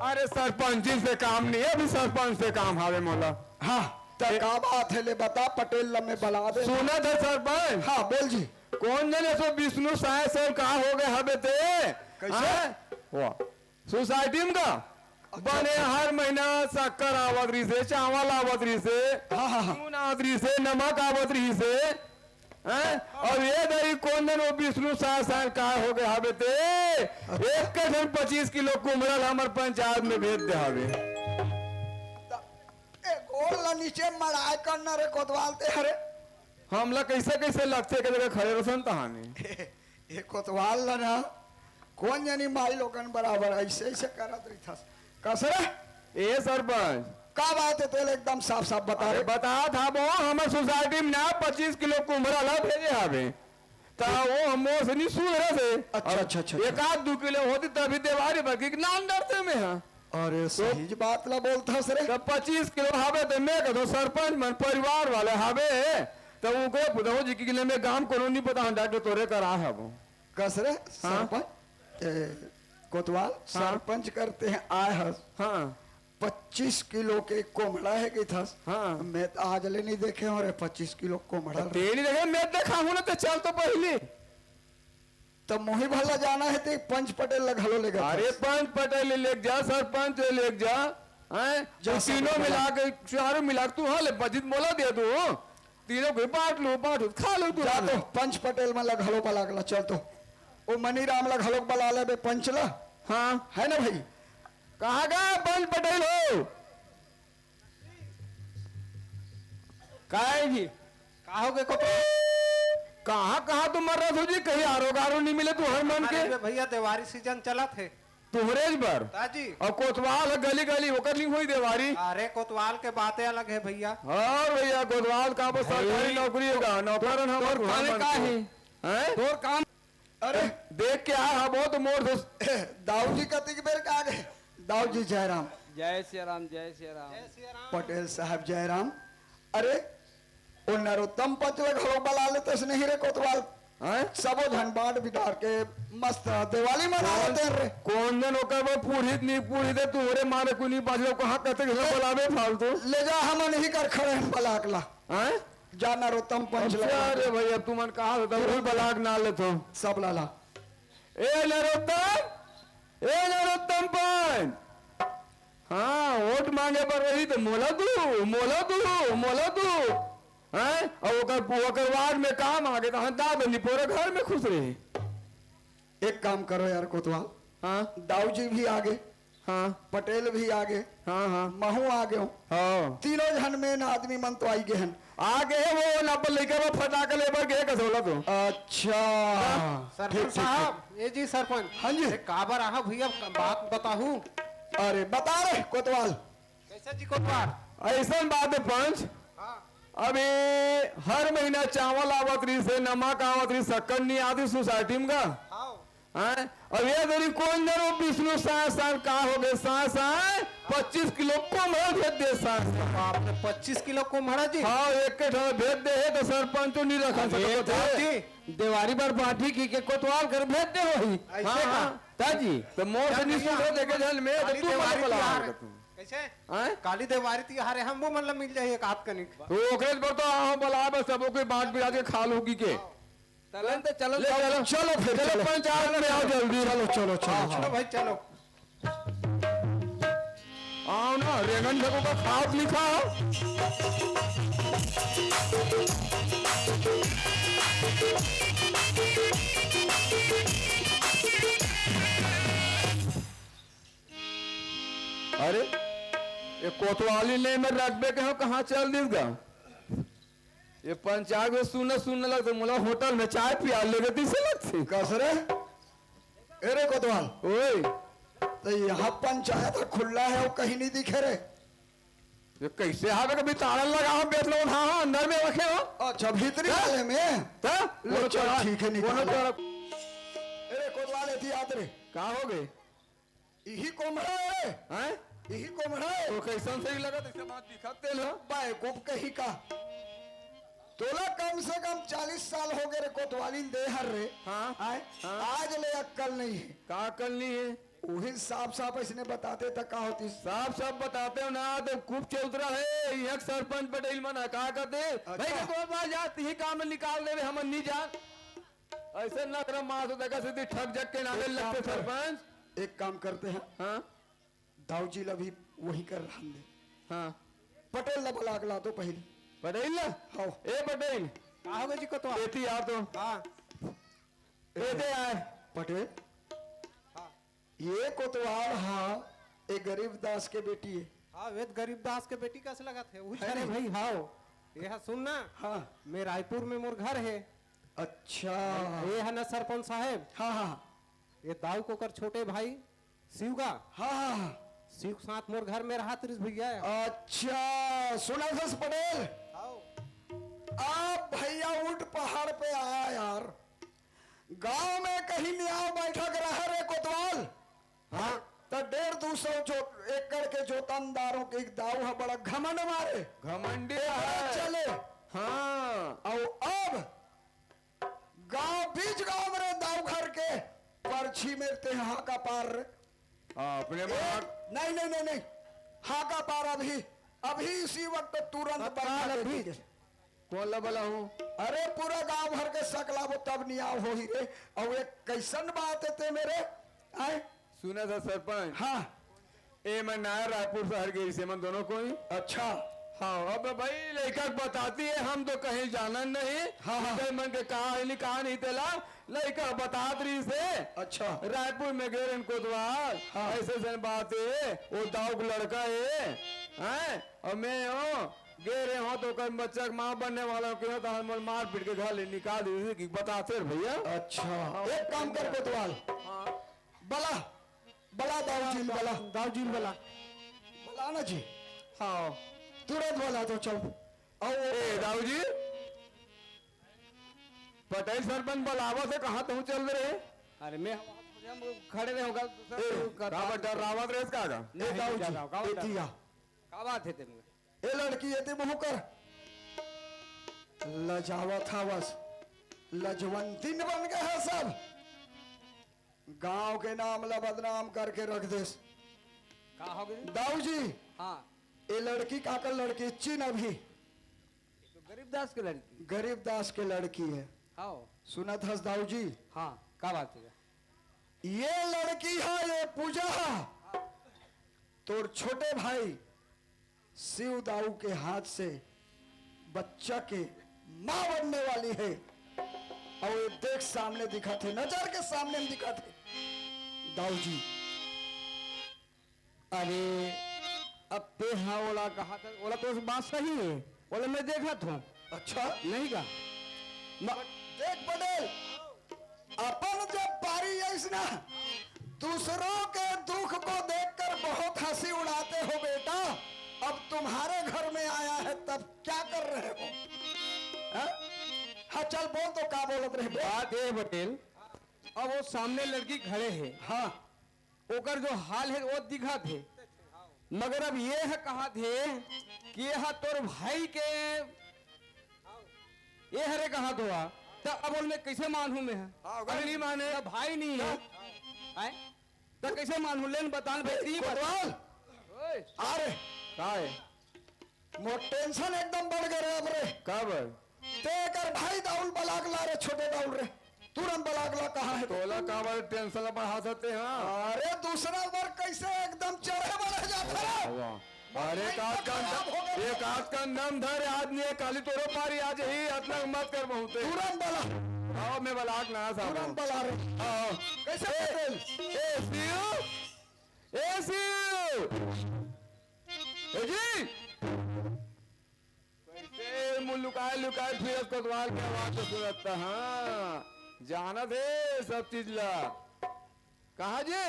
अरे सरपंच जी से काम नहीं है अभी सरपंच से काम हावे मोला हाँ तो का बात है ले बता पटेल लम्बे बला दे सुना था सरपंच हाँ बोल जी कौन जाने सो विष्णु साय सब कहा हो गए हबे ते कैसे? वाह सोसाइटी में का बने हर महीना शक्कर आवत रही से चावल आवत रही से हाँ, हाँ, हाँ। नून आवत रही से नमक आवत रही से हैं? और ये दरी कौन दिन वो विष्णु साय कहा हो गए हबे ते एक कठन 25 किलो कुमरल हमार पंचायत में भेज दे हबे गोल ला नीचे मड़ाई करना रे कोतवाल ते हरे हमला कैसे कैसे लगते के जगह खड़े रसन तहानी ये कोतवाल ला ना कौन जानी माई लोगन बराबर ऐसे ऐसे करत रही था कसरे ए सरपंच का बात है तेरे एकदम साफ साफ बता अरे रे बता था वो हमारे सोसाइटी में ना 25 किलो कुमरा ला भेजे हवे ता वो हमो से नहीं सुन रहे थे अच्छा, अच्छा, अच्छा, एक आध 2 किलो होती तभी देवारी बाकी नाम डरते में हां अरे सही बात ला बोलता रे। तो 25 किलो हावे तो मैं कहता सरपंच मन परिवार वाले हावे तो उनको पुदहो जी की में गांव को नहीं पता डॉक्टर तोरे करा है वो कस रे सरपंच कोतवाल सरपंच करते हैं आए हस। हाँ 25 किलो के कोमड़ा है कि था। हाँ। मैं तो आज ले नहीं देखे हो रे 25 किलो कोमड़ा। तेरी देखे मैं देखा हूं ना तो चल तो पहले तो मोही भला जाना है तो पंच पटेल लगलो लेगा। अरे पंच पटेल ले जा सरपंच ले जा हैं जो तीनों मिला के चारों मिला के तू हाँ ले बजित मोला दे दो तीनों को बांट लो खा लो तू। जा तो पंच पटेल में लगलो बला गला चल तो वो मनी राम लगलो बला ले बे पंच ला। हाँ है ना भाई। कहाँ गए पंच पटेल हो काहे जी कहोगे को कहाँ कहाँ तुम मर रहे हो जी कहीं आरो गारो नहीं मिले तू हर मन के भैया देवारी सीजन चला थे तुहरेज पर ताजी। और कोतवाल है गली गली होकर नहीं हुई देवारी। अरे कोतवाल के बातें अलग है भैया। और भैया कोतवाल कहाँ पर सरकारी नौकरी होगा नौकरन हमारे खाने का है तोर काम। अरे देख के आया बहुत मोर दाऊ जी कति के बेर का आ गए। दाऊ जी जयराम जय श्री राम जय श्री राम। पटेल साहब जयराम। अरे वो नरोत्तम पंच लगलो बला ले तो नहीं रे कोतवाल सबो धन बांट बिटार के मस्त दिवाली मना लेते रे। कौन दिन होकर वो पूरी नहीं पूरी दे तुहरे मारे को नहीं बाजलो कहाँ कहते बोलावे फालतू ले जा हम नहीं कर खड़े हैं बलाकला जा नरोत्तम पंच लगा। अरे भैया तुमन कहा था बलाक ना ले तो सब लाला ए नरोत्तम पंच हाँ वोट मांगे पर रही तो मोला दू हैं और ओकर वार्ड में काम आ गए तो हम दाद पूरे घर में खुश रहे। एक काम करो यार कोतवाल। हाँ दाऊ जी भी आगे हाँ पटेल भी आगे हाँ हाँ महू आगे हूँ हाँ तीनों जन में आदमी मन तो आई गए हैं। आगे है वो नपल लेकर वो फटाके लेकर गए कसोला तो। अच्छा सरपंच साहब ये जी सरपंच। हाँ जी। काबर आहा भैया बात बताऊं। अरे बता रहे कोतवाल। कैसे जी कोतवाल ऐसा बात है पंच अभी हर महीना चावल आवत रही से नमक आवत रही शक्कर नहीं आती सोसाइटी में का हैं अब ये दरी कौन जरो विष्णु साल का हो गए 25 किलो कोमड़ा भेज दे आपने 25 किलो कोमड़ा जी। हाँ एक के ठाव भेज दे तो सरपंच तो नहीं रखा सकते देवारी पर पाठी की के कोतवाल कर भेज दे वही ऐसे का ताजी तो मोर से नहीं देखे जल में तो तू देवारी बोला कैसे हैं काली देवारी त्योहार है हम वो मतलब मिल जाए एक हाथ कनिक। तो ओकरे पर तो आओ बोला बस सबो के बांट बिरा के खा लोगी के चलो चलो फिर चलो पंचायत में आओ जल्दी चलो चलो भाई चलो आओ ना रेंगन देखो का खाओ नहीं खाओ अरे ये कोतवाली ले में रखबे के हो कहाँ चल दिस गा ये पंचायत में सुनने लगते मुला होटल में चाय पिया लेगे तीसरे लगती कसरे अरे कोतवाल ओए तो यहाँ पंचायत खुला है वो कहीं नहीं दिखे रे। ये कैसे हावे कभी ताला लगा हो बेच लो हाँ अंदर में रखे हो अच्छा भीतरी वाले में तो लो चल ठीक है निकालो। तरफ अरे कोतवाल एथी याद रे कहाँ हो गए यही कोमड़ा है हैं यही कोमड़ा है तो कैसन सही लगा ऐसे बात दिखते लो बायकूफ कही का तोला कम से कम 40 साल हो गए रे कोतवाली दे हर रे। हाँ, आए हाँ। आज ले अक्कल नहीं है का करनी है वही साफ इसने बताते तक का होती। साफ सब बताते हो ना तो खूब चौतरा है यहाँ सरपंच पटेल मना कहा करते भाई के तो बात जाती ही काम में निकाल दे हम नहीं जा ऐसे न कर मार तो देखा सीधी ठग जग के नाले लगते सरपंच। एक काम करते हैं हाँ दाऊ जी अभी वही कर रहा दे हाँ पटेल ला बुला के ला तो पहले पटेल ना हाँ ए पटेल कहोगे जी कोतवाल। बेटी यार तो हाँ ए दे आए पटेल ये कोतवाल हाँ एक गरीब दास के बेटी है। हाँ वेद गरीबदास के बेटी कैसे लगा थे वो है अरे नहीं? भाई हाँ यह सुनना हाँ मैं रायपुर में मोर घर है। अच्छा ये है ना सरपंच साहब हाँ हाँ ये दाऊ को कर छोटे भाई शिव का हाँ हाँ शिव के साथ मोर घर में रहा त्रिस भैया है। अच्छा सुना सस पटेल आप भैया ऊंट पहाड़ पे आया यार गांव में कहीं न्याय बैठक रहा रे कोतवाल। हाँ तो 150-200 एकड़ के जोतनदारों के दाव है बड़ा घमंड मारे घमंडी पता है। चले हाँ और अब गांव बीच गांव में दाव घर के पर्ची मेरते हैं हाँ का पार रे। अपने नहीं नहीं नहीं नहीं हाँ का पार अभी अभी इसी वक्त तुरंत बना भी कौन लबला हूँ? अरे पूरा गांव भर के सकला वो तब नियाव हो ही रे। और एक कैसन बात है ते मेरे आए सुना था सरपंच। हाँ ए मैं नया रायपुर शहर के इसे मन दोनों को ही। अच्छा हाँ अब भाई लड़का बताती है हम तो कहीं जाना नहीं। हाँ, हाँ। कहीं मन के कहा नहीं तेला लड़का बतात रही से। अच्छा रायपुर में गए इनको द्वार। हाँ। ऐसे जन बात है वो दाऊ का लड़का है हैं और मैं हूँ गे रहे हो तो कल बच्चा का माँ बनने वाला क्यों तो हम मार पीट के घर निकाल दी कि बताते रहे भैया। अच्छा एक काम कर कोतवाल बला बला दाऊजी बला दाऊजी बला बला ना जी हाँ तुरंत बला तो चल और ए दाऊ जी पटेल सरपंच बलावा से कहाँ तुम चल रहे? अरे मैं हम खड़े रहे होगा रावत रेस का ए दाऊजी एतिया क्या बात है तेरे? ए लड़की ये ते मुंह कर लजावा था बस लजवंतीन बन गए हैं सब गांव के नाम ला बदनाम करके रख दे। कहा हो गए? दाऊ जी हाँ ये लड़की काकर लड़की चीन अभी तो गरीबदास की लड़की। गरीबदास के लड़की है हाँ सुनत हस दाऊ जी हाँ क्या बात है? ये लड़की है ये पूजा है तोर छोटे भाई शिव दाऊ के हाथ से बच्चा के मां बनने वाली है। और ये देख सामने दिखा थे नजर के सामने में दिखा थे दाऊ जी। अरे अब पे हाँ ओला कहा था ओला तो बात सही है ओला मैं देखा था अच्छा नहीं का देख पटेल अपन जब पारी ऐसा दूसरों के दुख को देखकर बहुत हंसी उड़ाते हो बेटा अब तुम्हारे घर में आया है तब क्या कर रहे हो? हाँ चल बोल तो क्या बोलत रहे बोल। बात है पटेल अब वो सामने लड़की खड़े है हाँ ओकर जो हाल है वो दिखा थे मगर अब ये है कहा थे कि यह तोर भाई के ये हरे कहा तो तो अब उनमें कैसे मानू मैं अगर नहीं माने तो भाई नहीं है आए? तो कैसे मानू लेन बतान भाई कोतवाल आ रे का है मोर टेंशन एकदम बढ़ गए रे अब रे कब ते कर भाई दाउल बलाक ला रे छोटे दाउल रे तुरंत बलाक ला कहा है तोला का बार टेंशन बढ़ा सकते हैं। अरे दूसरा बार कैसे एकदम चढ़े बढ़ जाता है अरे एक आज का नाम धर आदमी है काली तोरो पारी आज ही इतना मत कर बहुते तुरंत बला आओ मैं बलाक ना साहब तुरंत बला रे आओ कैसे पटेल ए शिव ए जी कैसे मुल्लुकाए लुकाए फिर कोतवाल के आवाज तो सुनता। हाँ जाना थे सब चीज ला कहा जी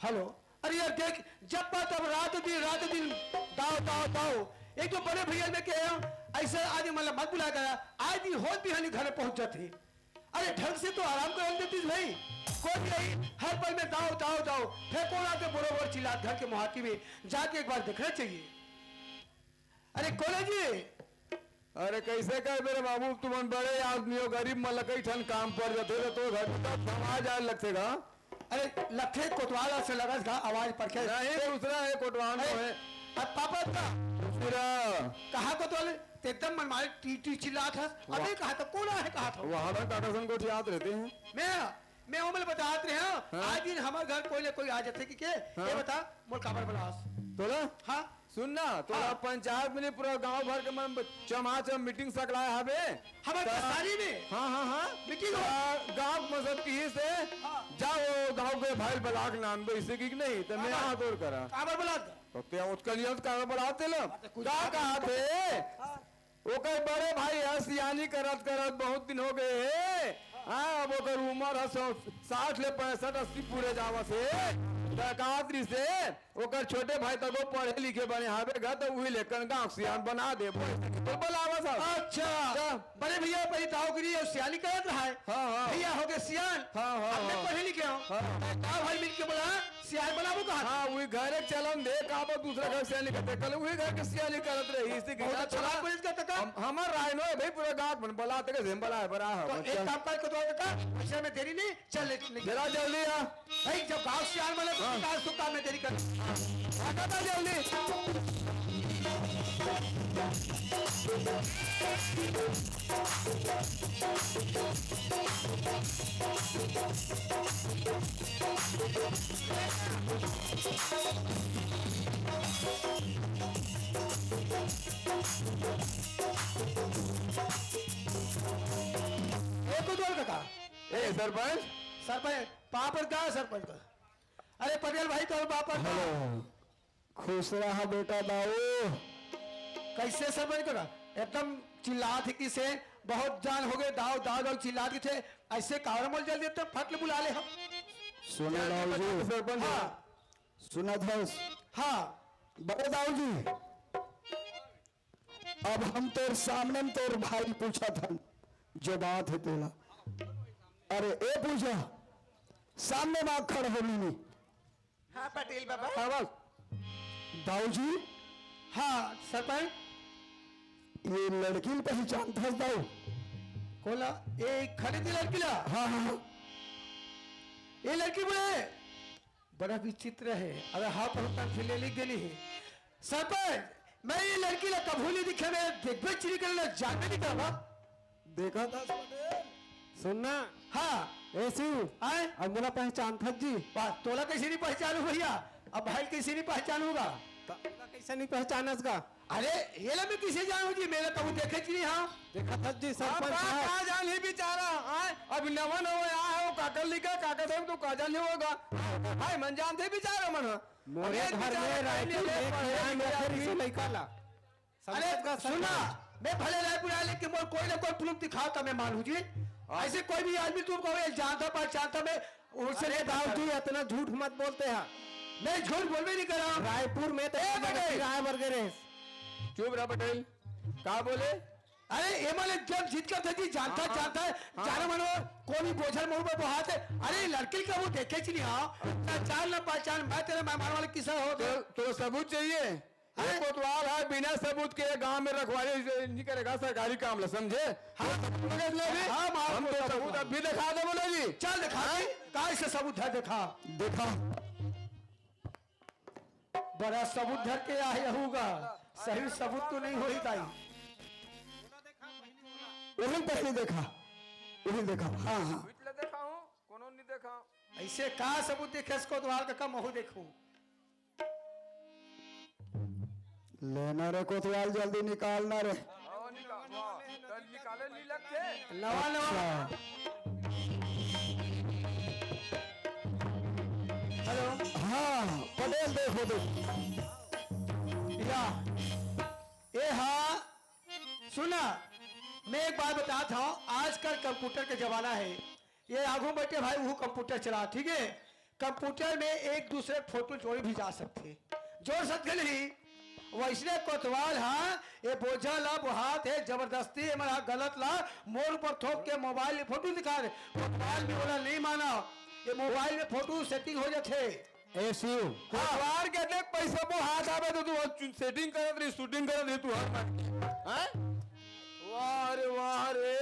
हेलो अरे यार देख जब बात अब रात दिन दाओ दाओ दाओ एक तो बड़े भैया में क्या ऐसे आदमी मतलब मत बुला गया आज भी होत भी हनी घर पहुंच जाते। अरे ढंग से तो आराम कर देती भाई कोई नहीं हर पल में दाओ दाओ दाओ फिर कौन आके बरोबर चिल्ला घर के मुहाकी में जाके एक बार देखना चाहिए। अरे कोले जी अरे कैसे कर मेरे बाबू तुम बड़े आदमी हो गरीब मलकई ठन काम पड़ जाते तो घर समाज आए लगतेगा। अरे लखे कोतवाल से लगा था आवाज पर के नहीं दूसरा है कोटवान है अब पापा का दूसरा कहा कोतवाल ते एकदम मन मारे टी चिल्ला था अबे कहा था कौन है कहा था वहां पर टाटा सन को याद रहते हैं। मैं उमल बतात रहे हैं आज दिन हमारे घर कोई ना कोई आ जाते कि के ये बता मोर काबर बलास तोला हाँ सुनना तोला हाँ। पंचायत में पूरा गांव भर के मन चमाचम मीटिंग सकलाए हवे हमारे सारी में हाँ हाँ हाँ मीटिंग गांव मजहब की ही से जाओ गांव के भाई बलाक नान दो इसे की नहीं तो मैं हाथ और करा काबर बलास तो क्या उसका लिए काबर बलाते लो क्या कहा थे ओकर बड़े भाई है सियानी करत करत बहुत दिन हो गए हाँ अब ओकर उम्र है 60 ले 65 80 पूरे जावा से कादरी से ओकर छोटे भाई तक पढ़े लिखे बने हावे घर तो वही लेकर गांव सियान बना दे तो बोलावा साहब। अच्छा बड़े भैया पहले ताऊगिरी और सियानी करत रहा है हाँ, हाँ। भैया हो गए सियान हाँ, हाँ, अब मैं हाँ। पढ़े लिखे हूँ गाँव भाई मिल के बोला सियार बनाबू कहा हाँ वही घर एक चलन दे कहाँ पर दूसरा घर सियानी करते कल वही घर के सियानी करत रही इसी बहुत अच्छा बात पुलिस का तका हमार राय नो भाई पूरा गांव बन बला तक से बला है बड़ा तो है एक काम कर को तो तका पैसे में देरी नहीं चल ले जरा जल्दी आ भाई जब गांव सियार बने तो काज तो काम में देरी कर आटा था जल्दी एक दो तका ए सरपंच सरपंच पापड़ का सरपंच का अरे पटेल भाई तो पापड़ का खुश रहा बेटा दाऊ। कैसे सरपंच का एकदम चिल्लात की से बहुत जान हो गए दाव दाव दाव चिल्लात की थे ऐसे कावड़ मोल जल्दी तो फट बुला ले हम सुनो दाऊ जी, सरपंच हाँ सुना था हाँ बड़े दाऊ जी, अब हम तोर सामने में तोर भाई पूछा था जो बात है तेरा, अरे ए पूछा सामने में खड़ हो नहीं। हाँ पटेल बाबा हाँ बस दाऊ जी हाँ सरपंच ये लड़की की पहचान था दाऊ? कोला ये खरीदी लड़की ला हाँ हाँ हाँ। ये लड़की बोले बड़ा विचित्र है अरे हाँ पहुंचा फिर लिख देनी है सरपंच मैं ये लड़की ला कभू नहीं दिखे मैं देखबे चली कर जानने नहीं करवा देखा था सुनना हाँ ऐसी आए अब मेरा पहचान था जी। बात तोला कैसे नहीं पहचानू भैया अब भाई कैसे नहीं पहचानूगा कैसे नहीं पहचाना इसका? अरे ये ला मैं किसे जानू जी मेरा कबू देखे जी हाँ देखा था जी सरपंच साहब। कहाँ जान ही बेचारा आए अब नवा नवा आया है वो काकर लिखा काकर साहब तो काजल नहीं होगा हाय मन जानते बेचारा मन मोरे घर में रायपुर में किराए में फिर इसे लड़का ला। अरे सुना मैं भले रायपुर आया लेकिन मोर कोई ना कोई प्रूफ दिखाओ तो मैं मानू जी ऐसे कोई भी आदमी तुम कहो जानता पहचानता मैं उनसे अरे दाऊ जी इतना झूठ मत बोलते हैं, मैं झूठ बोलवे नहीं कर रहा हूं। रायपुर में तो बेटे। किराए वगैरह चुप रहा पटेल कहा बोले अरे ये माने जब जीत का था जी जानता जानता है जाना मानो कोई भी बोझल मुंह पे बहाते अरे लड़की का वो देखे जी नहीं हाँ ना जान ना पहचान मैं तेरे मेहमान वाले किसा हो तो सबूत चाहिए ये कोतवाल है बिना सबूत के गांव में रखवाली नहीं करेगा सरकारी काम ला समझे हम तो सबूत अब भी दिखा दे बोले जी चल दिखा काय से सबूत है दिखा देखा बड़ा सबूत धर के आया होगा सही सबूत तो नहीं होई ताई वही पहले देखा वही देखा हाँ हाँ पिछले देखा हूँ कोनो नहीं देखा ऐसे का सबूत देखे इसको द्वार का कम हो देखूं लेना रे कोतवाल जल्दी निकालना रे। निकाले नहीं लगते नवा नवा हेलो हाँ पटेल देखो दो या ए हाँ सुना मैं एक बात बताता हूँ आजकल कंप्यूटर का जमाना है ये आगू बैठे भाई वो कंप्यूटर चला ठीक है कंप्यूटर में एक दूसरे फोटो जोड़ भी जा सकते जोड़ सकते नहीं वैसे कोतवाल हाँ ये बोझा ला बुहात है जबरदस्ती हमारा गलत ला मोर पर थोप के मोबाइल में फोटो दिखा रहे कोतवाल भी बोला नहीं माना ये मोबाइल में फोटो सेटिंग हो जाते ए शिव कोतवाल के देख पैसा को हाथ आवे तो तू सेटिंग करत रही शूटिंग करत रही तू हर वाह रे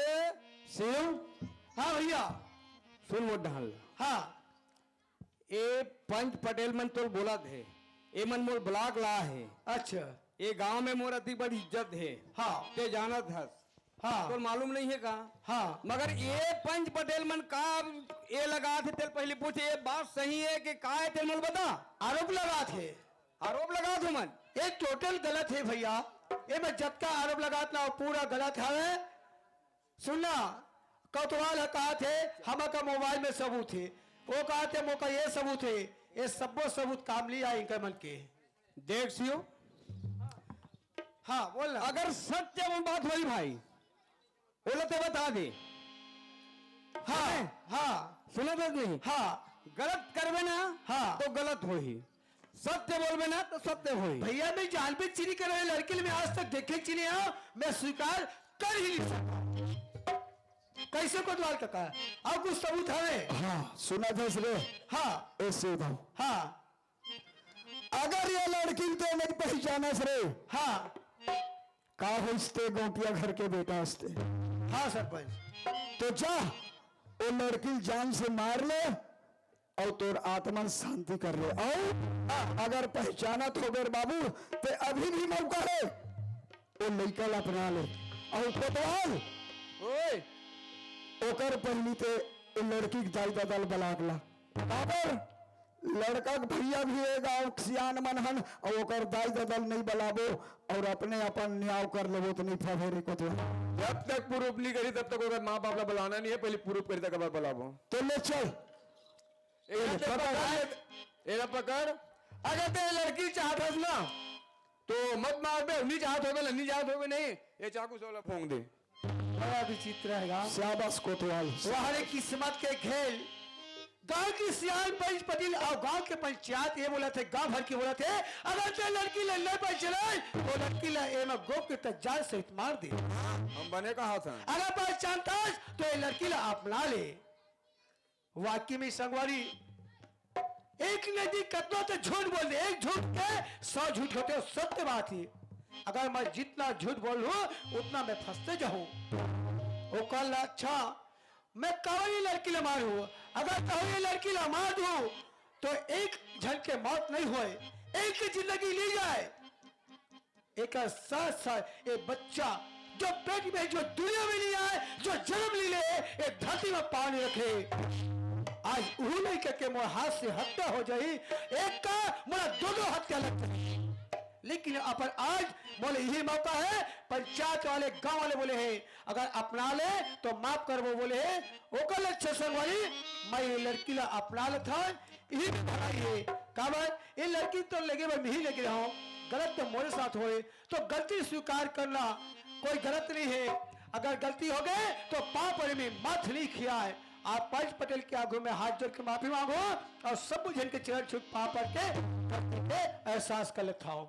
शिव हाँ भैया सुन वो ढाल हाँ ए पंच पटेल मन तो बोला थे ए मन मोर ब्लॉक ला है अच्छा ये गांव में मोर अति बड़ी इज्जत है हाँ ते जाना था हाँ तो मालूम नहीं है का हाँ मगर ये पंच पटेल मन का ये लगा थे तेल पहले पूछे ये बात सही है कि का है तेल मन बता आरोप लगा थे आरोप लगा थे मन ये टोटल गलत है भैया ये मैं जब का आरोप लगाता हूँ पूरा गलत है सुनना कोतवाल है कहा थे हम का मोबाइल में सबूत है वो कहा थे मौका ये सबूत है ये सबो सबूत काम लिया इनका मन के देख सियो हाँ बोल अगर सत्य में बात हुई भाई बोला तो बता दे हाँ हाँ सुना तो नहीं हाँ गलत करवे ना हाँ। तो गलत हो ही सत्य बोलवे ना तो सत्य हो ही भैया मैं जान पे चीनी कर रहे लड़के में आज तक देखे चीनी मैं स्वीकार कर ही नहीं सकता कैसे कोतवाल काका? और कुछ सबूत है? हाँ सुना था रे, हाँ ऐसे बताओ, हाँ अगर ये लड़की तो नहीं पहचाना रे, हाँ का होते गोपिया घर के बेटा हंसते, हाँ सरपंच। तो जा वो लड़की जान से मार ले और तोर आत्मा शांति कर ले। और अगर पहचाना तो गए बाबू तो अभी भी मौका है, वो लड़का अपना ले। और कोतवाल ओए ओकर पहली ते वो लड़की के दाई दादल बलागला बाबर लड़का के भैया भी है गाँव सियान मनहन और ओकर दाई दादल नहीं बलाबो और अपने अपन न्याय कर लेबो तो नहीं फवेरे कोतवाल। जब तक प्रूफ नहीं करी तब तक ओकर माँ बाप ला बुलाना नहीं है, पहले प्रूफ करी तक बुलाबो। तो ले चल एरा पकड़। अगर ते लड़की चाहत हस ना तो मत मार बे, नहीं चाहत होगे नहीं चाहत होगे नहीं, ये चाकू से वाला फोंक दे। बड़ा विचित्र है। शाबाश कोतवाल। वहां किस्मत के खेल। गांव की सियान पंच पटेल और गांव के पंचायत ये बोला थे, गांव भर के बोला थे, अगर ते लड़की ले पर चले तो लड़की ला ए में गोप के तजाल सहित मार दे। हम बने कहा था अगर पहचानता तो ये लड़की ला अपना ले। वाकई में संगवारी एक नदी कतनो तो झूठ बोल दे, एक झूठ के 100 झूठ होते, सत्य बात ही। अगर मैं जितना झूठ बोलूं उतना मैं फंसते जाऊं। वो कल अच्छा मैं कहीं लड़की ला मारू, अगर कहीं लड़की ला मार दूं तो एक झन के मौत नहीं होए, एक की जिंदगी ली जाए। एक साथ एक बच्चा जो पेट में जो दुनिया में नहीं आए, जो जन्म ली ले, एक धरती में पानी रखे। आज वही नहीं करके मोर हाथ से हत्या हो जाई, एक का मोरा दो हत्या लगती। लेकिन अपन आज बोले यही मौका है, पंचायत वाले गांव वाले बोले हैं अगर अपना ले तो माफ कर, वो बोले है ओकल अच्छे संगवारी मैं ये लड़की ला अपना ले था यही में भलाई है। काबर ये लड़की तो लगे मैं नहीं लगे रहा हूं, गलत तो मोरे साथ होए तो गलती स्वीकार करना कोई गलत नहीं है। अगर गलती हो गए तो पाप में मत नहीं खियाए। आप पंच पटेल के आगू में हाथ जोड़ के माफी मांगो और सब जन के चरण छूट पा पड़ के एहसास कर लेता हूं।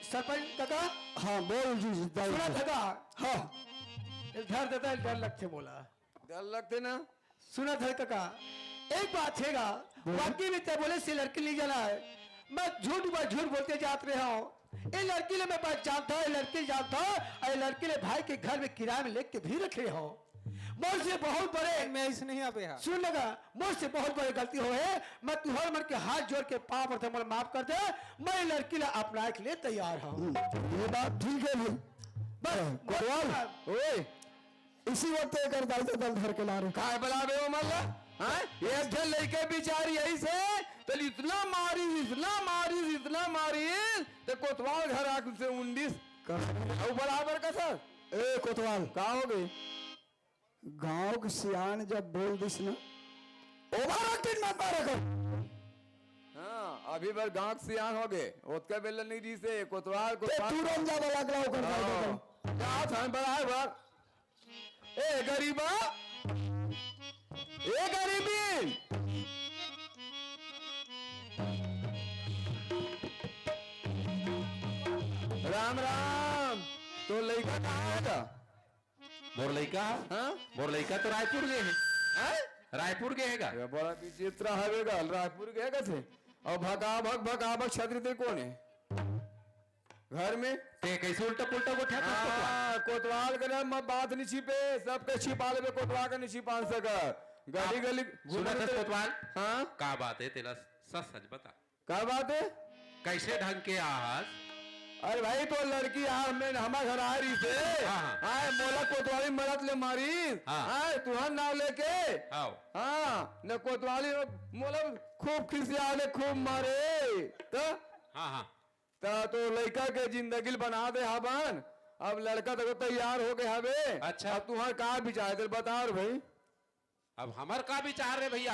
सरपंच काका, हाँ बोल जी सुना था? हाँ इधर देता डर लगते बोला, डर लगते ना। सुना था काका? एक बात हैगा, वाकई में ते बोले से लड़की नहीं जाना है, मैं झूठ बोलते जाते रहा हूँ। ये लड़की ले मैं जानता हूँ, लड़की जानता हूँ, और लड़की ले भाई के घर में किराए में लेके भी रखे हो। मुझसे बहुत बड़े मैं इस नहीं आवे हा। सुन लगा, मुझसे बहुत बड़ी गलती हो है, मैं तुहर मन के हाथ जोड़ के पाँव पड़ते मोल माफ कर दे। मैं लड़की ला अपना के लिए तैयार हूँ। ये बात ठीक है भाई। कोतवाल ओए इसी वक्त एक दाई दादल घर के ला रहे काय बलावे हो मल्ला? हाँ ये ढल लेके बिचारी यही से तो इतना मारी तो कोतवाल घर आके से 19 बराबर का सर। ए कोतवाल का हो गई? गांव के सियान जब बोल दिस ना ओवर एक्टिंग मत मारा कर। हाँ अभी बार गांव से आन हो गए, उसका बेलन नहीं दी से कोतवाल को तू रंजा वाला गलाव कर दाई क्या था बराबर। ए गरीबा, ए गरीबी, राम राम। तो लड़का कहाँ है? मोर लड़का, हाँ मोर लड़का तो रायपुर गए हैं, हाँ? रायपुर गएगा। ये बड़ा विचित्र हवेगा, रायपुर गए कैसे? और भगाभग छतरी ते कौन है घर में? ते कैसे उल्टा पुल्टा को ठेका हाँ, कोतवाल का नाम बात नहीं छिपे, सबके छिपा ले, कोतवाल का नहीं छिपा सका। गली गली सुना था कोतवाल? हाँ का बात है तेरा सच सच बता, क्या बात है? कैसे ढंग के आहाज? अरे भाई तो लड़की यार मैं हमारे घर आ रही थे, हाँ। हाँ मोला कोतवाली मरत ले मारी, हाँ। हाँ तुहर नाव लेके, आओ हाँ न कोतवाली मोला खूब खिसियाले खूब मारे तो हाँ तो लड़का के जिंदगी बना दे हबन। अब लड़का तो तैयार हो गए हवे। अच्छा। अब तुम्हार का विचार है बता भाई। अब हमार का विचार है भैया,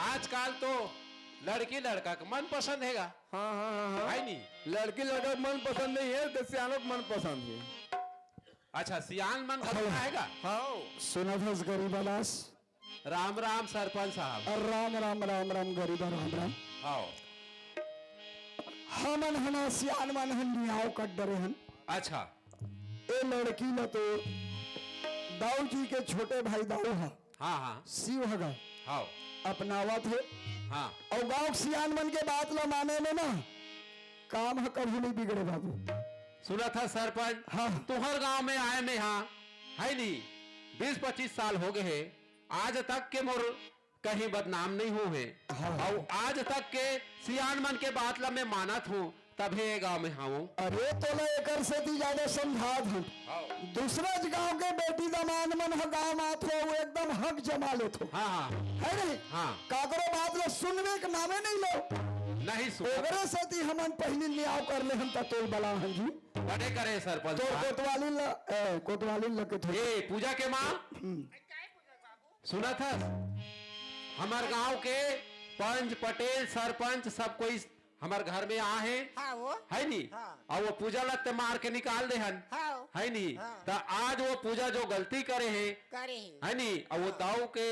आजकल तो लड़की लड़का का मन पसंद हैगा। हाँ हाँ हाँ हाँ है नहीं? लड़की लड़का का मन पसंद नहीं है तो सियानों का मन पसंद है। अच्छा सियान मन खत्म हैगा। हाँ सुना था गरीबालास। राम राम सरपंच साहब। राम राम राम राम गरीबा राम राम। आओ। हमन हना सियान मन हन नियाव कट डरे हन। अच्छा ए लड़की न तो दाऊ जी के छोटे भाई दाऊ हा हाँ हाँ शिव हगा हाँ अपनावा थे हाँ और गांव सियान मन के बात ला माने में ना काम है कभी नहीं बिगड़े बाबू। सुना था सरपंच हाँ। तुहर गांव में आए में हाँ है नहीं 20-25 साल हो गए हैं आज तक के मोर कहीं बदनाम नहीं हुए हैं हाँ। और आज तक के सियान मन के बात ला मैं मानत हूँ तभी गांव में हाँ अरे तो ला एकर से ती ज्यादा समझा हूँ दूसरा गांव के बेटी दमान मन ह गांव आत हो वो एकदम हक जमा लेत हो हाँ हाँ है नहीं हाँ। काकरो बात ला सुनने के नामे नहीं लो नहीं सुन ओकरे से ती हमन पहले नियाव कर ले हम तोल बला हन जी बड़े करे सरपंच तो साहब। कोतवाली लगे थे ये पूजा के माँ सुना था हमार गांव के पंच पटेल सरपंच सब कोई हमार घर में आ है हाँ वो है नी हाँ। और वो पूजा लगते मार के निकाल दे हन हाँ। है नी हाँ। तो आज वो पूजा जो गलती करे है करे ही है नी और वो दाऊ के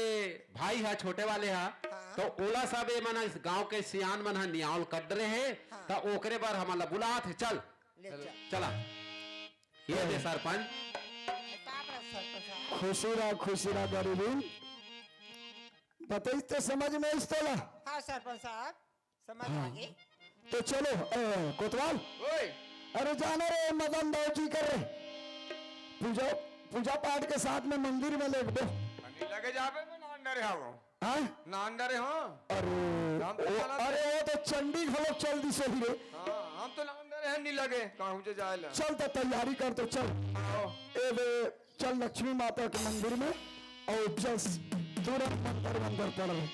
भाई है छोटे वाले है हाँ। तो ओला सब ये मना इस गांव के सियान मन है नियाल कर रहे हैं हाँ। तो ओकरे बार हमारा बुलात है चल ले चल चला ये दे सरपंच खुशी रहा गरीबीन बताइए तो समझ में इस तोला हाँ सरपंच साहब समझ आ गई तो चलो कोतवाल ओए अरे जाना रे मदन दाऊ जी कर रहे पूजा पूजा पाठ के साथ में मंदिर में ले दो नहीं लगे जा पे मैं नान डरे हां हाँ? नान डरे हां अरे अरे वो तो चंडी घलो चल दी सही रे हां हम तो नान डरे हैं नहीं लगे कहूं जे जाएला चल तो तैयारी कर तो चल ए बे चल लक्ष्मी माता के मंदिर में और जस तुरंत मंदिर पड़ रहे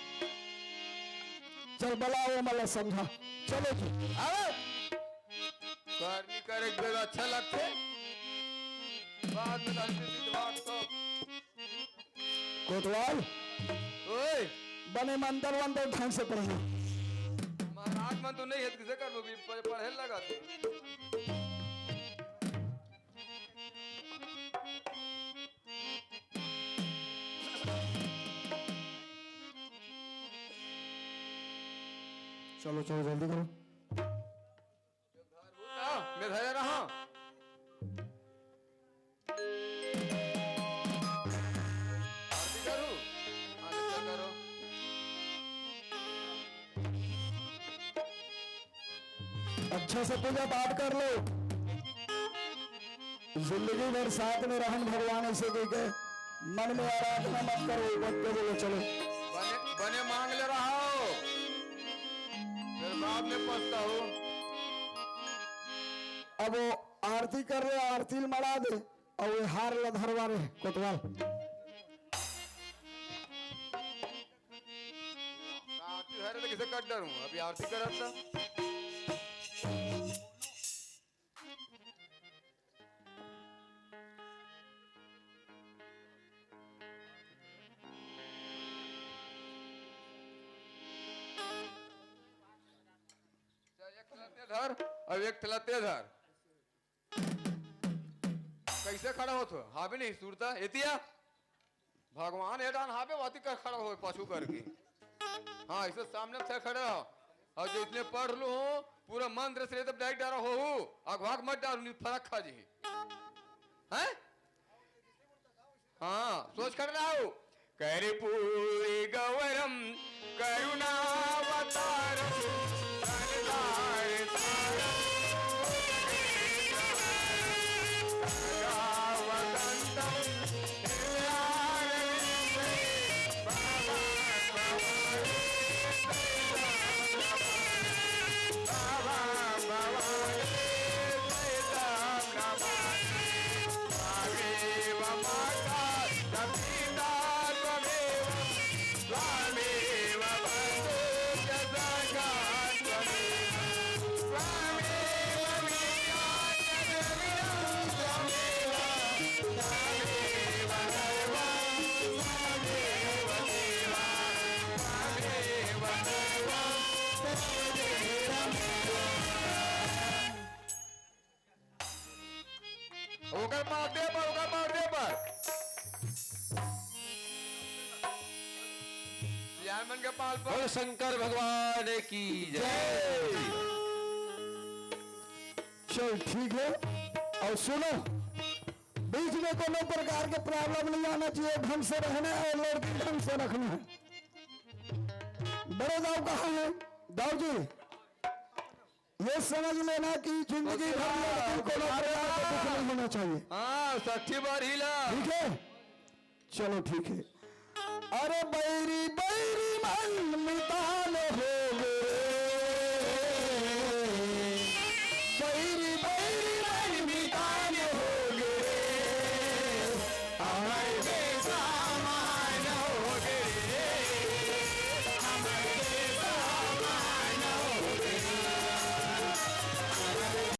चल बला वो मला समझा चलो जी अरे करनी करे एक बेर अच्छा लगते बाद में डालते दिमाग तो कोतवाल ओए बने मंदिर वंदर ढंग से पढ़ना महाराज मन तो नहीं है किसे कर भी पढ़े लगा तू चलो चलो जल्दी करो मैं धैर्य रहा आरती करूं आरती करो अच्छा से पूजा पाठ कर लो जिंदगी भर साथ में रहन भगवान ऐसे कह के मन में आराधना मत करो बच्चे बोलो चलो बने बने मांग ले रहा हो फिर बाद में पछताओ अब वो आरती कर रहे आरती मरा दे और वो हार ला धरवा रहे कोतवाल आरती धरे तो किसे कट डरूं अभी आरती करत था एक थलते धर अब एक थलते धर कैसे खड़ा हो तो हावे नहीं सुरता एतिया भगवान हेडान हावे वाती कर खड़ा हो पशु करके हाँ ऐसे सामने से खड़ा हो और जो इतने पढ़ लो हो पूरा मंत्र से तब डाइट डारा हो अगवाक मत डालो नहीं फर्क खा जी हैं हाँ सोच कर रहा हो कर्पूरी गौरम करुणावतारम ओकर मार दे पर यार मन के पाल पर बोल शंकर भगवान की जय चल ठीक है और सुनो बीच में कोनो प्रकार के प्रॉब्लम नहीं आना चाहिए, ढंग से रहना है और लड़की ढंग से रखना है। बड़े दाऊ कहाँ है? दाऊ जी ये समझ लेना कि जिंदगी भर लड़की को कोनो प्रकार का दुख नहीं होना चाहिए। हाँ सच्ची बार हिला। ठीक है, चलो ठीक है। अरे बैरी बैरी मन मिटा